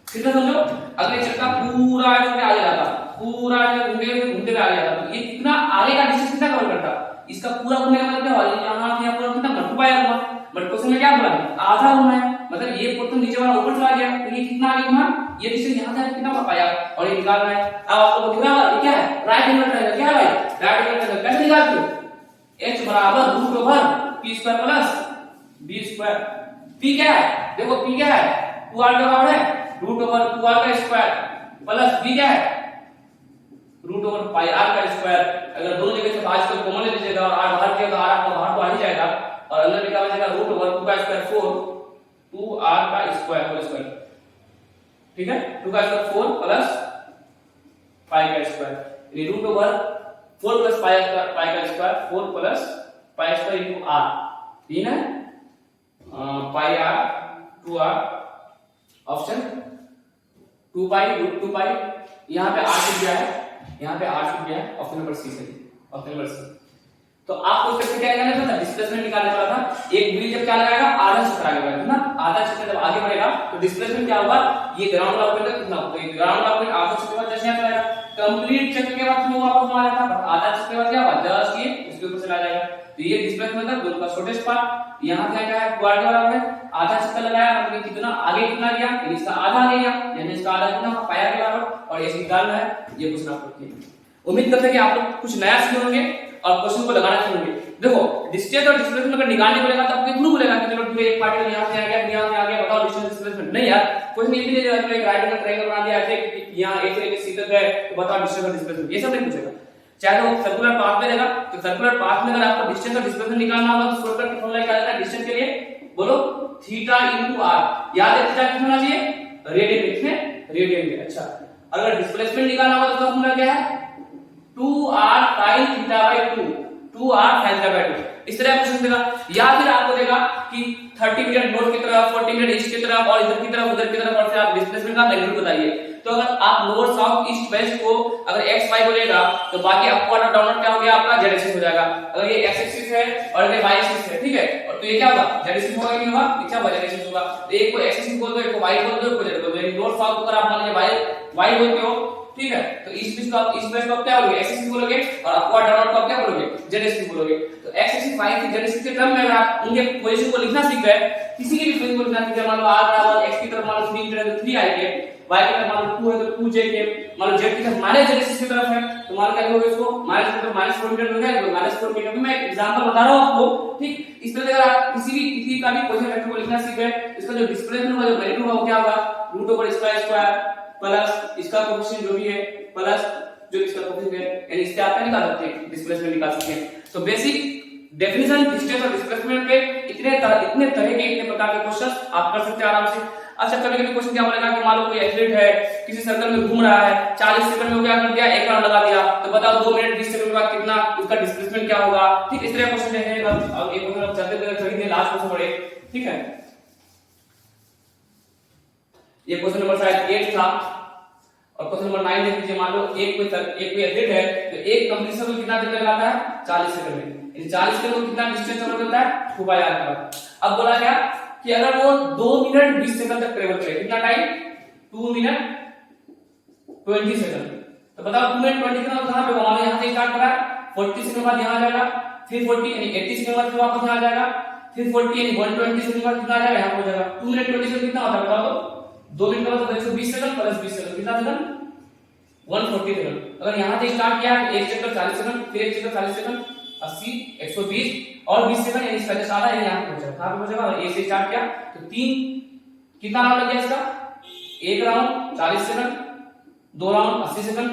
कितना समझो, अगले चक्का पूरा आगे जाता, पूरा घूमते घूमते आगे जाता, तो ये कितना आगे का डिस्टेंस कितना कवर करता, इसका पूरा घूमने का मतलब क्या हुआ, यहां से यहां पूरा कितना घुमा पाया हुआ। बट क्वेश्चन में क्या बोला है, आधा घुमा है, मतलब ये पोर्शन नीचे वाला ऊपर चला गया, तो ये कितना आगे घुमा, ये डिस्टेंस यहां से कितना घुमा पाया, और ये निकालना है। अब आपको दिख रहा है ये क्या है, राइट एंगल ट्रायंगल। क्या है भाई, राइट एंगल ट्रायंगल। कैसे निकालते हो, h बराबर root over p square plus b square. p क्या है, देखो p क्या है, 2r के बराबर है, रूट ओवर 2r का स्क्वायर प्लस b क्या है, रूट ओवर पाई r का स्क्वायर। अगर दोनों जगह से आज को कॉमन ले लीजिएगा और r बाहर किया तो r आपका बाहर तो आ ही जाएगा, और अंदर निकाला जाएगा रूट ओवर 2 का स्क्वायर 4 2r का स्क्वायर होल स्क्वायर, ठीक है। 2 का स्क्वायर 4 प्लस पाई का स्क्वायर, यानी रूट ओवर 4 प्लस पाई का square 4 plus pi square into r, ठीक है, pi r 2r। Option 2 pi root 2 pi, यहां पे r छूट गया है, यहां पे r छूट गया है, ऑप्शन नंबर सी से, ऑप्शन नंबर सी। तो आपको इससे क्या निकालना था, डिस्प्लेसमेंट निकालने वाला था। एक व्हील जब क्या लगाएगा, आधा चक्कर आगे बढ़ेगा ना, आधा चक्कर जब आगे बढ़ेगा तो डिस्प्लेसमेंट क्या होगा, ये ग्राउंड वाला पॉइंट कितना होगा, तो ग्राउंड वाला पॉइंट आधा चक्कर बाद जैसे यहां चलाएगा, कंप्लीट चक्कर के बाद वो वापस आ जाता, बट आधा चक्कर बाद क्या होगा, जस्ट ये उसके ऊपर चला जाएगा। तो ये डिस्प्लेसमेंट मतलब दोनों का शॉर्टेस्ट पार्ट। यहां क्या है, क्वाड के बराबर है, आधा चक्कर लगाया मतलब कितना आगे कितना गया, यानी इसका आधा आगे गया, यानी इसका आधा कितना पाया के बराबर, और ये निकालना है। ये क्वेश्चन आपको किया, उम्मीद करते हैं कि आप लोग कुछ नया सीखे होंगे और क्वेश्चन को लगाना सीखेंगे। देखो डिस्टेंस और डिस्प्लेसमेंट अगर निकालने को बोलेगा तो आपके थ्रू बोलेगा कि चलो ठीक है, एक पार्टिकल यहां से आ गया, यहां से आ गया, बताओ डिस्टेंस डिस्प्लेसमेंट। नहीं यार, क्वेश्चन ये भी नहीं देगा कि एक राइट एंगल ट्रायंगल बना दिया ऐसे कि यहां एक से एक सीधा है तो बताओ डिस्टेंस और डिस्प्लेसमेंट, ये सब नहीं पूछेगा। चाहे वो सर्कुलर पाथ में देगा, तो सर्कुलर पाथ में अगर आपको डिस्टेंस और डिस्प्लेसमेंट निकालना होगा तो शॉर्टकट फॉर्मूला क्या आता है डिस्टेंस के लिए, बोलो थीटा इनटू r। याद है थीटा कितना होना चाहिए, रेडियन में, रेडियन में। अच्छा, अगर डिस्प्लेसमेंट निकालना होगा तो फॉर्मूला क्या है, 2r sin theta by 2, 2r sin theta by 2। इस तरह क्वेश्चन देगा, या फिर आपको देगा कि 30 मिनट नॉर्थ की तरफ, 40 मिनट ईस्ट की तरफ, और इधर की तरफ उधर की तरफ, और फिर आप डिस्प्लेसमेंट का मैग्नीट्यूड बताइए। तो अगर आप नॉर्थ साउथ ईस्ट वेस्ट को अगर x y बोलेगा तो बाकी अपवर्ड और डाउनवर्ड क्या हो गया, आपका z एक्सिस हो जाएगा। अगर ये x एक्सिस है और ये y एक्सिस है, ठीक है, और तो ये क्या होगा, z एक्सिस होगा कि नहीं होगा, ये क्या होगा, z एक्सिस होगा। तो एक को x एक्सिस बोल दो, एक को y बोल दो, एक को z बोल दो। नॉर्थ साउथ को अगर आप मान लीजिए y बोलते हो, ठीक है, तो ईस्ट वेस्ट को आप क्या बोलोगे, x एक्सिस बोलोगे, और अपवर्ड डाउनवर्ड को आप क्या बोलोगे, z एक्सिस बोलोगे। तो एक्स एक्सिस वाई की जेनेसिस के टर्म में अगर आप उनके पोजीशन को लिखना सीख गए, किसी की भी पोजीशन को लिखना सीख गए, मान लो r बराबर x की तरफ मान लो 3 मीटर है तो 3 i के, y की तरफ मान लो 2 है तो 2 j के, मान लो z की तरफ माइनस जेनेसिस की तरफ है तो मान लो क्या लिखोगे इसको माइनस की तरफ माइनस 4 मीटर हो गया, तो माइनस 4 मीटर। मैं एग्जांपल बता रहा हूं आपको, ठीक। इस तरह अगर आप किसी का भी पोजीशन वेक्टर को लिखना सीख गए, इसका जो डिस्प्लेसमेंट होगा, जो मैग्नीट्यूड होगा, वो क्या होगा, रूट ओवर स्क्वायर प्लस इसका कोएफिशिएंट जो भी है प्लस जो इसका कोएफिशिएंट है, यानी इससे आप क्या निकाल सकते हैं, डिस्प्लेसमेंट निकाल सकते हैं। तो बेसिक डेफिनेशन डिस्टेंस और डिस्प्लेसमेंट पे इतने तरह के इतने प्रकार के क्वेश्चंस आप कर सकते हैं आराम से। अच्छा, कभी-कभी क्वेश्चन क्या बोलेगा कि मान लो कोई एथलीट है, किसी सर्कल में घूम रहा है, 40 सेकंड में वो क्या कर दिया, एक राउंड लगा दिया, तो बताओ 2 मिनट 20 सेकंड के बाद कितना उसका डिस्प्लेसमेंट क्या होगा, ठीक। इस तरह क्वेश्चन है। अब एक क्वेश्चन चलते खरीदे लास्ट क्वेश्चन पढ़े, ठीक है। ये क्वेश्चन नंबर शायद 8 था और क्वेश्चन नंबर 9 देख लीजिए। मान लो एक कोई एथलीट है तो एक कंप्लीशन में कितना देर लगाता है, 40 सेकंड में, यानी 40 सेकंड में कितना डिस्टेंस कवर करता है, 2πr का। अब बोला गया कि अगर वो 2 मिनट 20 सेकंड तक ट्रेवल करे, कितना टाइम, 2 मिनट 20 सेकंड, तो बताओ 2 मिनट 20 सेकंड कहां पे होगा, यहां से स्टार्ट करा, 40 सेकंड बाद यहां आ जाएगा, फिर 40 यानी 80 सेकंड बाद फिर वापस यहां आ जाएगा, फिर 40 यानी 120 सेकंड बाद कितना आ जाएगा, यहां हो जाएगा। 2 मिनट 20 सेकंड कितना होता है बताओ, 2 मिनट का मतलब 120 सेकंड प्लस 20 सेकंड कितना सेकंड, 140 सेकंड। अगर यहां से स्टार्ट किया तो एक चक्कर 40 सेकंड, फिर एक चक्कर 40 सेकंड, 80 120 और 20 सेकंड, यानी इसका सारा है यहां पे पहुंचेगा, कहां पे पहुंचेगा, और ए से स्टार्ट किया तो 3 कितना राउंड लग गया इसका, एक round 40 second, 2 round 80 second,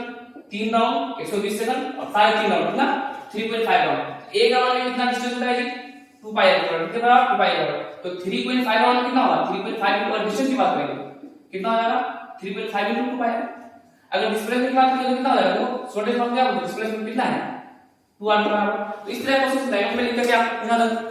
3 round 120 second और 3 राउंड कितना 3.5 राउंड। एक राउंड में कितना डिस्टेंस होता है जी, 2πr कितने बराबर 2πr, तो 3.5 राउंड कितना होगा, 3.5 इंटू डिस्टेंस की बात करेंगे कितना हो जाएगा, 3.5 इंटू 2πr। अगर डिस्प्लेसमेंट की बात करें तो कितना हो जाएगा, तो शॉर्टेज फॉर्म क्या होगा, डिस्प्लेसमेंट कितना है 2r बराबर। तो इस तरह क्वेश्चन डायग्राम में लिख करके आप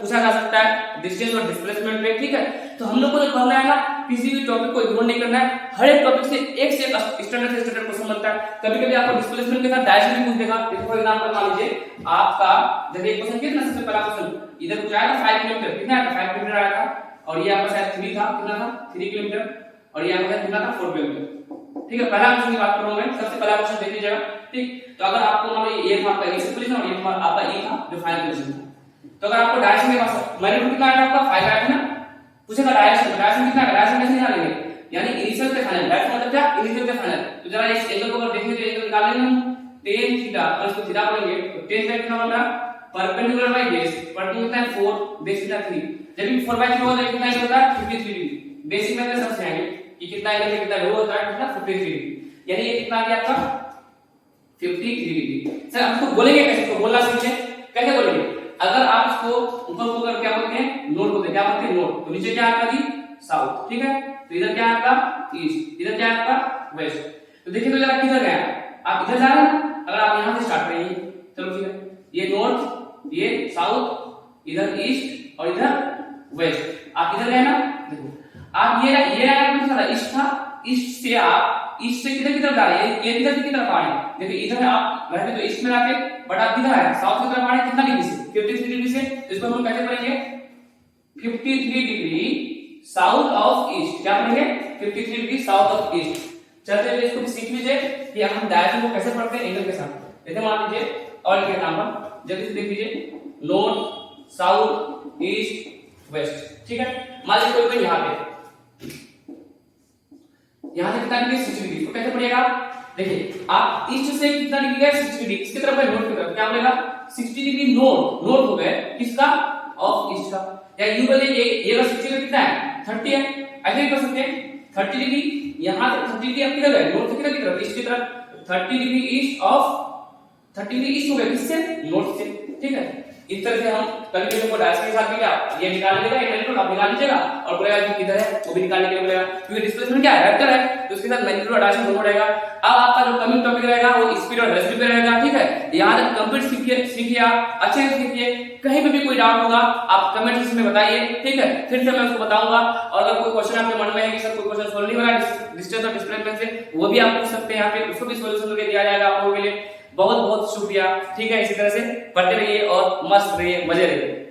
पूछा जा सकता है डिस्टेंस और डिस्प्लेसमेंट पे, ठीक है। तो हम लोग को जो करना है ना, किसी भी टॉपिक को इग्नोर नहीं करना है, हर एक टॉपिक से एक स्टैंडर्ड से स्टैंडर्ड क्वेश्चन बनता है। कभी-कभी आपको डिस्प्लेसमेंट के साथ डायरेक्शन भी पूछ देगा। फॉर एग्जांपल मान लीजिए आपका जब एक क्वेश्चन कितना, सबसे पहला क्वेश्चन इधर कुछ आया था 5 किलोमीटर, कितना आया था 5 किलोमीटर आया था, और ये आपका शायद 3 था, कितना था 3 किलोमीटर, और ये आपका कितना था 4 किलोमीटर, ठीक है। पहला क्वेश्चन की बात कर रहा हूं मैं, सबसे पहला क्वेश्चन देख लीजिएगा, ठीक। तो अगर आपको मान लो ये था आपका ए से पोजीशन और ये आपका ई था जो फाइनल पोजीशन था, तो अगर आपको डायरेक्शन के पास मैग्नीट्यूड कितना आया आपका 5 आया था ना, पूछेगा डायरेक्शन कितना है, डायरेक्शन कैसे निकालेंगे, यानी इनिशियल से फाइनल, डायरेक्शन मतलब क्या, इनिशियल से फाइनल। तो जरा इस एंगल को अगर देखेंगे तो एंगल निकालेंगे हम tan थीटा, और इसको थीटा बोलेंगे तो tan थीटा कितना बन रहा है, परपेंडिकुलर बाय बेस, परपेंडिकुलर कितना है 4, बेस कितना 3, जब भी 4/3 होता है कितना होता है 53 डिग्री। बेसिक में समझ आएंगे कि कितना एंगल से कितना रो होता है, कितना 53 डिग्री, यानी ये कितना आ गया आपका 53 डिग्री। सर आपको बोलेंगे कैसे, तो बोलना सीखिए कैसे बोलेंगे। अगर आप इसको ऊपर को कर क्या बोलते हैं, नोट बोलते हैं, क्या बोलते हैं नोट, तो नीचे क्या आपका जी साउथ, ठीक है। तो इधर क्या है आपका ईस्ट, इधर क्या है आपका वेस्ट। तो देखिए तो जरा किधर गया, आप इधर जा रहे हैं, अगर आप यहां से स्टार्ट करेंगे, चलो ठीक है, ये नॉर्थ, ये साउथ, इधर ईस्ट और इधर वेस्ट, आप इधर गए ना, देखो आप ये ईस्ट था, ईस्ट से आप ईस्ट से किधर किधर जा रहे हैं, ये इधर की तरफ आ रहे हैं, देखिए इधर आप रहते तो ईस्ट में आके, बट आप किधर आए साउथ की तरफ आ रहे हैं, कितना डिग्री से 53 डिग्री से। इसको हम कैसे पढ़ेंगे 53 डिग्री साउथ ऑफ ईस्ट, क्या पढ़ेंगे 53 डिग्री साउथ ऑफ ईस्ट। चलते हुए इसको भी सीख लीजिए कि हम डायरेक्शन को कैसे पढ़ते हैं एंगल के साथ। जैसे मान लीजिए और एक एग्जांपल जल्दी से देख लीजिए, नॉर्थ साउथ ईस्ट वेस्ट, ठीक है। मान लीजिए कोई यहां पे, यहां से कितना डिग्री 60 डिग्री, तो कैसे पढ़िएगा, देखिए आप ईस्ट से कितना डिग्री है 60 डिग्री, इसकी तरफ है नॉर्थ की तरफ, क्या बोलेगा 60 डिग्री नॉर्थ हो गए किसका, ऑफ ईस्ट का, या यूं बोले ये अगर 60 डिग्री कितना है 30 है, ऐसे ही कर सकते हैं 30 डिग्री, यहां से 30 डिग्री आप किधर गए, नॉर्थ की तरफ ईस्ट की तरफ, 30 degree east of 30 degree east हो गए किससे, नॉर्थ से, ठीक है। इस तरह से हम कभी को डायरेक्शन के साथ भी क्या ये निकाल लीजिएगा, ये मैग्नीट्यूड आप निकाल लीजिएगा और बोलेगा कि किधर है वो भी निकालने के लिए बोलेगा, क्योंकि डिस्प्लेसमेंट क्या है वेक्टर है, तो उसके साथ मैग्नीट्यूड और डायरेक्शन दोनों रहेगा। अब आपका जो कमिंग टॉपिक रहेगा वो स्पीड और वेलोसिटी पे रहेगा, ठीक है। यहां तक कंप्लीट सीखिए आप अच्छे से सीखिए, कहीं पे भी कोई डाउट होगा आप कमेंट सेक्शन में बताइए, ठीक है, फिर से मैं उसको बताऊंगा। और अगर कोई क्वेश्चन आपके मन में है कि सर कोई क्वेश्चन सॉल्व नहीं हो रहा है डिस्टेंस और डिस्प्लेसमेंट से, वो भी आप पूछ सकते हैं, यहाँ पे उसको भी सॉल्यूशन करके दिया जाएगा आप लोगों के लिए। बहुत बहुत शुक्रिया, ठीक है। इसी तरह से पढ़ते रहिए और मस्त रहिए, मजे रहिए।